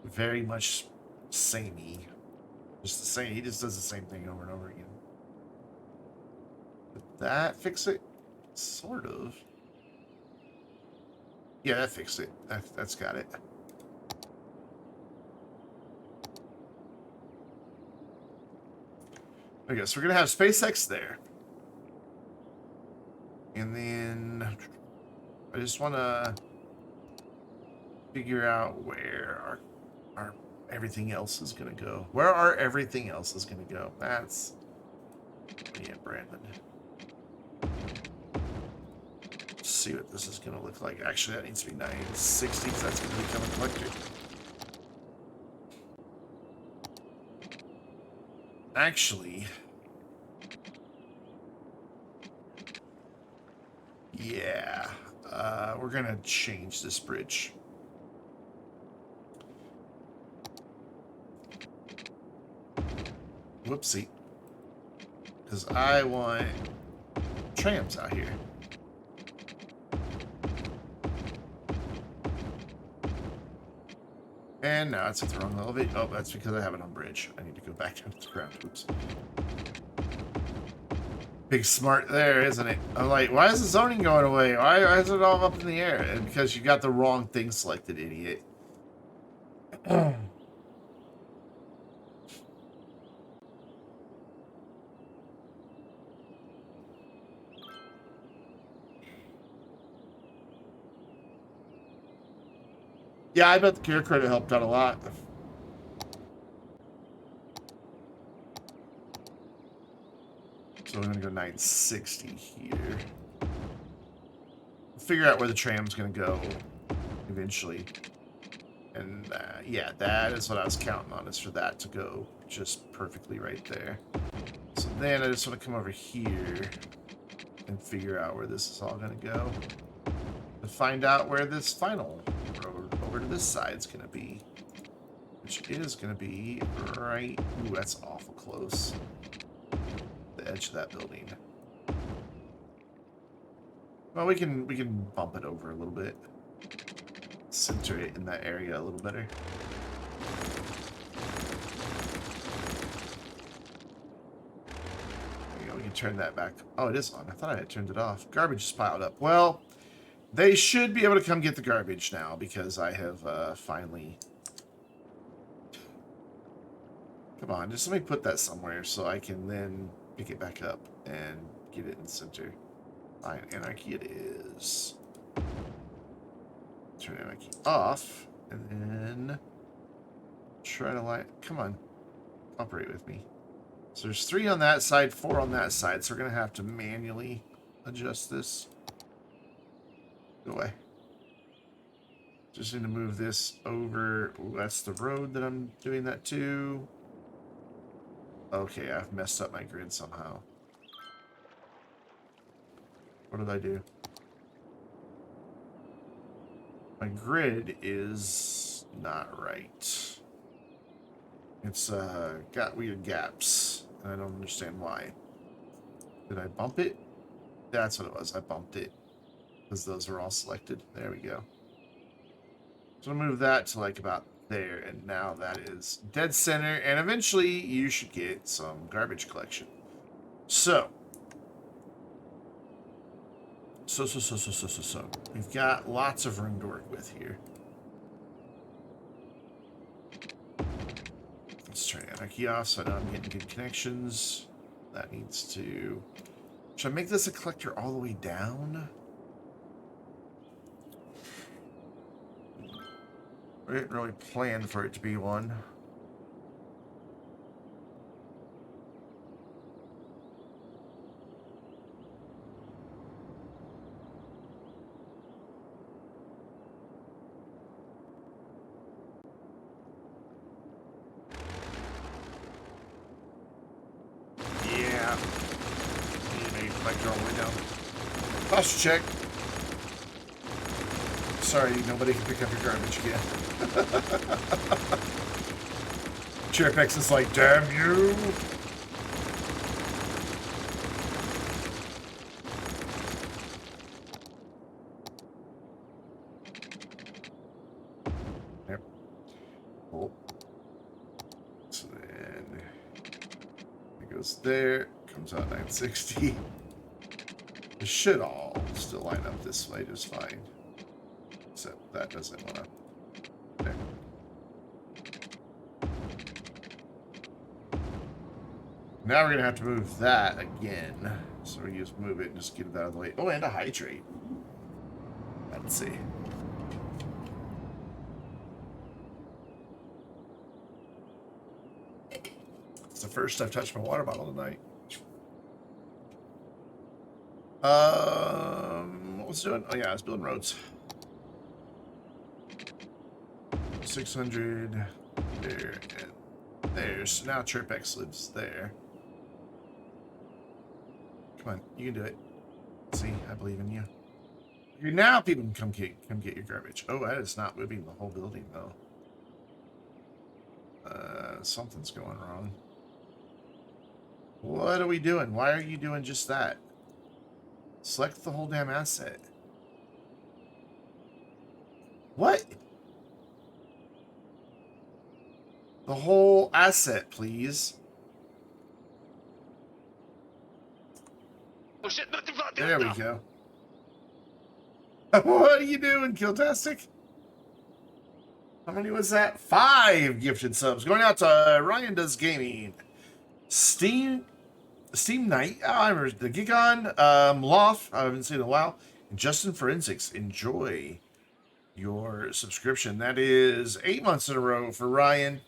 very much samey. Just the same. He just does the same thing over and over again. Did that fix it? Sort of. Yeah, that fixed it. That's got it. Okay, so we're going to have SpaceX there. And then I just want to figure out where our everything else is going to go. Where our everything else is going to go. That's... Yeah, Brandon. Let's see what this is going to look like. Actually, that needs to be 960 because that's going to become a collector. Actually... Yeah, we're gonna change this bridge. Whoopsie. Because I want trams out here. And now it's at the wrong elevation. Oh, that's because I have it on bridge. I need to go back down to the ground. Oops. Big smart there, isn't it? I'm like, why is the zoning going away? Why is it all up in the air? And because you got the wrong thing selected, idiot. Yeah, I bet the care credit helped out a lot. So we're gonna go 960 here. Figure out where the tram's gonna go eventually. And yeah, that is what I was counting on, is for that to go just perfectly right there. So then I just want to come over here and figure out where this is all gonna go. And find out where this final road over to this side is gonna be. Which is gonna be right... Ooh, that's awful close. The edge of that building. Well, we can bump it over a little bit. Center it in that area a little better. There you go, we can turn that back. Oh, it is on. I thought I had turned it off. Garbage is piled up. Well, they should be able to come get the garbage now because I have finally... Come on, just let me put that somewhere so I can then pick it back up and get it in center. Fine, anarchy it is. Turn anarchy off, and then try to light. Come on, operate with me. So there's 3 on that side, 4 on that side, so we're gonna have to manually adjust this. Go away. Just need to move this over. Ooh, that's the road that I'm doing that to. Okay, I've messed up my grid somehow. What did I do? My grid is not right. It's got weird gaps, and I don't understand why. Did I bump it? That's what it was. I bumped it because those are all selected. There we go. So I'll move that to like about there, and now that is dead center, and eventually you should get some garbage collection. So we've got lots of room to work with here. Let's turn anarchy off so I know I'm getting good connections. That needs to... Should I make this a collector all the way down? I didn't really plan for it to be one. Yeah. Need to make a collector all the way down. Posture check. Sorry, nobody can pick up your garbage again. ChirpX is like, damn you! Yep. Cool. So then it goes there, comes out 960. It should all still line up this way just fine. Except that doesn't want to. There. Now we're going to have to move that again. So we just move it and just get it out of the way. Oh, and a hydrate. Let's see. It's the first I've touched my water bottle tonight. What was it doing? Oh yeah, I was building roads. 600 there and there. So now ChirpX lives there. Come on, you can do it. See, I believe in you. Now people can come get your garbage. Oh, that is not moving the whole building though. Something's going wrong. What are we doing? Why are you doing just that? Select the whole damn asset. What? The whole asset, please. Oh shit, nothing about There we go. What are you doing, Killtastic? How many was that? 5 gifted subs. Going out to Ryan Does Gaming. Steam Knight. Oh, I remember the Gigon. Loft. I haven't seen in a while. And Justin Forensics. Enjoy your subscription. That is 8 months in a row for Ryan.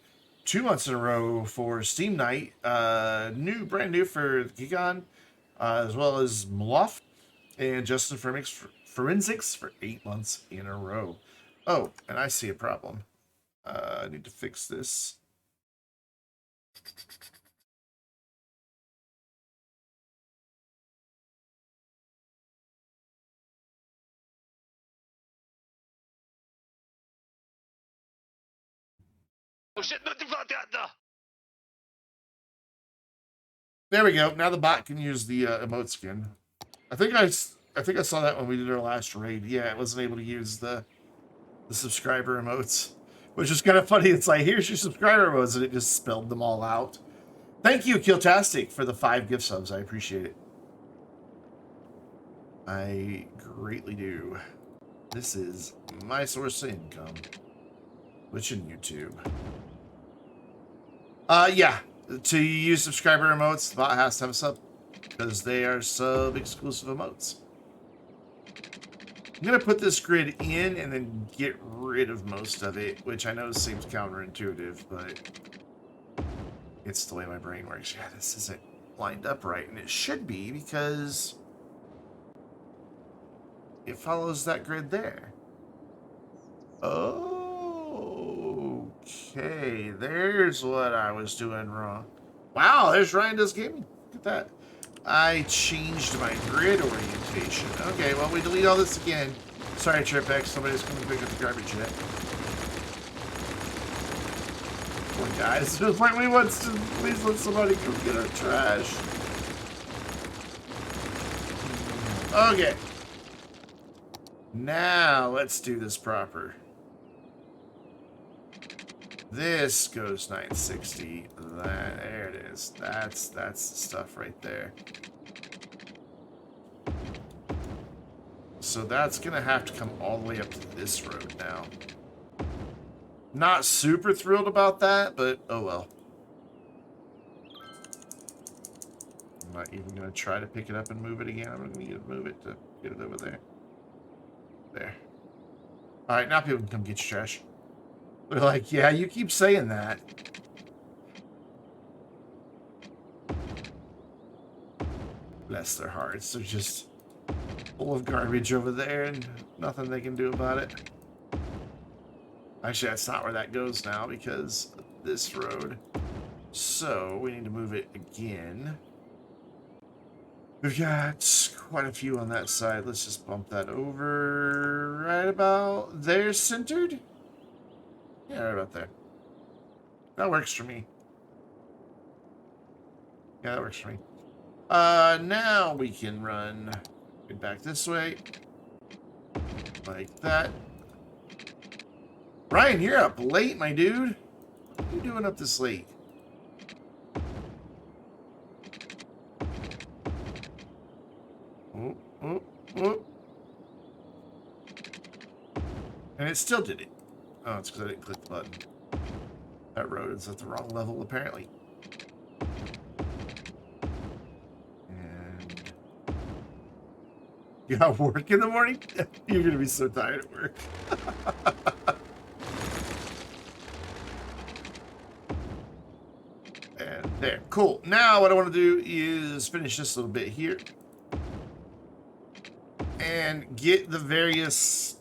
2 months in a row for Steam Knight. Brand new for Gigon. As well as Mloff. And Justin Forensics for 8 months in a row. Oh, and I see a problem. I need to fix this. Oh shit, nothing about that. There we go. Now the bot can use the emote skin. I think I saw that when we did our last raid. Yeah, it wasn't able to use the subscriber emotes, which is kind of funny. It's like, here's your subscriber emotes, and it just spelled them all out. Thank you, Killtastic, for the 5 gift subs. I appreciate it. I greatly do. This is my source of income, which in YouTube. Yeah. To use subscriber emotes, the bot has to have a sub, because they are sub-exclusive emotes. I'm going to put this grid in and then get rid of most of it, which I know seems counterintuitive, but it's the way my brain works. Yeah, this isn't lined up right, and it should be because it follows that grid there. Okay, there's what I was doing wrong. Wow, there's Ryan Does Gaming. Look at that. I changed my grid orientation. Okay, well, we delete all this again. Sorry, ChirpX, somebody's coming to pick up the garbage yet. Come on, guys. Just like we want to, please let somebody come get our trash. Okay. Now, let's do this proper. This goes 960. There it is. That's the stuff right there. So that's gonna have to come all the way up to this road now. Not super thrilled about that, but oh well. not even going to try to pick it up and move it again. I'm going to move it to get it over there. There. All right, now people can come get your trash. They're like, yeah, you keep saying that. Bless their hearts. They're just full of garbage over there and nothing they can do about it. Actually, that's not where that goes now because of this road. So we need to move it again. We've got quite a few on that side. Let's just bump that over right about there, centered. Yeah, right about there. That works for me. Yeah, that works for me. Now we can run it back this way. Like that. Ryan, you're up late, my dude. What are you doing up this late? Oh, oh, oh. And it still did it. Oh, it's because I didn't click the button. That road is at the wrong level, apparently. And you got work in the morning? You're going to be so tired at work. And there. Cool. Now what I want to do is finish this little bit here. And get the various,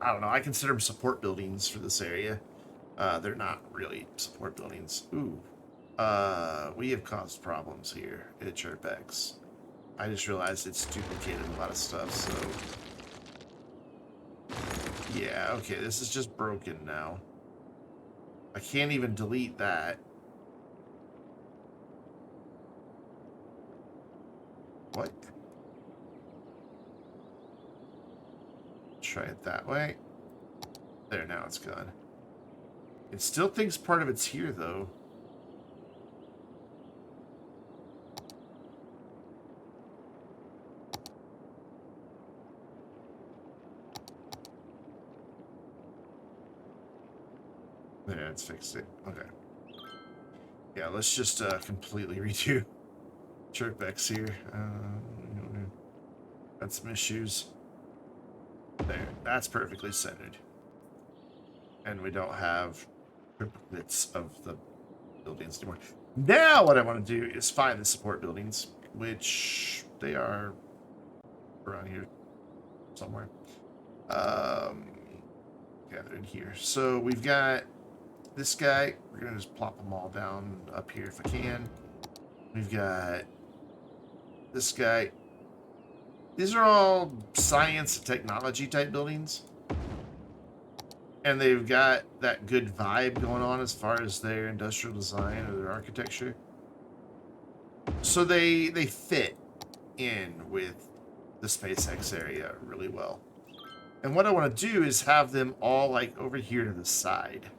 I don't know, I consider them support buildings for this area. They're not really support buildings. Ooh. We have caused problems here at ChirpX. I just realized it's duplicated a lot of stuff, so... Yeah, okay, this is just broken now. I can't even delete that. What? Try it that way. There, now it's gone. It still thinks part of it's here, though. There, it's fixed it. Okay. Yeah, let's just completely redo ChirpX here. Got some issues. There, that's perfectly centered. And we don't have triplets of the buildings anymore. Now what I want to do is find the support buildings, which they are around here somewhere. Gathered in here. So we've got this guy. We're going to just plop them all down up here if I can. We've got this guy. These are all science and technology type buildings. And they've got that good vibe going on as far as their industrial design or their architecture. So they fit in with the SpaceX area really well. And what I want to do is have them all like over here to the side.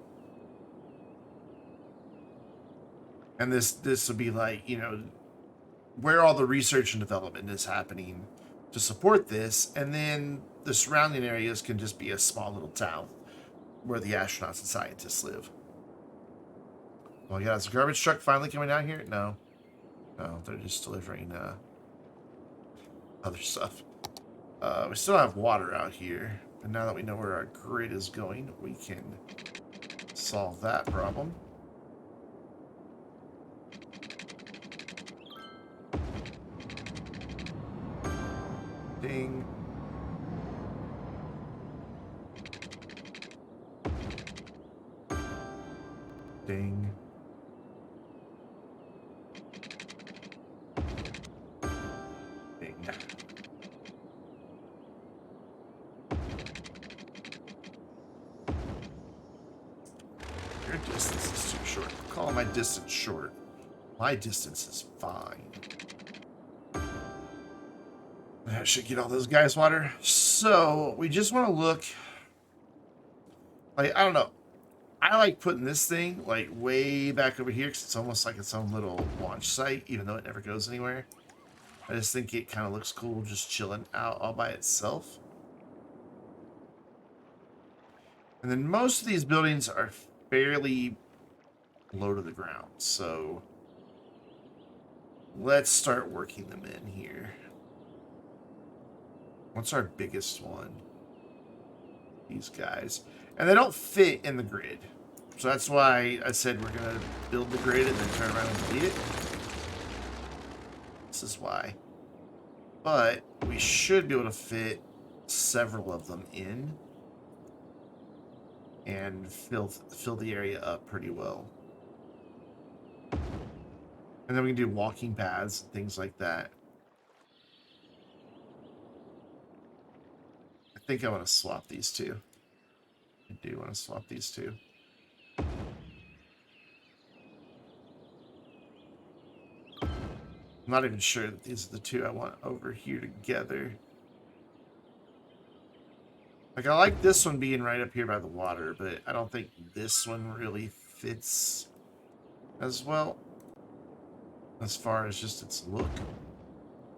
And this will be like, you know, where all the research and development is happening to support this. And then the surrounding areas can just be a small little town where the astronauts and scientists live. Well, yeah, is the garbage truck finally coming out here? No. No, they're just delivering other stuff. We still have water out here. And now that we know where our grid is going, we can solve that problem. Ding. Ding. Ding. Your distance is too short. I'm calling my distance short. My distance is fine. I should get all those guys water. So we just want to look. Like, I don't know. I like putting this thing like way back over here because it's almost like its own little launch site, even though it never goes anywhere. I just think it kind of looks cool just chilling out all by itself. And then most of these buildings are fairly low to the ground, so Let's start working them in here. What's our biggest one? These guys. And they don't fit in the grid. So that's why I said we're going to build the grid and then turn around and delete it. This is why. But we should be able to fit several of them in and fill the area up pretty well. And then we can do walking paths and things like that. I think I want to swap these two. I do want to swap these two. I'm not even sure that these are the two I want over here together. Like, I like this one being right up here by the water, but I don't think this one really fits as well as far as just its look.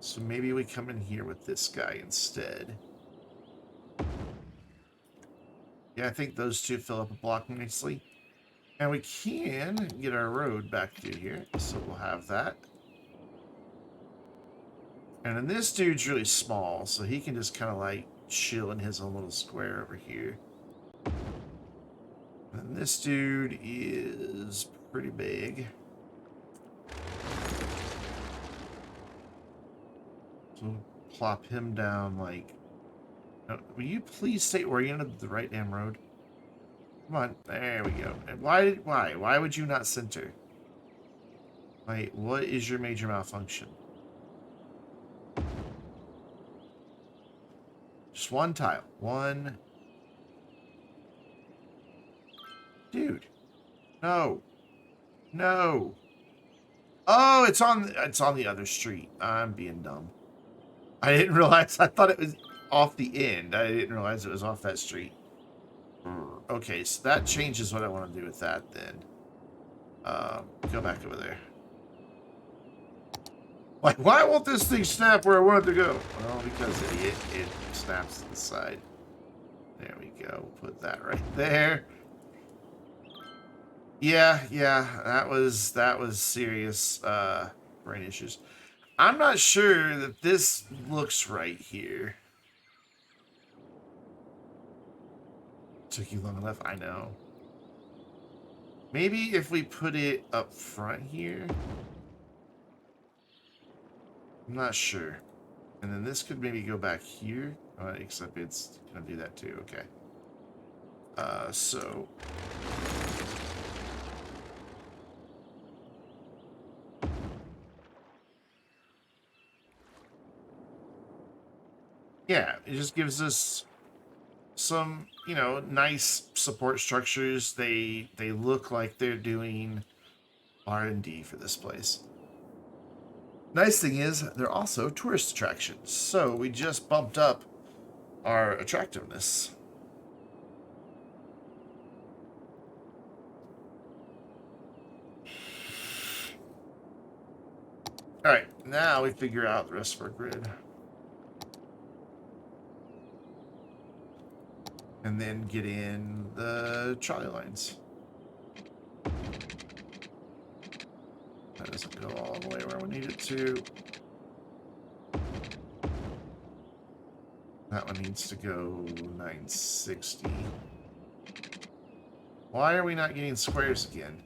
So maybe we come in here with this guy instead. Yeah, I think those two fill up a block nicely. And we can get our road back through here, so we'll have that. And then this dude's really small, so he can just kind of like chill in his own little square over here. And this dude is pretty big. So plop him down like... will you please stay oriented to the right damn road? Come on, there we go. And why would you not center? Wait, what is your major malfunction? Just one tile. One. Dude. No. No. Oh, it's on the other street. I'm being dumb. I didn't realize. I thought it was off the end. I didn't realize it was off that street. Okay, so that changes what I want to do with that then. Go back over there. Like, why won't this thing snap where I want it to go? Well, because it snaps to the side. There we go. Put that right there. Yeah, that was serious brain issues. I'm not sure that this looks right here. Took you long enough, I know. Maybe if we put it up front here. I'm not sure. And then this could maybe go back here. Except it's gonna do that too. Okay. So yeah, it just gives us some, you know, nice support structures. They look like they're doing R&D for this place. Nice thing is, they're also tourist attractions, so we just bumped up our attractiveness. Alright, now we figure out the rest of our grid. And then get in the trolley lines. That doesn't go all the way where we need it to. That one needs to go 960. Why are we not getting squares again?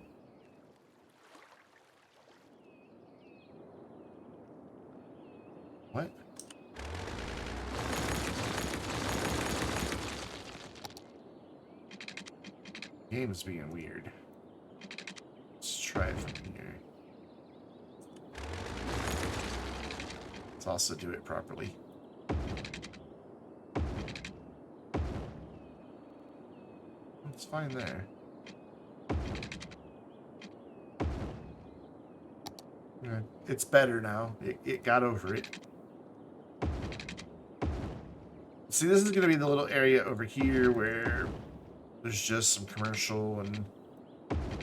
What? Game is being weird. Let's try it from here. Let's also do it properly. It's fine there. Good. It's better now. It got over it. See, this is going to be the little area over here where there's just some commercial and...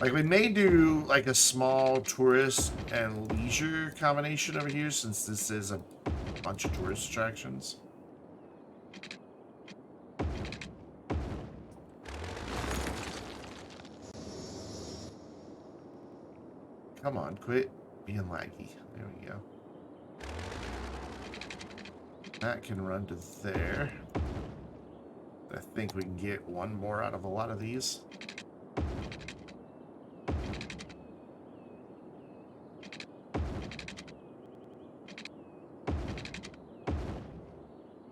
like, we may do, like, a small tourist and leisure combination over here, since this is a bunch of tourist attractions. Come on, quit being laggy. There we go. That can run to there. I think we can get one more out of a lot of these.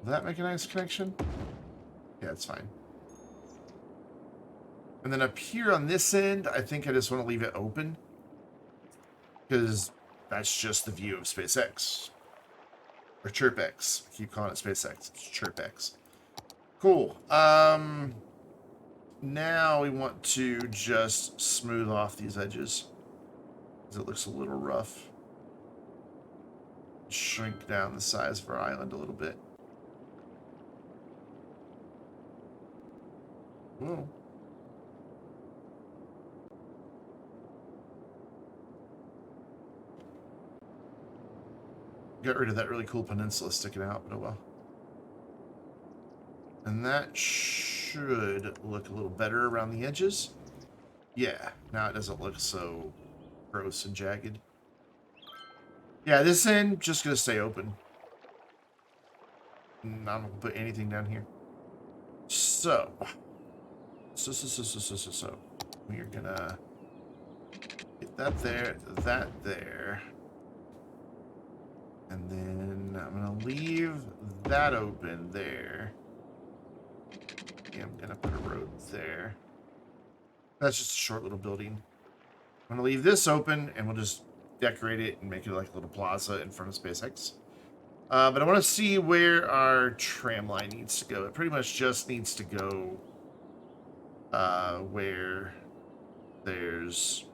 Will that make a nice connection? Yeah, it's fine. And then up here on this end, I think I just want to leave it open. Because that's just the view of SpaceX. Or ChirpX. I keep calling it SpaceX. It's ChirpX. Cool. Now we want to just smooth off these edges. Because it looks a little rough. Shrink down the size of our island a little bit. Whoa. Got rid of that really cool peninsula sticking out, but oh well. And that should look a little better around the edges. Yeah, now it doesn't look so gross and jagged. Yeah, this end, just going to stay open. I'm not going to put anything down here. So we are going to get that there, that there. And then I'm going to leave that open there. Yeah, I'm going to put a road there. That's just a short little building. I'm going to leave this open, and we'll just decorate it and make it like a little plaza in front of SpaceX. But I want to see where our tram line needs to go. It pretty much just needs to go where there's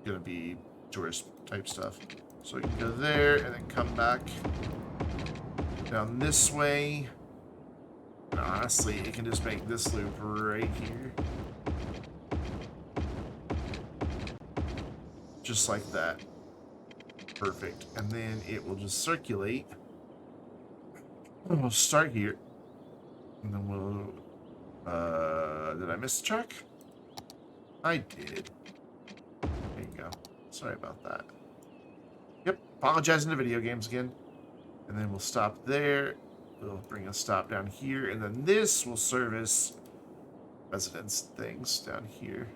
going to be tourist type stuff. So we can go there and then come back down this way. And honestly, it can just make this loop right here. Just like that. Perfect. And then it will just circulate. And we'll start here. And then we'll... did I miss the track? I did. There you go. Sorry about that. Yep. Apologizing to video games again. And then we'll stop there. We'll bring a stop down here. And then this will service residence things down here.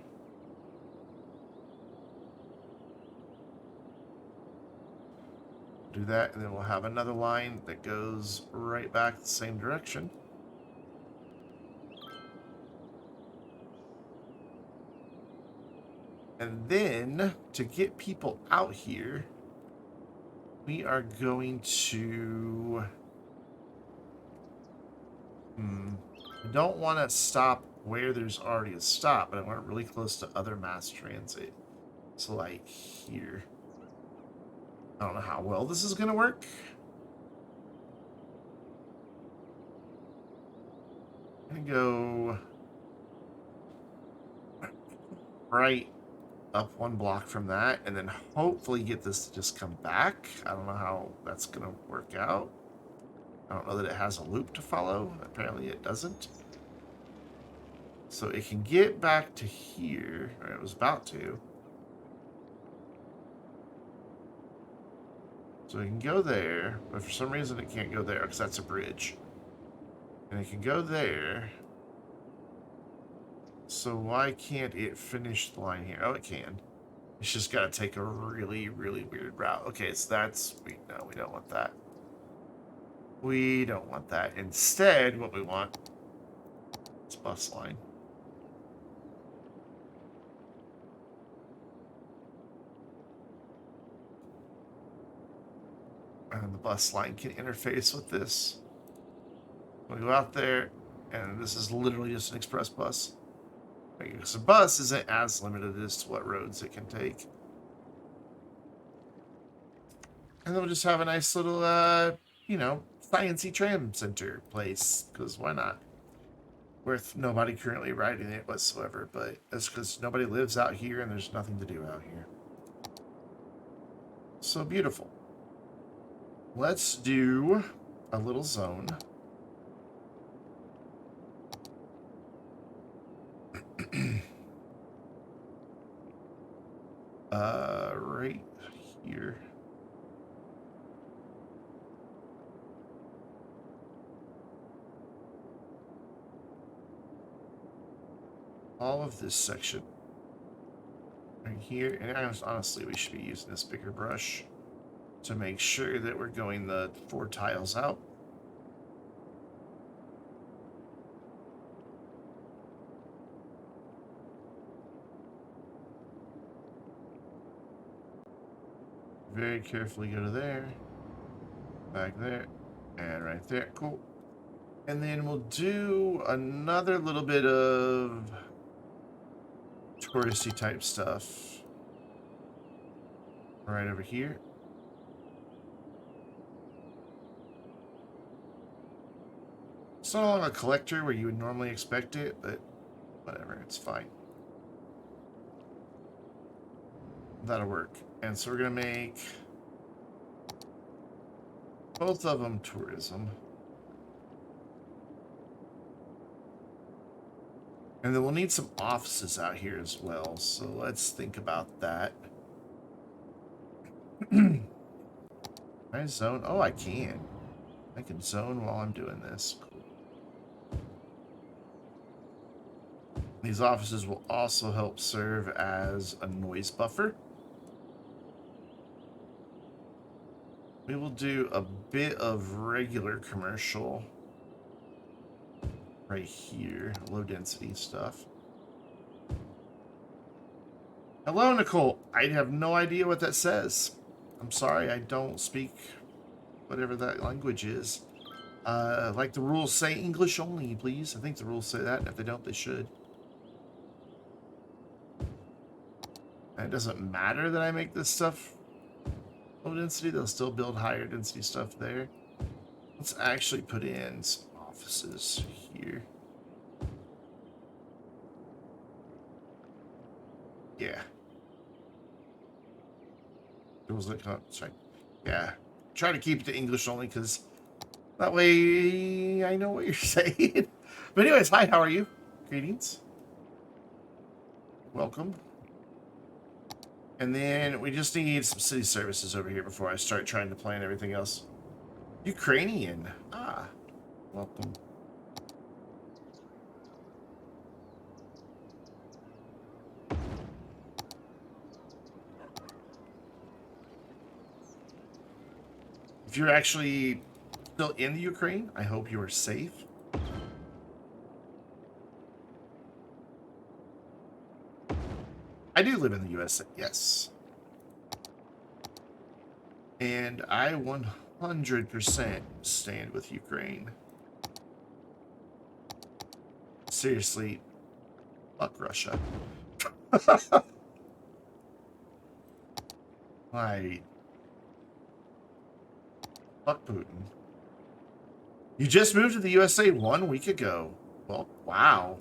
Do that, and then we'll have another line that goes right back the same direction. And then, to get people out here, we are going to... I don't want to stop where there's already a stop, but I want it really close to other mass transit. So, like, here. I don't know how well this is going to work. I'm going to go right up one block from that, and then hopefully get this to just come back. I don't know how that's going to work out. I don't know that it has a loop to follow. Apparently it doesn't. So it can get back to here, or it was about to. So it can go there, but for some reason it can't go there because that's a bridge. And it can go there. So why can't it finish the line here? Oh, it can. It's just got to take a really, really weird route. Okay, so that's... No, we don't want that. We don't want that. Instead, what we want is bus line. And the bus line can interface with this. We go out there, and this is literally just an express bus. Because a bus isn't as limited as to what roads it can take. And then we'll just have a nice little, you know, sciencey tram center place. Because why not? With nobody currently riding it whatsoever. But that's because nobody lives out here and there's nothing to do out here. So beautiful. Let's do a little zone. Right here. All of this section right here, and honestly, we should be using this bigger brush to make sure that we're going the 4 tiles out. Very carefully go to there, back there, and right there. Cool. And then we'll do another little bit of touristy type stuff right over here. It's not along a collector where you would normally expect it, but whatever, it's fine. That'll work. And so we're gonna make both of them tourism. And then we'll need some offices out here as well, so let's think about that. Can I zone? Oh, I can. I can zone while I'm doing this. Cool. These offices will also help serve as a noise buffer. We will do a bit of regular commercial right here, low density stuff. Hello, Nicole. I have no idea what that says. I'm sorry, I don't speak whatever that language is. Like the rules say English only, please. I think the rules say that, and if they don't, they should. And it doesn't matter that I make this stuff low density, they'll still build higher density stuff there. Let's actually put in some offices here. Yeah. Sorry. Yeah. Try to keep it to English only because that way I know what you're saying. But anyways, hi, how are you? Greetings. Welcome. And then we just need some city services over here before I start trying to plan everything else. Ukrainian. Ah, welcome. If you're actually still in the Ukraine, I hope you are safe. I do live in the USA, yes. And I 100% stand with Ukraine. Seriously, fuck Russia. Like, fuck Putin. You just moved to the USA 1 week ago. Well, wow.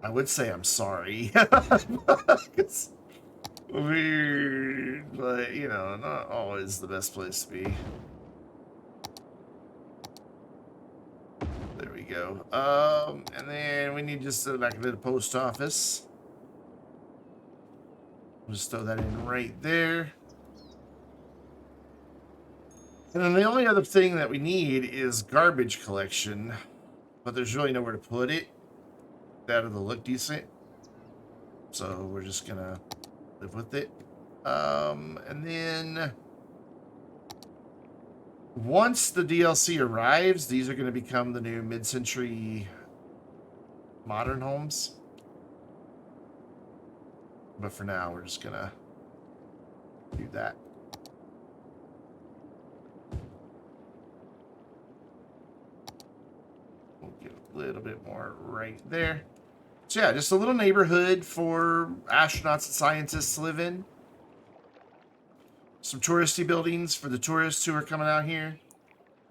I would say I'm sorry. It's weird, but you know, not always the best place to be. There we go. And then we need just back into the post office. We'll just throw that in right there. And then the only other thing that we need is garbage collection, but there's really nowhere to put it. That'll look decent, so we're just gonna live with it. And then once the DLC arrives, these are going to become the new mid-century modern homes. But for now, we're just gonna do that. We'll get a little bit more right there. So yeah, just a little neighborhood for astronauts and scientists to live in. Some touristy buildings for the tourists who are coming out here.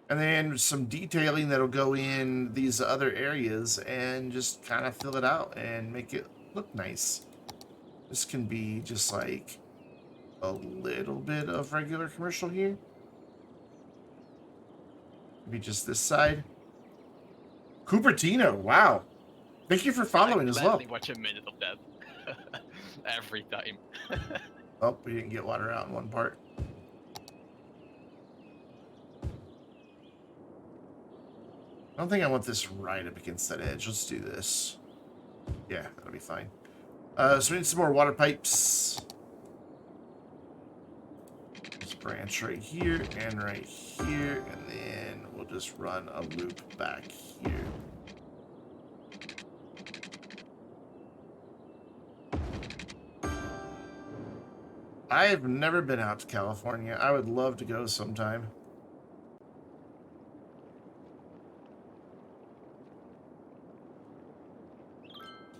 And then some detailing that'll go in these other areas and just kind of fill it out and make it look nice. This can be just like a little bit of regular commercial here. Maybe just this side. Cupertino, wow. Thank you for following as well. Watch a minute of that. every time. Oh, we didn't get water out in one part. I don't think I want this right up against that edge. Let's do this. Yeah, that'll be fine. So we need some more water pipes. This branch right here and right here, and then we'll just run a loop back here. I've never been out to California. I would love to go sometime.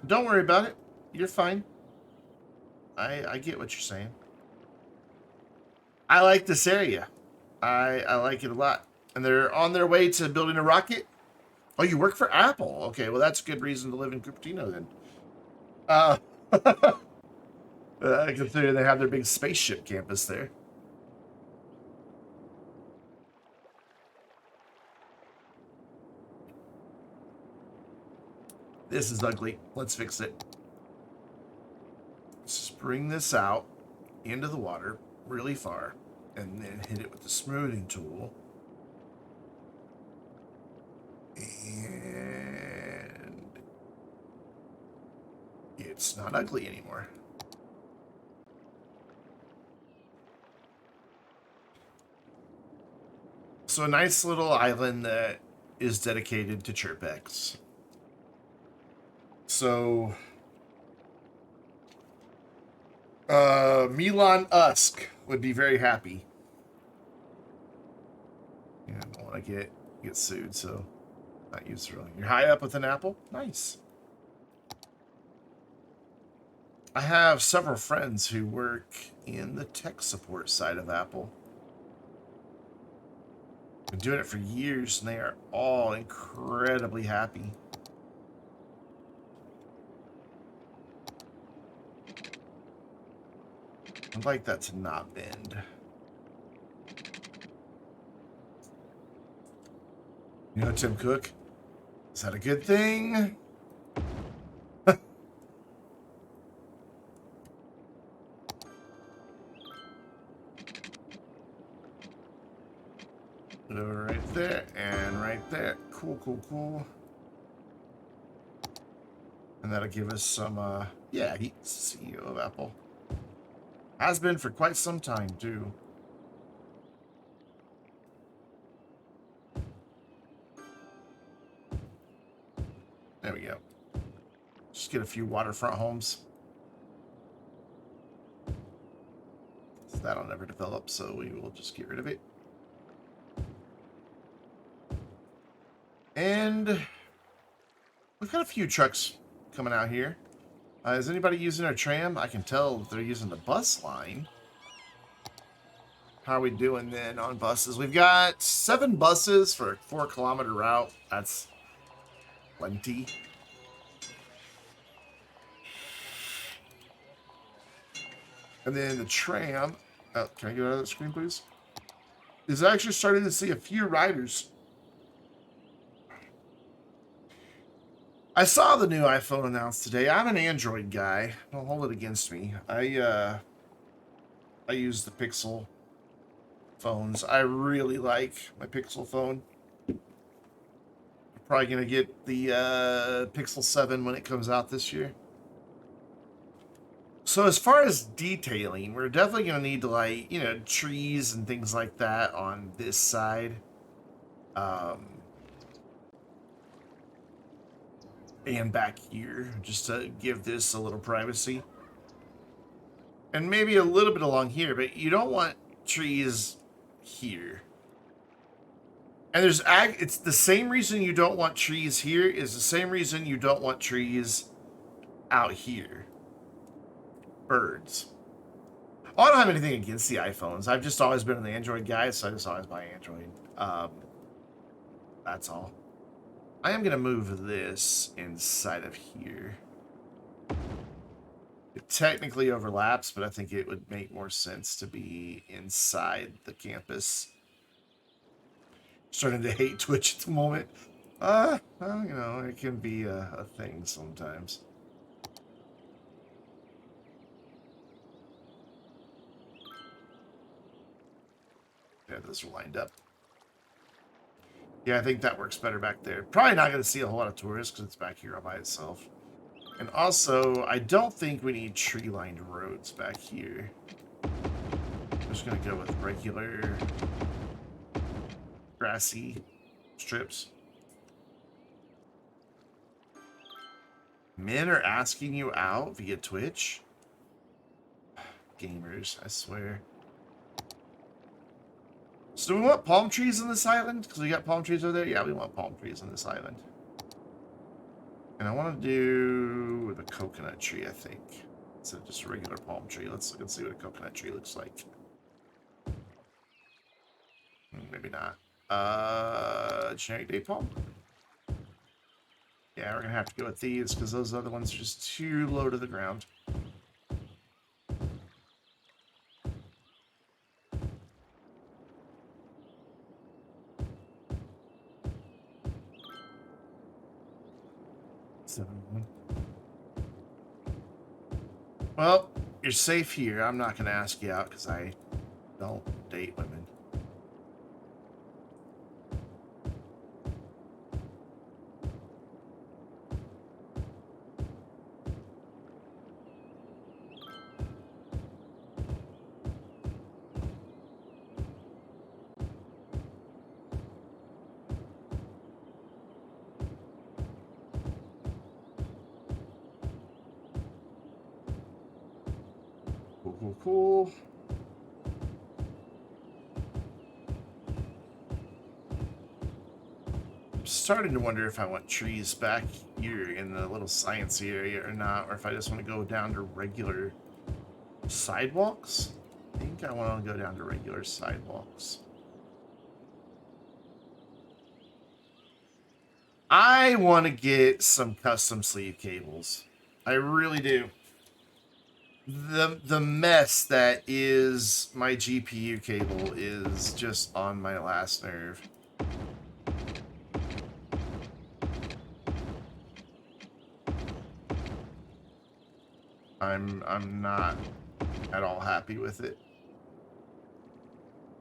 Don't worry about it. You're fine. I get what you're saying. I like this area. I like it a lot. And they're on their way to building a rocket. Oh, you work for Apple. Okay, well, that's a good reason to live in Cupertino then. Considering they have their big spaceship campus there. This is ugly. Let's fix it. Let's just bring this out into the water really far and then hit it with the smoothing tool. And it's not ugly anymore. So a nice little island that is dedicated to ChirpX. So Elon Musk would be very happy. Yeah, I don't want to get sued, so not use really. You're high up with an apple? Nice. I have several friends who work in the tech support side of Apple. Been doing it for years, and they are all incredibly happy. I'd like that to not bend. You know, Tim Cook, is that a good thing? Right there and right there. Cool, cool, cool. And that'll give us some, yeah, he's CEO of Apple. Has been for quite some time, too. There we go. Just get a few waterfront homes. So that'll never develop, so we will just get rid of it. And we've got a few trucks coming out here. Is anybody using our tram? I can tell they're using the bus line. How are we doing then on buses? We've got 7 buses for a 4-kilometer route. That's plenty. And then the tram. Oh, can I get out of that screen, please? Is actually starting to see a few riders. I saw the new iPhone announced today. I'm an Android guy. Don't hold it against me. I use the Pixel phones. I really like my Pixel phone. I'm probably gonna get the Pixel 7 when it comes out this year. So as far as detailing, we're definitely gonna need to, like, you know, trees and things like that on this side. And back here, just to give this a little privacy. And maybe a little bit along here, but you don't want trees here. And it's the same reason you don't want trees here is the same reason you don't want trees out here. Birds. Oh, I don't have anything against the iPhones. I've just always been an Android guy, so I just always buy Android. That's all. I am going to move this inside of here. It technically overlaps, but I think it would make more sense to be inside the campus. Starting to hate Twitch at the moment. Well, you know, it can be a thing sometimes. Okay, those are lined up. Yeah, I think that works better back there. Probably not going to see a whole lot of tourists because it's back here all by itself. And also, I don't think we need tree-lined roads back here. I'm just going to go with regular grassy strips. Men are asking you out via Twitch? Gamers, I swear. So do we want palm trees on this island? Because we got palm trees over there? Yeah, we want palm trees on this island. And I want to do the coconut tree, I think. Instead of just a regular palm tree. Let's look and see what a coconut tree looks like. Maybe not. Generic day palm. Yeah, we're going to have to go with these because those other ones are just too low to the ground. Well, you're safe here. I'm not going to ask you out because I don't date women. Cool. I'm starting to wonder if I want trees back here in the little science area or not, or if I just want to go down to regular sidewalks. I think I want to go down to regular sidewalks. I want to get some custom sleeve cables. I really do. The mess that is my GPU cable is just on my last nerve. I'm not at all happy with it.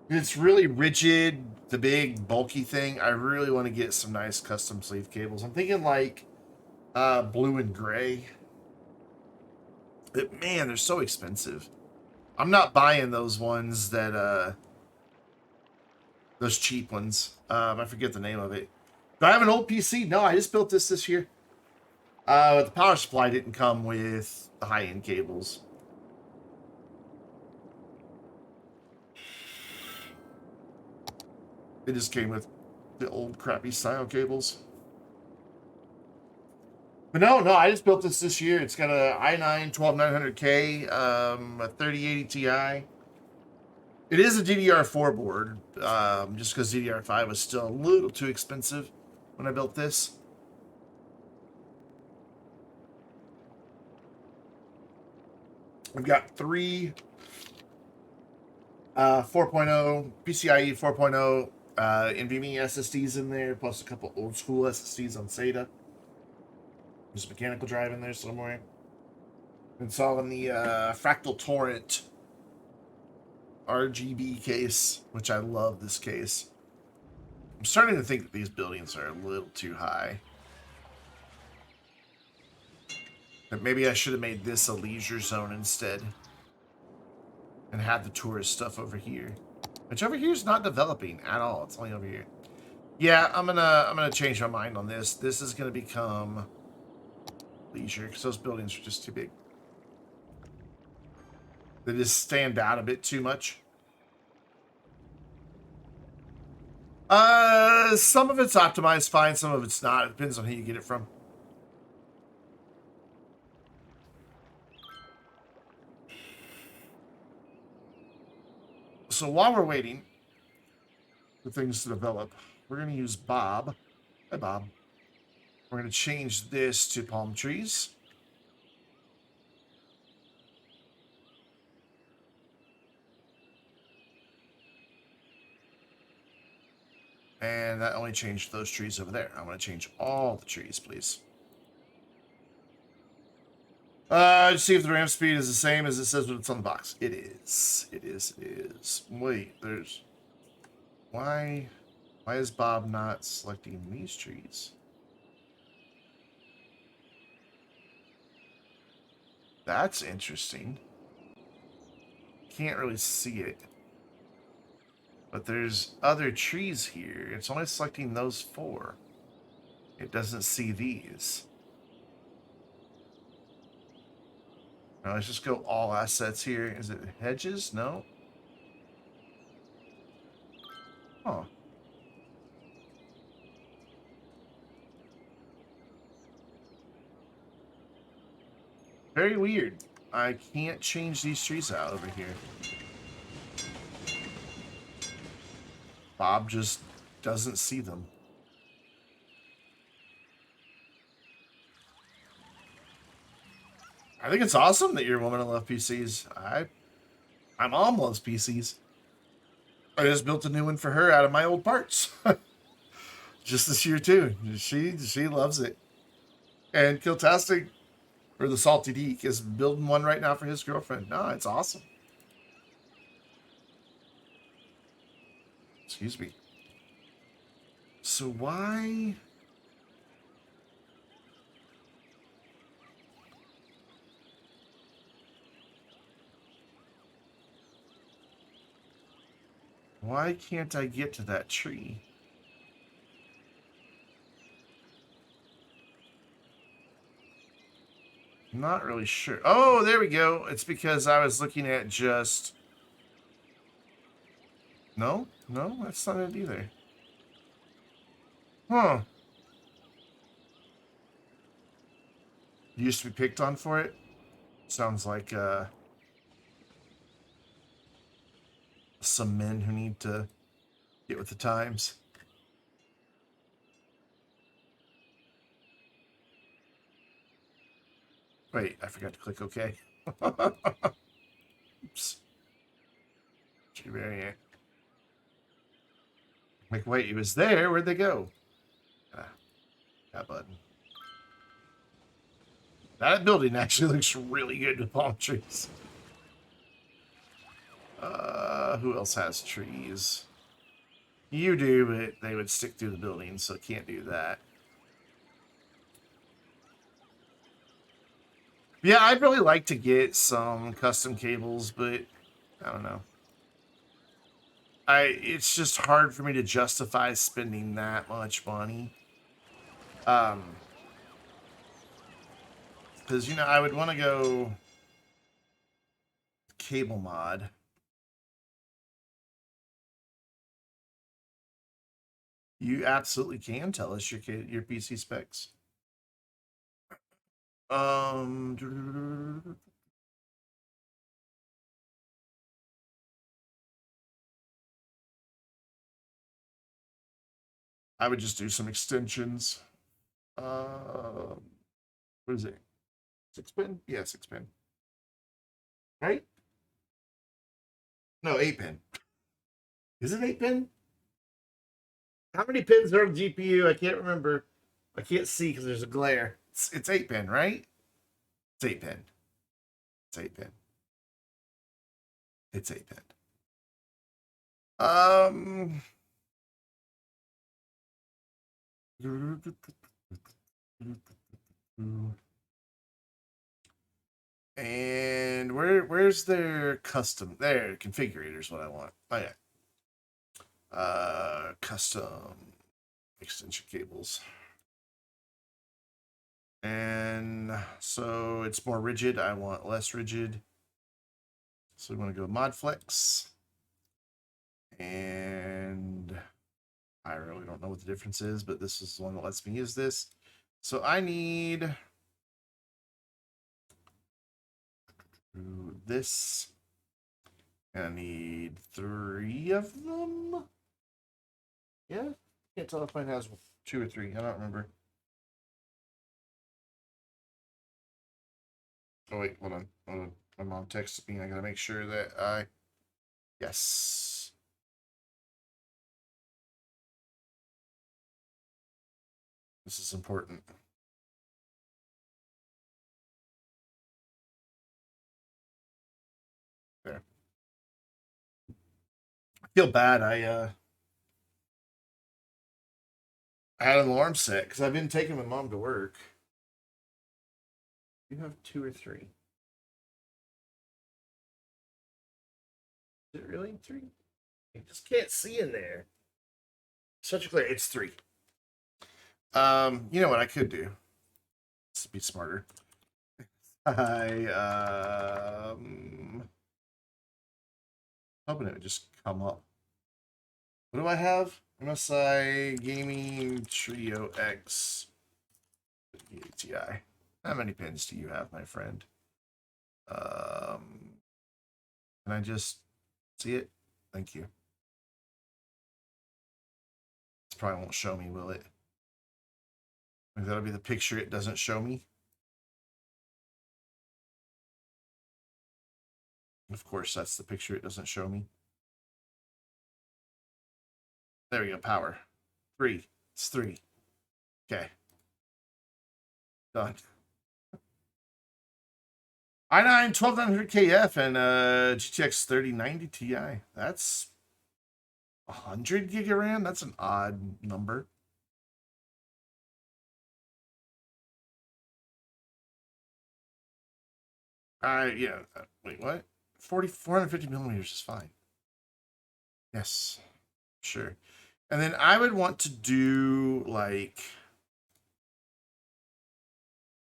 It's really rigid, the big bulky thing. I really want to get some nice custom sleeve cables. I'm thinking like blue and gray. But man, they're so expensive. I'm not buying those ones that those cheap ones. I forget the name of it. Do I have an old PC? No, I just built this year. The power supply didn't come with the high-end cables. It just came with the old crappy style cables. But no, I just built this year. It's got a i9 12900K, a 3080 Ti. It is a DDR4 board, just because DDR5 was still a little too expensive when I built this. I've got three 4.0 PCIe 4.0 NVMe SSDs in there, plus a couple old school SSDs on SATA. There's a mechanical drive in there somewhere. Installing the Fractal Torrent RGB case, which I love this case. I'm starting to think that these buildings are a little too high. But maybe I should have made this a leisure zone instead. And had the tourist stuff over here. Which over here is not developing at all. It's only over here. Yeah, I'm gonna change my mind on this. This is gonna become leisure because those buildings are just too big. They just stand out a bit too much. Some of it's optimized fine, some of it's not. It depends on who you get it from. So while we're waiting for things to develop, we're going to use Bob. Hi, Bob. We're going to change this to palm trees. And that only changed those trees over there. I want to change all the trees, please. Just see if the ramp speed is the same as it says when it's on the box. It is. It is. Wait, there's... why is Bob not selecting these trees? That's interesting. Can't really see it. But there's other trees here. It's only selecting those 4. It doesn't see these. Now let's just go all assets here. Is it hedges? No. Oh. Very weird. I can't change these trees out over here. Bob just doesn't see them. I think it's awesome that you're a woman who loves PCs. My mom loves PCs. I just built a new one for her out of my old parts. Just this year too. She loves it. And Kiltastic, or the Salty Deek, is building one right now for his girlfriend. No, it's awesome. Excuse me. So why? Why can't I get to that tree? I'm not really sure. Oh, there we go. It's because I was looking at just... No, that's not it either. Huh. You used to be picked on for it? Sounds like some men who need to get with the times. Wait, I forgot to click OK. Oops. Tree barrier. Like, wait, it was there. Where'd they go? Ah, that button. That building actually looks really good with palm trees. Who else has trees? You do, but they would stick through the building, so can't do that. Yeah, I'd really like to get some custom cables, but I don't know. It's just hard for me to justify spending that much money. Because, I would want to go cable mod. You absolutely can tell us your PC specs. I would just do some extensions. What is it? 6-pin? Yeah, 6-pin. Right? No, 8-pin. Is it 8-pin? How many pins are on the GPU? I can't remember. I can't see because there's a glare. It's 8-pin, right? It's 8-pin. It's 8-pin. It's 8-pin. And where's their custom? There, configurators. What I want. Oh yeah. Custom extension cables. And so it's more rigid. I want less rigid. So we want to go ModFlex. And I really don't know what the difference is, but this is the one that lets me use this. So I need this. And I need 3 of them. Yeah, can't tell if mine has 2 or 3. I don't remember. Oh wait, hold on. My mom texted me. I gotta make sure that yes. This is important. There. I feel bad. I had an alarm set because I've been taking my mom to work. You have 2 or 3. Is it really 3? I just can't see in there. Such a clear. It's 3. You know what I could do? Let's be smarter. Hoping it would just come up. What do I have? MSI Gaming Trio X ATI. How many pins do you have, my friend? Can I just see it? Thank you. This probably won't show me, will it? Maybe that'll be the picture it doesn't show me. Of course, that's the picture it doesn't show me. There we go, power. 3. It's 3. Okay. Done. i9 12900 KF and GTX 3090 Ti. That's 100 gig of RAM. That's an odd number. Yeah. Wait, what? 450 millimeters is fine. Yes, sure. And then I would want to do like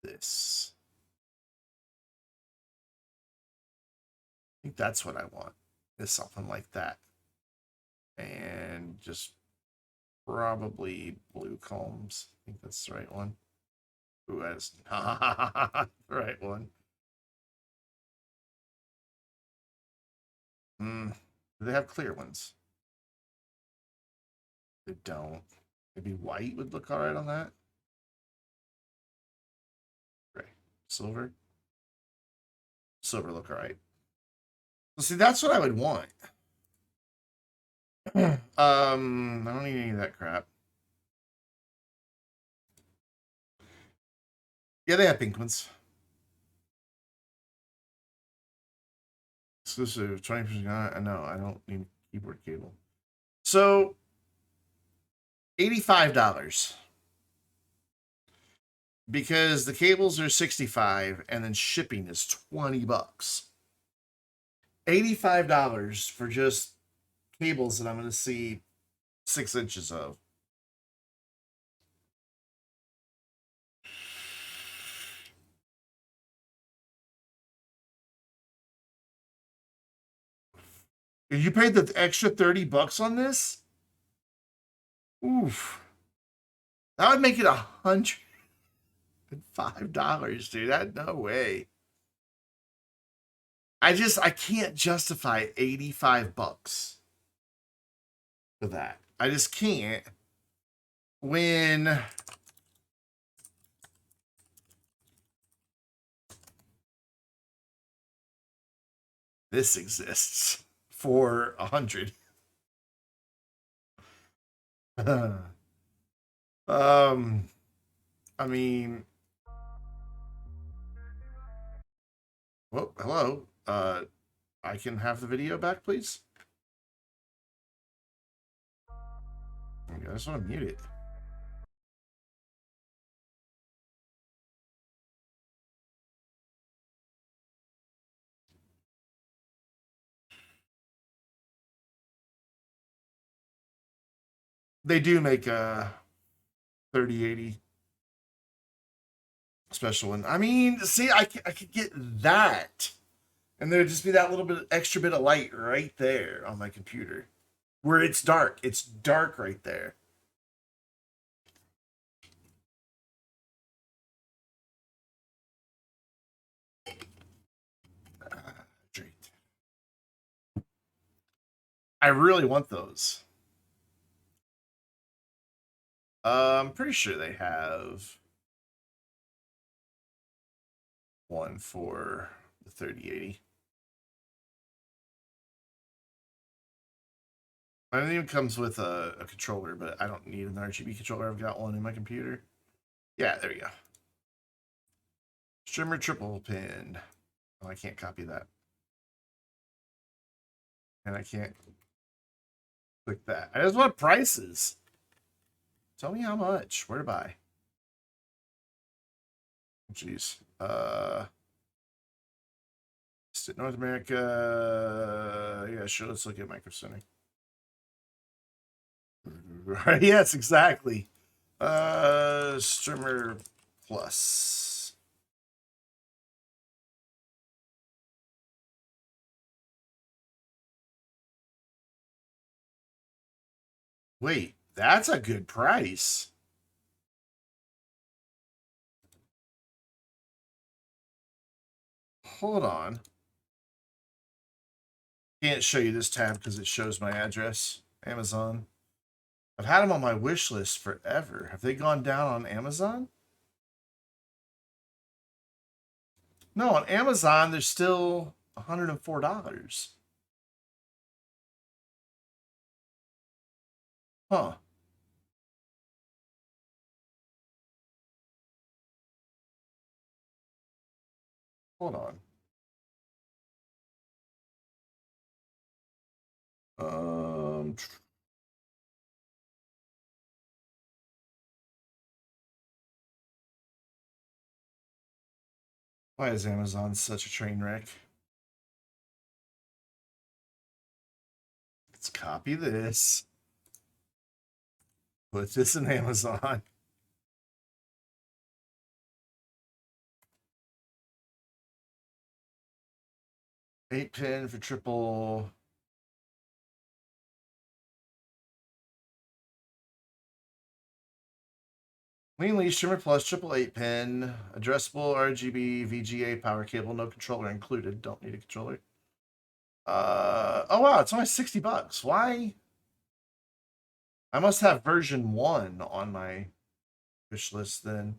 this. I think that's what I want. Is something like that. And just probably blue combs. I think that's the right one. Ooh, that's not the right one. Do they have clear ones? They don't. Maybe white would look all right on that. Gray. Silver. Silver look all right. Well, see, that's what I would want. I don't need any of that crap. Yeah, they have pink ones. Exclusive 20%. No, I don't need keyboard cable. So $85. Because the cables are 65 and then shipping is 20 bucks. $85 for just cables that I'm going to see 6 inches of. You paid the extra 30 bucks on this? Oof. That would make it $105, dude. That no way. I can't justify 85 bucks for that. I just can't when this exists for 100. I mean, well, hello. I can have the video back, please. I just want to mute it. They do make a 3080 special one. I mean, see, I could get that. And there'd just be that little bit extra bit of light right there on my computer. Where it's dark. It's dark right there. I really want those. I'm pretty sure they have one for the 3080. I think it comes with a controller, but I don't need an RGB controller. I've got one in my computer. Yeah, there you go. Streamer triple pin. Oh, I can't copy that. And I can't click that. I just want prices. Tell me how much. Where to buy? Jeez. North America. Yeah, sure. Let's look at Micro Center. Right. Yes, exactly. Streamer Plus. Wait, that's a good price. Hold on. Can't show you this tab because it shows my address. Amazon. I've had them on my wish list forever. Have they gone down on Amazon? No, on Amazon, they're still $104. Huh. Hold on. Um, why is Amazon such a train wreck? Let's copy this. Put this in Amazon. Eight pin for triple. Mainly streamer plus triple 8-pin, addressable RGB VGA power cable, no controller included. Don't need a controller. Oh wow, it's only $60. Why? I must have version 1 on my wish list then.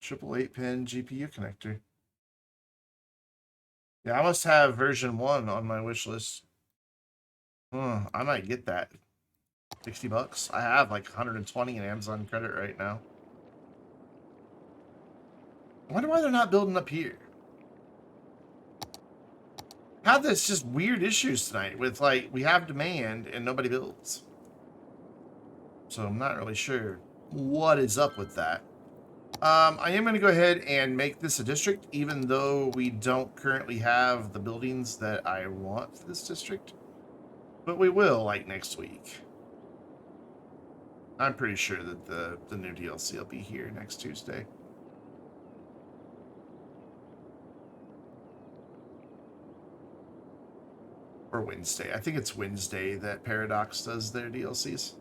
Triple 8-pin GPU connector. Yeah, I must have version 1 on my wish list. I might get that. $60. I have like 120 in Amazon credit right now. I wonder why they're not building up here. Had this just weird issues tonight with like we have demand and nobody builds. So I'm not really sure what is up with that. I am going to go ahead and make this a district, even though we don't currently have the buildings that I want for this district. But we will, like, next week. I'm pretty sure that the new DLC will be here next Tuesday. Or Wednesday. I think it's Wednesday that Paradox does their DLCs.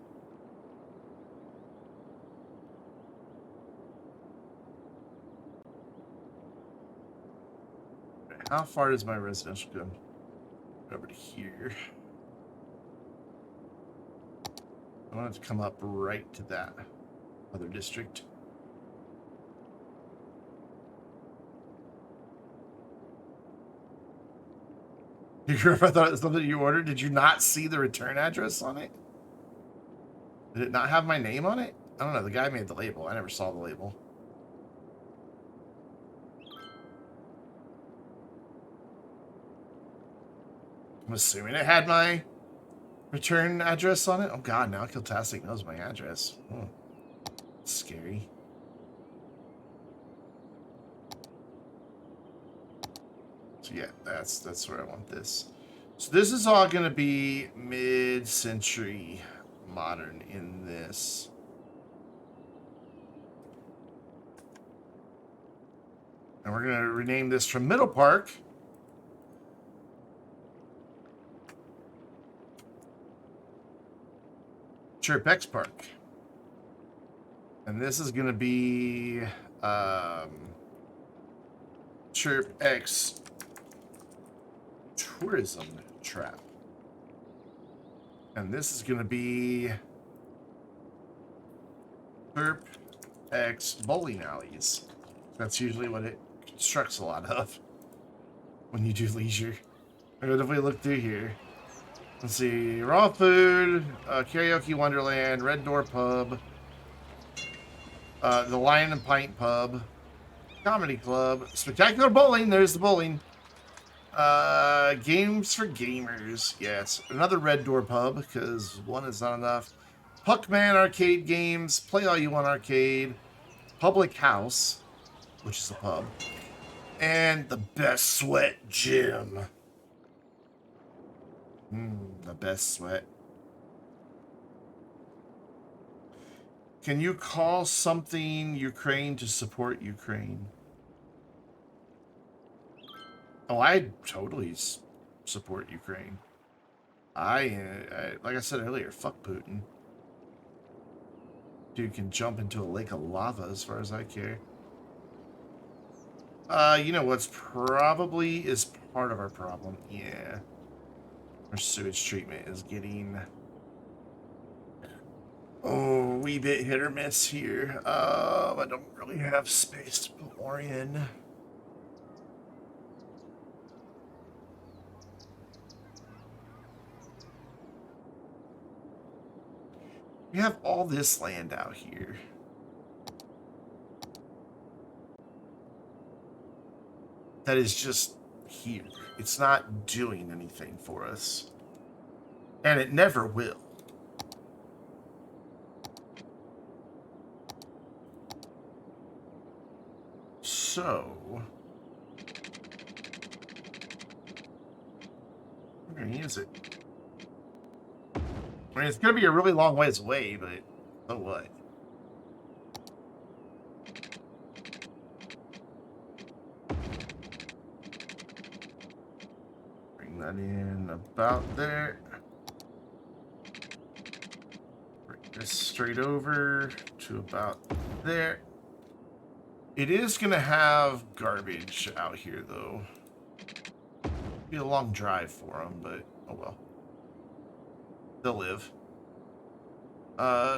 How far does my residential go? Over to here. I want it to come up right to that other district. You sure if I thought it was something you ordered? Did you not see the return address on it? Did it not have my name on it? I don't know. The guy made the label. I never saw the label. I'm assuming it had my return address on it. Oh god, now Kiltastic knows my address. Scary. So yeah, that's where I want this. So this is all going to be mid-century modern in this. And we're going to rename this from Middle Park ChirpX Park. And this is going to be ChirpX Tourism Trap. And this is going to be ChirpX Bowling Alleys. That's usually what it constructs a lot of when you do leisure. What if we look through here? Let's see. Raw Food, Karaoke Wonderland, Red Door Pub, the Lion and Pint Pub, Comedy Club, Spectacular Bowling. There's the bowling. Games for gamers. Yes. Another Red Door pub, because one is not enough. Puckman arcade games. Play All You Want arcade. Public House, which is a pub. And the Best Sweat Gym. The Best Sweat. Can you call something Ukraine to support Ukraine? Oh, I totally support Ukraine. I like I said earlier, fuck Putin. Dude can jump into a lake of lava as far as I care. You know what's probably is part of our problem? Yeah. Our sewage treatment is getting a wee bit hit or miss here. I don't really have space to put more in. We have all this land out here. That is just here. It's not doing anything for us. And it never will. So... where is it? I mean, it's going to be a really long ways away, but so what? Bring that in about there. Bring this straight over to about there. It is going to have garbage out here, though. Be a long drive for them, but oh well. They'll live.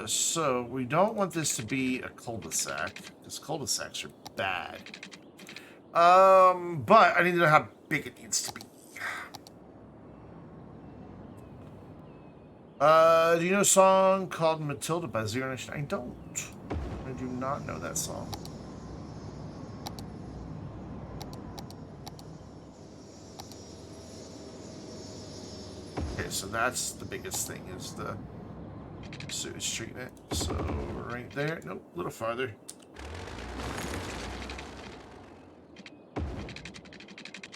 So we don't want this to be a cul-de-sac, because cul-de-sacs are bad. But I need to know how big it needs to be. Do you know a song called Matilda by Zero Nation? I don't. I do not know that song. Okay, so that's the biggest thing, is the sewage treatment. So right there. Nope, a little farther.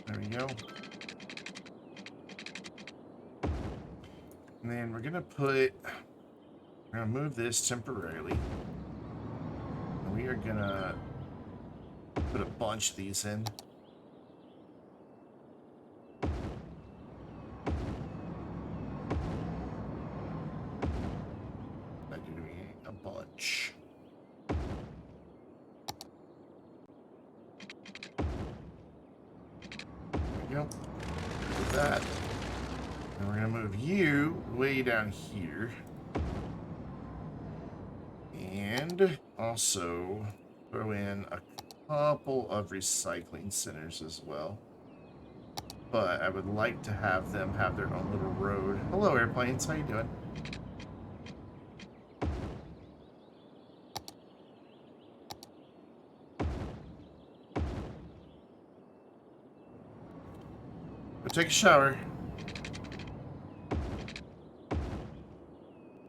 There we go. And then we're gonna move this temporarily. And we are gonna put a bunch of these in. A bunch. There we go. Do that. And we're gonna move you way down here. And also throw in a couple of recycling centers as well. But I would like to have them have their own little road. Hello, airplanes. How you doing? Go take a shower.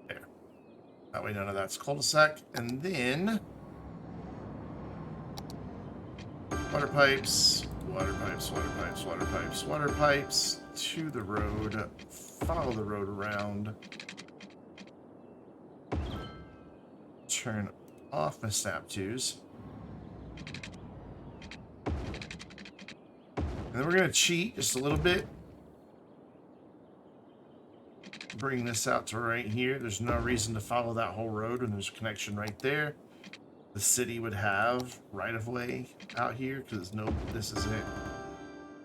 There. That way none of that's cul-de-sac. And then... water pipes, water pipes, water pipes, water pipes, water pipes to the road. Follow the road around. Turn off my snap twos. And then we're going to cheat just a little bit. Bring this out to right here. There's no reason to follow that whole road when there's a connection right there. The city would have right-of-way out here because this isn't it.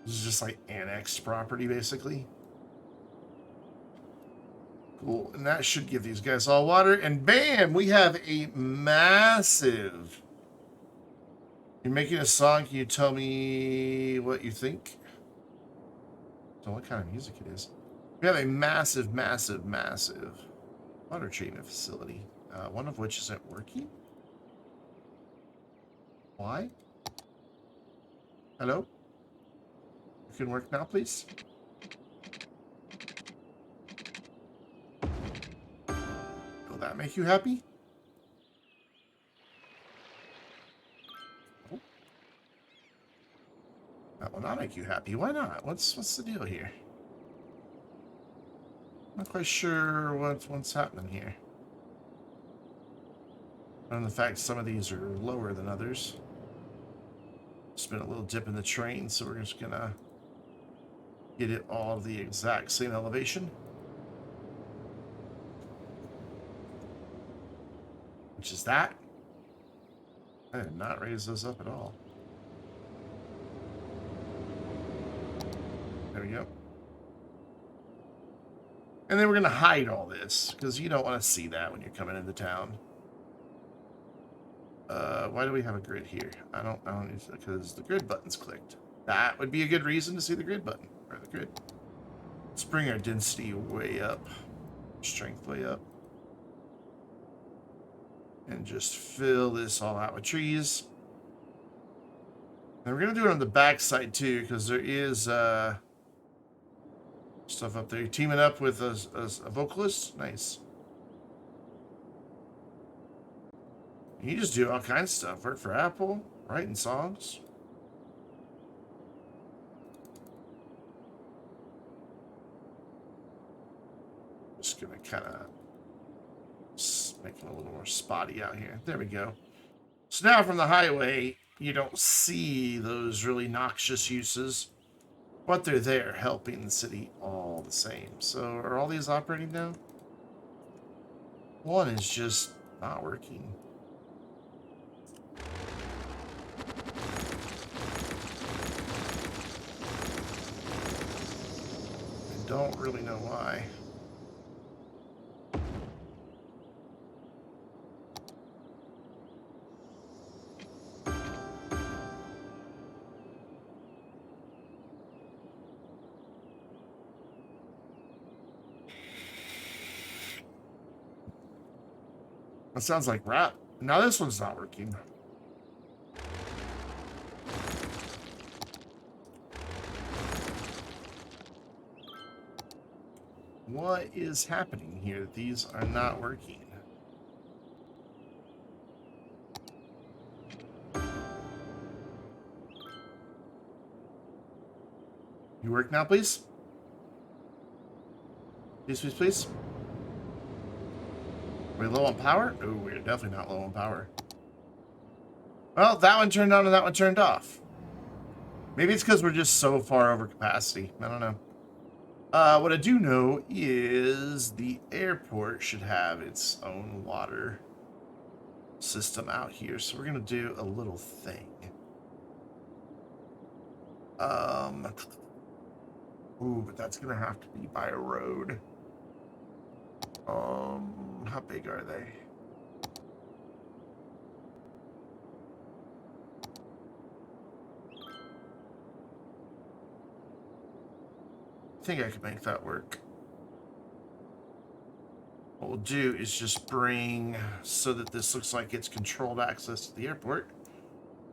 This is just like annexed property, basically. Cool. And that should give these guys all water. And bam! We have a massive... You're making a song. Can you tell me what you think? So what kind of music it is. We have a massive, massive, massive water treatment facility. One of which isn't working. Why? Hello? can work now, please. Will that make you happy? Oh. That will not make you happy. Why not? What's the deal here? Not quite sure what's happening here. And the fact some of these are lower than others. It's been a little dip in the train, so we're just gonna get it all the exact same elevation. Which is that. I did not raise those up at all. There we go. And then we're gonna hide all this, because you don't want to see that when you're coming into town. Why do we have a grid here? I don't need to, because the grid button's clicked. That would be a good reason to see the grid button, or the grid. Let's bring our density way up, strength way up. And just fill this all out with trees. And we're gonna do it on the back side too, because there is stuff up there. You're teaming up with a vocalist? Nice. You just do all kinds of stuff. Work for Apple, writing songs. Just gonna kind of make it a little more spotty out here. There we go. So now from the highway, you don't see those really noxious uses, but they're there helping the city all the same. So are all these operating now? One is just not working. I don't really know why. That sounds like rap. Now this one's not working. What is happening here? These are not working. You work now, please? Please, please, please. Are we low on power? Oh, we're definitely not low on power. Well, that one turned on and that one turned off. Maybe it's because we're just so far over capacity. I don't know. What I do know is the airport should have its own water system out here. So we're going to do a little thing. Ooh, but that's going to have to be by a road. How big are they? I think I could make that work. What we'll do is just bring, so that this looks like it's controlled access to the airport,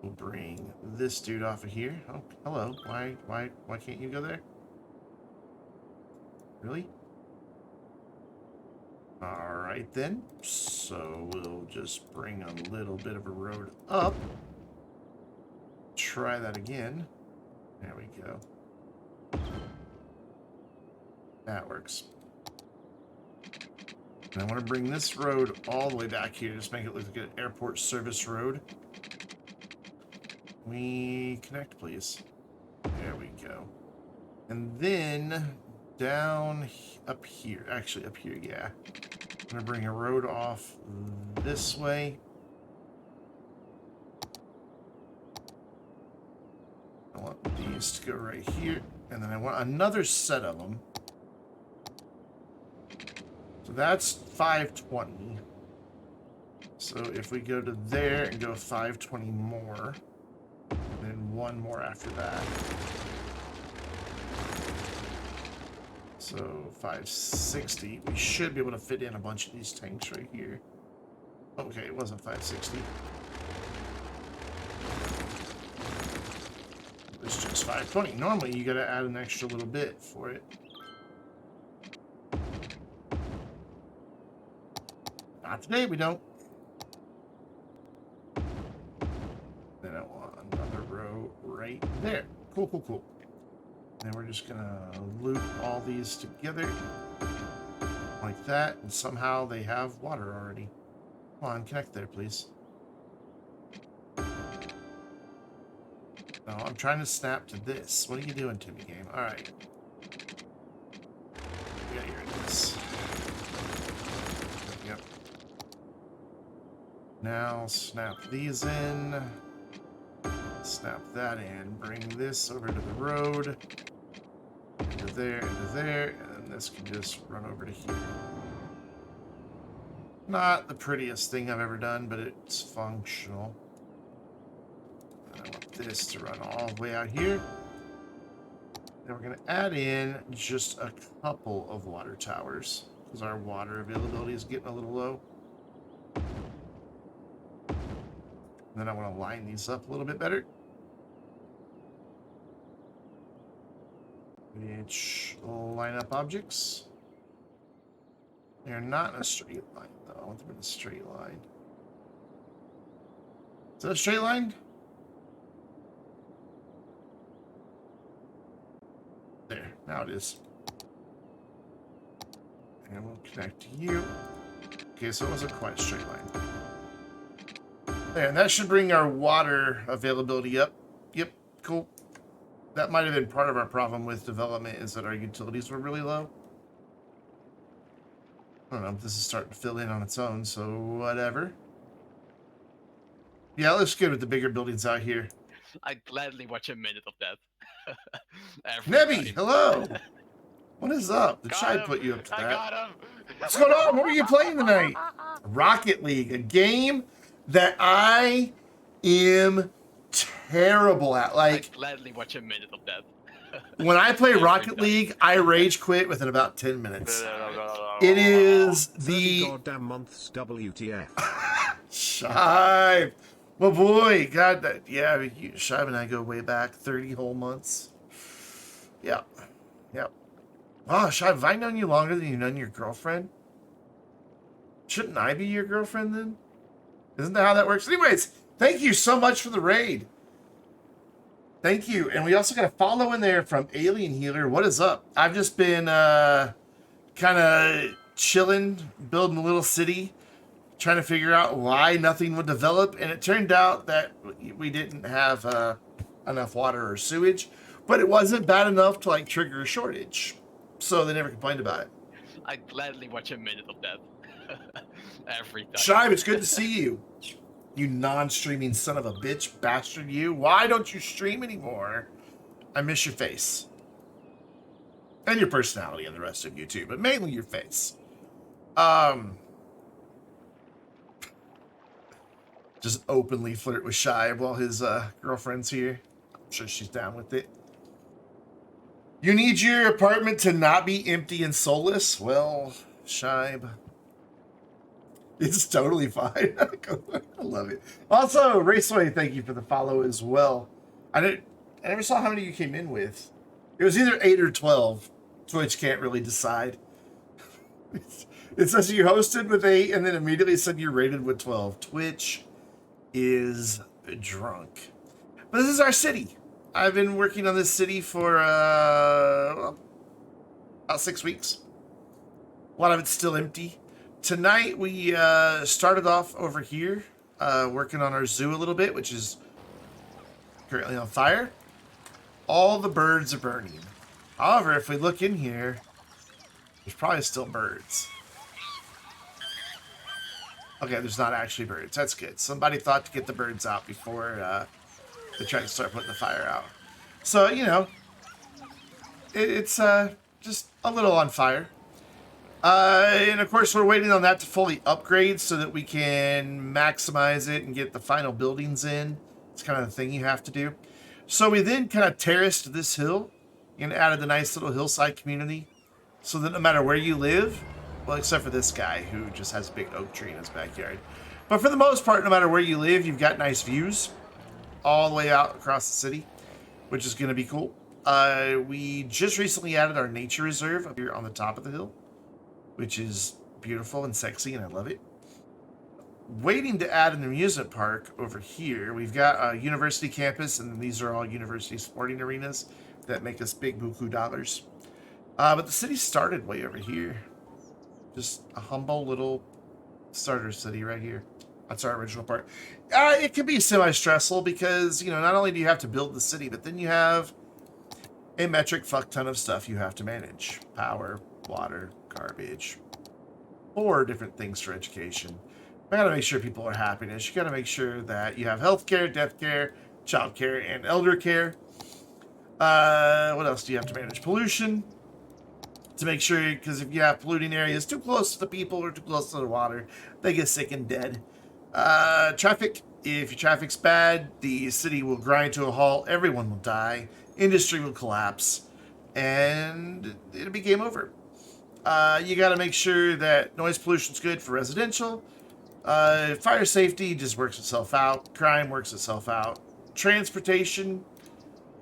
we'll bring this dude off of here. Oh, hello. Why can't you go there? Really? Alright then. So we'll just bring a little bit of a road up. Try that again. There we go. That works. And I want to bring this road all the way back here. Just make it look like an airport service road. We connect, please. There we go. And then down up here. Actually, up here, yeah. I'm going to bring a road off this way. I want these to go right here. And then I want another set of them. So that's 520. So if we go to there and go 520 more, and then one more after that. So 560. We should be able to fit in a bunch of these tanks right here. Okay, it wasn't 560. It's just 520. Normally, you gotta add an extra little bit for it. Not today, we don't. Then I want another row right there. Cool, cool, cool. Then we're just gonna loop all these together like that, and somehow they have water already. Come on, connect there, please. No, I'm trying to snap to this. What are you doing to me, game? All right. Yeah, here it is. Yep. Now snap these in. Snap that in. Bring this over to the road. Into there, and then this can just run over to here. Not the prettiest thing I've ever done, but it's functional. And I want this to run all the way out here. Then we're going to add in just a couple of water towers, because our water availability is getting a little low. And then I want to line these up a little bit better. Which line up objects. They're not in a straight line, though. I want them in a straight line. Is that a straight line? There, now it is. And we'll connect to you. Okay, so it wasn't quite a straight line. There, and that should bring our water availability up. Yep, cool. That might have been part of our problem with development, is that our utilities were really low. I don't know, this is starting to fill in on its own, so whatever. Yeah, it looks good with the bigger buildings out here. I'd gladly watch a minute of that. Nebby, hello! What is up? Did Got Shai him. put you up to I that? got him. What's going on? What were you playing tonight? Rocket League, a game that I am terrible at. Like, I'd gladly watch a minute of that. when I play Rocket League, I rage quit within about 10 minutes. It is 30 the goddamn months WTF. Shive. Well, boy, God, that, yeah, Shive and I go way back 30 whole months. Yep. Yep. Oh, Shive, have I known you longer than you've known your girlfriend? Shouldn't I be your girlfriend then? Isn't that how that works? Anyways, thank you so much for the raid. Thank you. And we also got a follow in there from Alien Healer. What is up? I've just been kind of chilling, building a little city, trying to figure out why nothing would develop. And it turned out that we didn't have enough water or sewage, but it wasn't bad enough to like trigger a shortage. So they never complained about it. I'd gladly watch a minute of that. Every time. Shive, it's good to see you. You non-streaming son of a bitch, bastard you. Why don't you stream anymore? I miss your face. And your personality and the rest of you too, but mainly your face. Just openly flirt with Shive while his girlfriend's here. I'm sure she's down with it. You need your apartment to not be empty and soulless? Well, Shive, it's totally fine. I love it. Also, Raceway, thank you for the follow as well. I never saw how many you came in with. It was either 8 or 12. Twitch can't really decide. It says you hosted with 8 and then immediately said you rated with 12. Twitch is drunk. But this is our city. I've been working on this city for well, about 6 weeks. A lot of it's still empty. Tonight we started off over here working on our zoo a little bit, which is currently on fire. All the birds are burning. However, if we look in here, there's probably still birds. Okay, there's not actually birds. That's good. Somebody thought to get the birds out before they tried to start putting the fire out. So, you know, it's just a little on fire. And of course, we're waiting on that to fully upgrade so that we can maximize it and get the final buildings in. It's kind of the thing you have to do. So we then kind of terraced this hill and added the nice little hillside community so that no matter where you live, well, except for this guy who just has a big oak tree in his backyard. But for the most part, no matter where you live, you've got nice views all the way out across the city. which is going to be cool. We just recently added our nature reserve up here on the top of the hill, which is beautiful and sexy, and I love it. Waiting to add an amusement park over here. We've got a university campus, and these are all university sporting arenas that make us big buku dollars. But the city started way over here. Just a humble little starter city right here. That's our original part. It can be semi-stressful because, you know, not only do you have to build the city, but then you have a metric fuck ton of stuff you have to manage. Power, water, garbage. 4 different things for education. You gotta make sure people are happiness. You gotta make sure that you have health care, death care, child care, and elder care. What else do you have to manage? Pollution. To make sure, because if you have polluting areas too close to the people or too close to the water, they get sick and dead. Traffic. If your traffic's bad, the city will grind to a halt. Everyone will die. Industry will collapse. And it'll be game over. You got to make sure that noise pollution's good for residential. Fire safety just works itself out. Crime works itself out. Transportation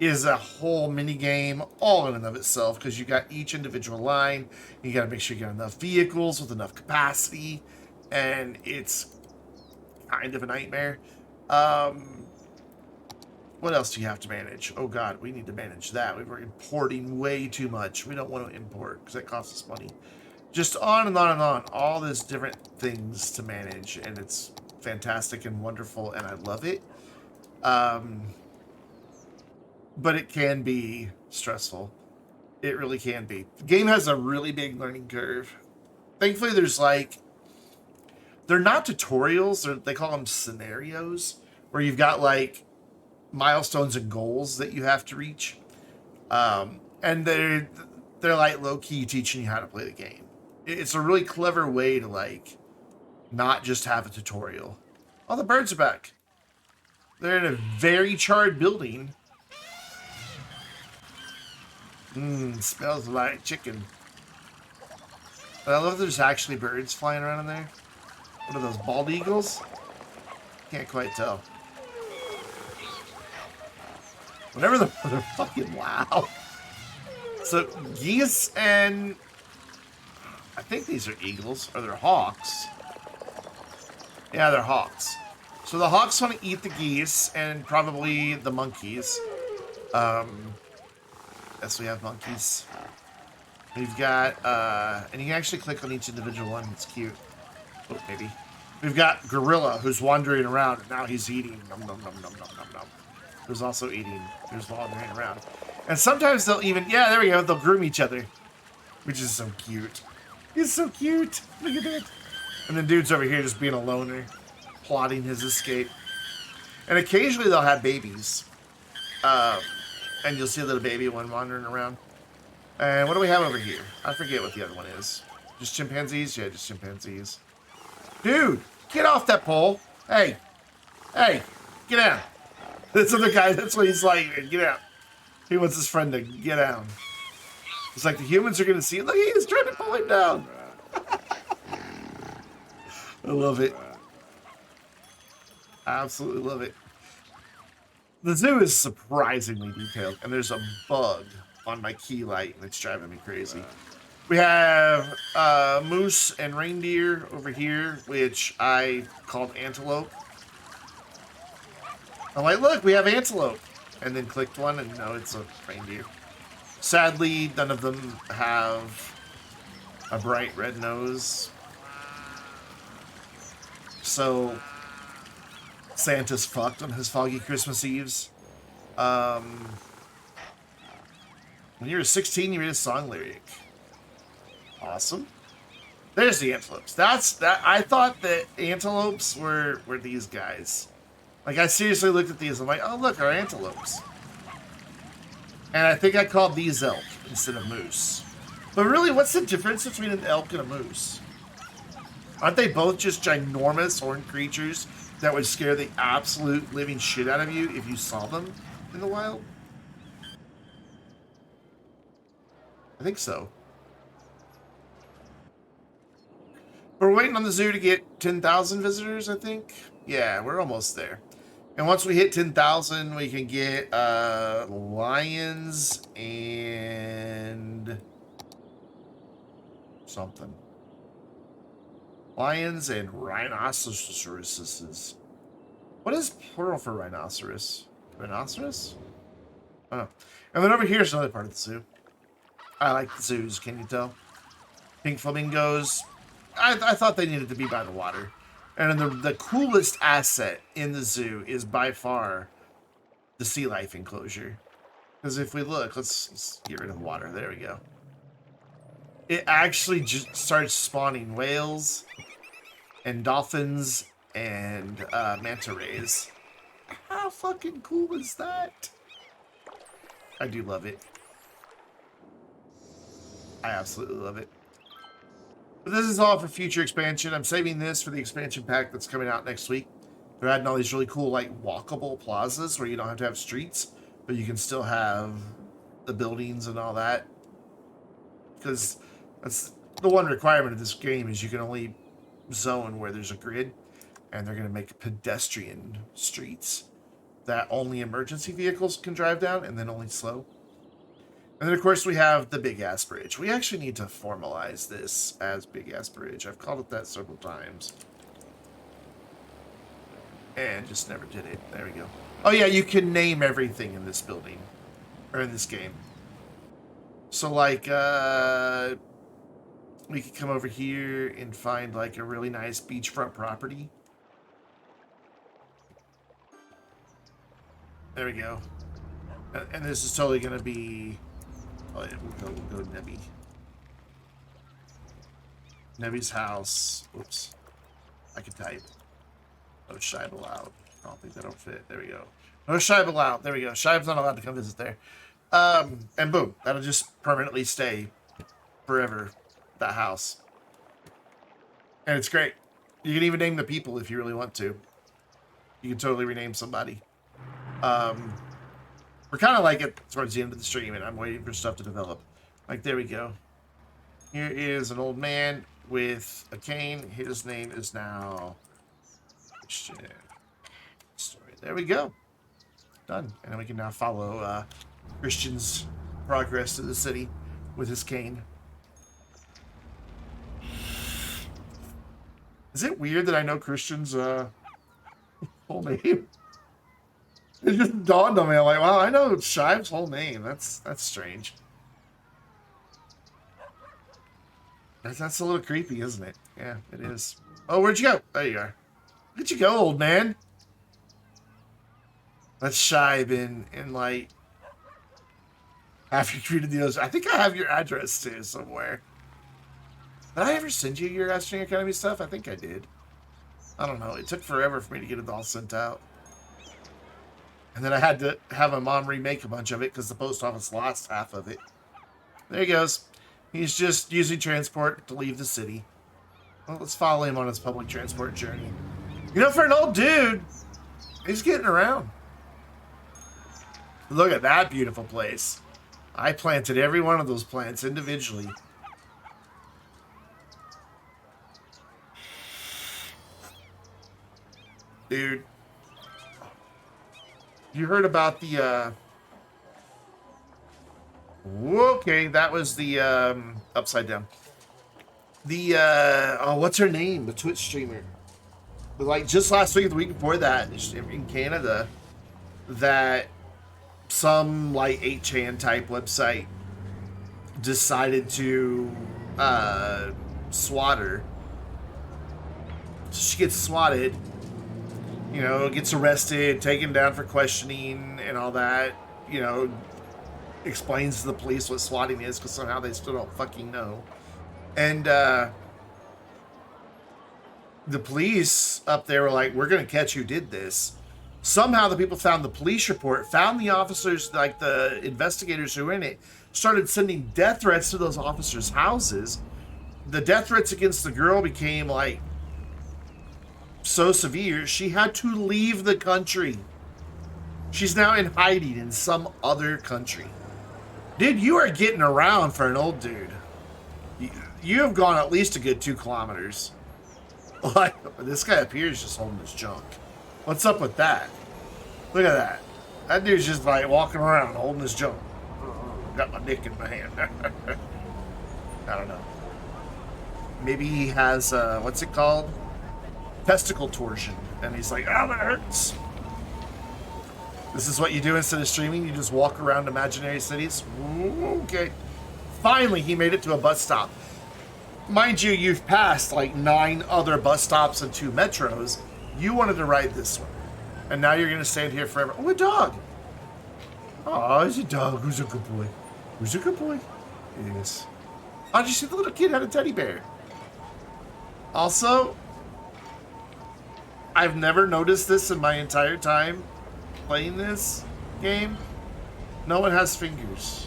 is a whole mini game all in and of itself because you got each individual line. You got to make sure you got enough vehicles with enough capacity, and it's kind of a nightmare. What else do you have to manage? Oh god, we need to manage that. We were importing way too much. We don't want to import because that costs us money. Just on and on and on. All these different things to manage, and it's fantastic and wonderful, and I love it. But it can be stressful. It really can be. The game has a really big learning curve. Thankfully, there's like... They're not tutorials. They call them scenarios, where you've got like milestones and goals that you have to reach. And they're like low-key teaching you how to play the game. It's a really clever way to like not just have a tutorial. Oh, the birds are back. They're in a very charred building. Smells like chicken. But I love there's actually birds flying around in there. What are those, bald eagles? Can't quite tell. Whatever the they're fucking wow. So geese and I think these are eagles, or they're hawks. Yeah, they're hawks. So the hawks want to eat the geese and probably the monkeys. Yes, we have monkeys. We've got, and you can actually click on each individual one. It's cute. Oh, maybe. We've got gorilla who's wandering around, and now he's eating. Nom, nom, nom, nom, nom, nom, nom. Who's also eating. Who's wandering around. And sometimes they'll even, yeah, there we go. They'll groom each other, which is so cute. He's so cute. Look at that. And then dude's over here just being a loner, plotting his escape. And occasionally they'll have babies. And you'll see a little baby one wandering around. And what do we have over here? I forget what the other one is. Just chimpanzees? Yeah, just chimpanzees. Dude, get off that pole. Hey. Hey, get down. This other guy, that's what he's like. Get out. He wants his friend to get down. It's like the humans are going to see it. Look, he's trying to pull him down. I love it. I absolutely love it. The zoo is surprisingly detailed, and there's a bug on my key light that's driving me crazy. We have moose and reindeer over here, which I called antelope. I'm like, look, we have antelope. And then clicked one, and no, it's a reindeer. Sadly, none of them have a bright red nose. So Santa's fucked on his foggy Christmas Eves. When you were 16, you read a song lyric. Awesome. There's the antelopes. I thought that antelopes were these guys. Like, I seriously looked at these. I'm like, oh, look, our antelopes. And I think I called these elk instead of moose. But really, what's the difference between an elk and a moose? Aren't they both just ginormous horned creatures that would scare the absolute living shit out of you if you saw them in the wild? I think so. We're waiting on the zoo to get 10,000 visitors, I think. Yeah, we're almost there. And once we hit 10,000, we can get lions and something. Lions and rhinoceroses. What is plural for rhinoceros? Rhinoceros? Oh. And then over here is another part of the zoo. I like the zoos, can you tell? Pink flamingos. I thought they needed to be by the water. And then the coolest asset in the zoo is by far the sea life enclosure. Because if we look, let's get rid of the water. There we go. It actually just starts spawning whales and dolphins and manta rays. How fucking cool is that? I do love it. I absolutely love it. But this is all for future expansion. I'm saving this for the expansion pack that's coming out next week. They're adding all these really cool, like, walkable plazas where you don't have to have streets, but you can still have the buildings and all that. Because that's the one requirement of this game is you can only zone where there's a grid, and they're going to make pedestrian streets that only emergency vehicles can drive down, and then only slow. And then, of course, we have the Big Ass Bridge. We actually need to formalize this as Big Ass Bridge. I've called it that several times. And just never did it. There we go. Oh, yeah, you can name everything in this building. Or in this game. So, like, we could come over here and find, like, a really nice beachfront property. There we go. And this is totally going to be... Oh, yeah, we'll go Nebby. Nebby's house. Oops. I can type. No Shibe allowed. I don't think that'll fit. There we go. No Shibe allowed. There we go. Shibe's not allowed to come visit there. And boom. That'll just permanently stay forever. That house. And it's great. You can even name the people if you really want to. You can totally rename somebody. We're kind of like it towards the end of the stream, and I'm waiting for stuff to develop. Like, there we go. Here is an old man with a cane. His name is now Christian. Story. There we go. Done. And then we can now follow Christian's progress to the city with his cane. Is it weird that I know Christian's whole name? It just dawned on me. I'm like, wow, I know Shive's whole name. That's strange. That's a little creepy, isn't it? Yeah, it is. Oh, where'd you go? There you are. Where'd you go, old man? That's Shive in like after you treated the others. I think I have your address too somewhere. Did I ever send you your Astring Academy stuff? I think I did. I don't know. It took forever for me to get it all sent out. And then I had to have my mom remake a bunch of it because the post office lost half of it. There he goes. He's just using transport to leave the city. Well, let's follow him on his public transport journey. You know, for an old dude, he's getting around. Look at that beautiful place. I planted every one of those plants individually. Dude. You heard about the, okay, that was the, upside down. The, oh, what's her name? The Twitch streamer. But like, just last week or the week before that, in Canada, that some, like, 8chan type website decided to, swat her. So she gets swatted. You know, gets arrested, taken down for questioning and all that. You know, explains to the police what swatting is because somehow they still don't fucking know. And the police up there were like, we're going to catch who did this. Somehow the people found the police report, found the officers, like the investigators who were in it, started sending death threats to those officers' houses. The death threats against the girl became like so severe, she had to leave the country. She's now in hiding in some other country. Dude, you are getting around for an old dude. You have gone at least a good 2 kilometers. Like, this guy up here is just holding his junk. What's up with that? Look at that. That dude's just like walking around holding his junk. Got my dick in my hand. I don't know. Maybe he has, what's it called? Testicle torsion. And he's like, oh, that hurts. This is what you do instead of streaming? You just walk around imaginary cities? Ooh, okay. Finally, he made it to a bus stop. Mind you, you've passed like 9 other bus stops and 2 metros. You wanted to ride this one. And now you're going to stand here forever. Oh, a dog. Oh, it's a dog. Who's a good boy? Who's a good boy? Yes. Oh, did you see the little kid had a teddy bear? Also, I've never noticed this in my entire time playing this game. No one has fingers.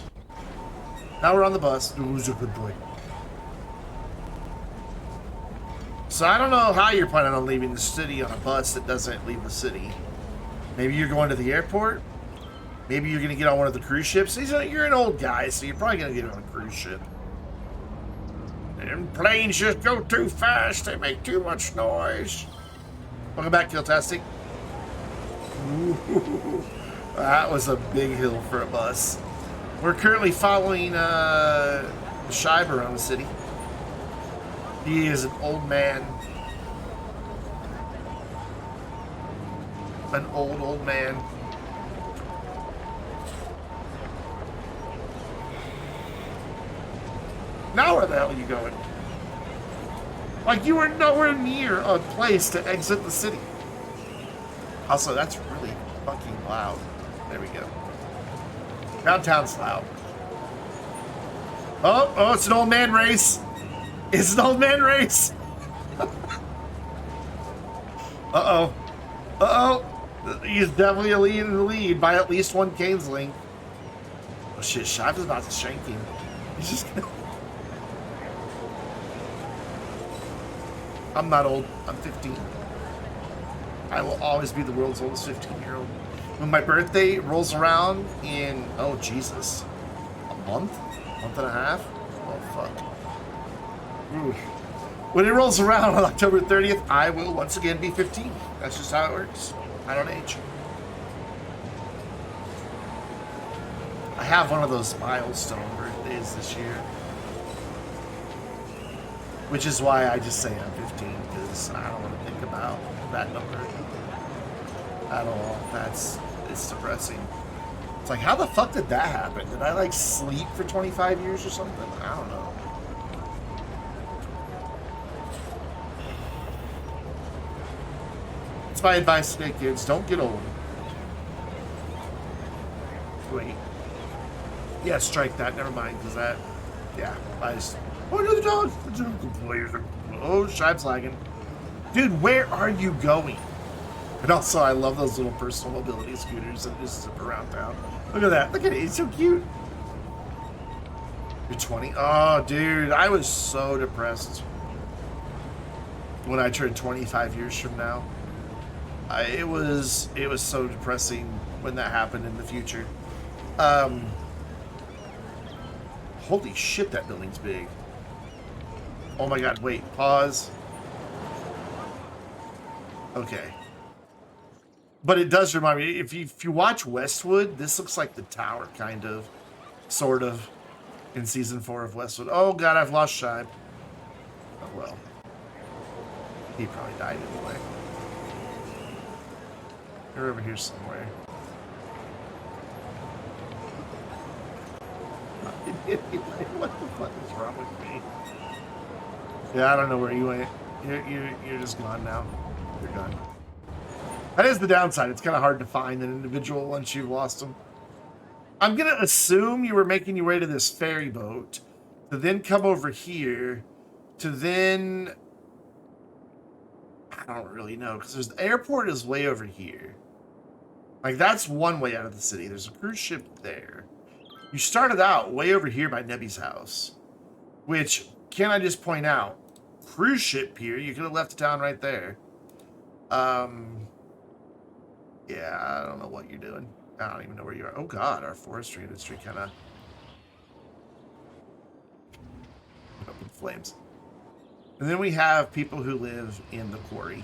Now we're on the bus. Who's a good boy? So I don't know how you're planning on leaving the city on a bus that doesn't leave the city. Maybe you're going to the airport. Maybe you're going to get on one of the cruise ships. You're an old guy, so you're probably going to get on a cruise ship. And planes just go too fast. They make too much noise. Welcome back, Killtastic. Ooh, that was a big hill for a bus. We're currently following Shibe around the city. He is an old man. An old man. Now where the hell are you going? Like you were nowhere near a place to exit the city. Also, that's really fucking loud. There we go. Downtown's loud. Oh, it's an old man race. It's an old man race. Uh-oh. Uh-oh. He's definitely in the lead by at least 1 cane's length. Oh shit, Shive is about to shank him. He's just gonna... I'm not old. I'm 15. I will always be the world's oldest 15-year-old. When my birthday rolls around in, oh Jesus, a month? Month and a half? Oh fuck. Ooh. When it rolls around on October 30th, I will once again be 15. That's just how it works. I don't age. I have one of those milestone birthdays this year. Which is why I just say I'm 15, because I don't want to think about that number at all. It's depressing. It's like, how the fuck did that happen? Did I like sleep for 25 years or something? I don't know. It's my advice today, kids. Don't get old. Wait. Yeah, strike that. Never mind, because that... Yeah, I just... Oh, no, the dog! The dog. Oh, Shibe's lagging. Dude, where are you going? And also, I love those little personal mobility scooters that just zip around town. Look at that. Look at it. It's so cute. You're 20? Oh, dude. I was so depressed when I turned 25 years from now. It was so depressing when that happened in the future. Holy shit, that building's big. Oh my god, wait, pause. Okay. But it does remind me, if you watch Westwood, this looks like the tower, kind of, sort of, in season 4 of Westwood. Oh god, I've lost Shibe. Oh well. He probably died anyway. They're over here somewhere. What the fuck is wrong with me? Yeah, I don't know where you went. You're just gone now. You're gone. That is the downside. It's kind of hard to find an individual once you've lost them. I'm gonna assume you were making your way to this ferry boat to then come over here to then... I don't really know, because the airport is way over here. Like, that's one way out of the city. There's a cruise ship there. You started out way over here by Nebby's house, which, can I just point out, cruise ship here, you could have left the town right there. Yeah, I don't know what you're doing. I don't even know where you are. Oh god, our forestry industry kind of up in flames. And then we have people who live in the quarry.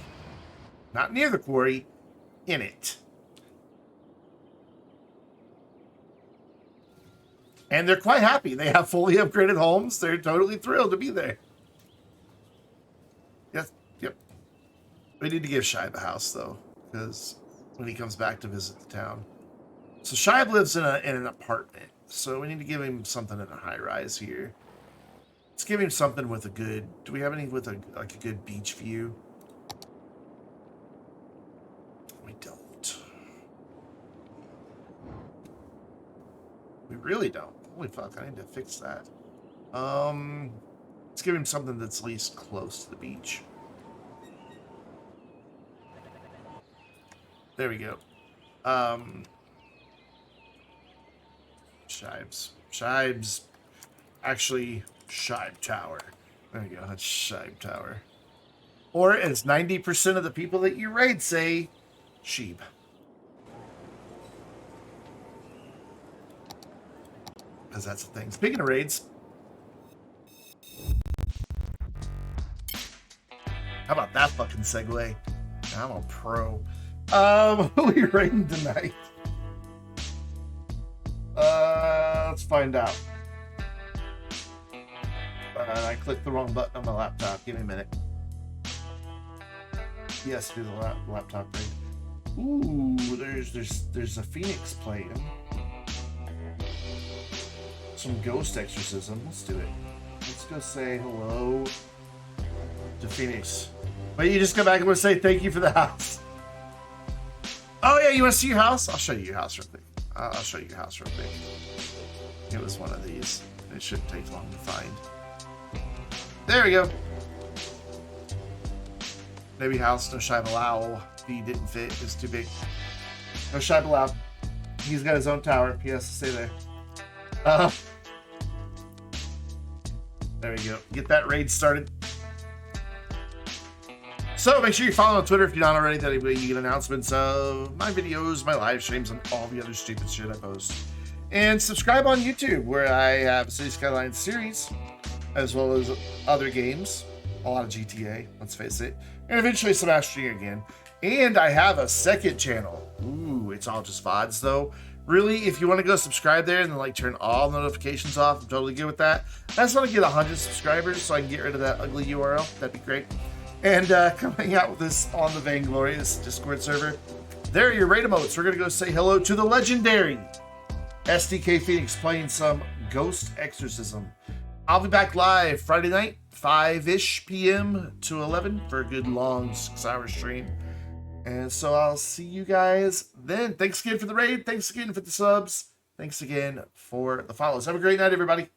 Not near the quarry, in it. And they're quite happy. They have fully upgraded homes. They're totally thrilled to be there. Yes, yep. We need to give Shibe a house, though, because when he comes back to visit the town. So Shibe lives in an apartment, so we need to give him something in a high-rise here. Let's give him something with a good... Do we have any with a good beach view? We don't. We really don't. Holy fuck, I need to fix that. Let's give him something that's at least close to the beach. There we go. Shibe's actually Shibe Tower. There you go, that's Shibe Tower. Or as 90% of the people that you raid say, Sheeb. Because that's the thing. Speaking of raids, how about that fucking segue? I'm a pro. Who are we raiding tonight? Let's find out. I clicked the wrong button on my laptop. Give me a minute. Yes, do the laptop raid. Ooh, there's a Phoenix playing. Some ghost exorcism. Let's do it. Let's go say hello to Phoenix. Wait, you just come back and want to say thank you for the house. Oh yeah, you want to see your house? I'll show you your house real quick. I'll show you your house real quick. It was one of these. It shouldn't take long to find. There we go. Maybe house, no Shibe allowed. B didn't fit, it's too big. No Shibe allowed. He's got his own tower. He has to stay there. There we go. Get that raid started. So make sure you follow on Twitter if you're not already. That way you get announcements of my videos, my live streams, and all the other stupid shit I post. And subscribe on YouTube, where I have a Cities Skylines series, as well as other games. A lot of GTA, let's face it. And eventually some Astria again. And I have a second channel. Ooh, it's all just VODs though. Really, if you want to go subscribe there and then like turn all notifications off, I'm totally good with that. I just want to get 100 subscribers so I can get rid of that ugly URL. That'd be great. And come hang out with us on the Vainglorious Discord server. There are your raid emotes. We're going to go say hello to the legendary SDK Phoenix playing some Ghost Exorcism. I'll be back live Friday night, 5-ish p.m. to 11 for a good long 6-hour stream. And so I'll see you guys then. Thanks again for the raid. Thanks again for the subs. Thanks again for the follows. Have a great night, everybody.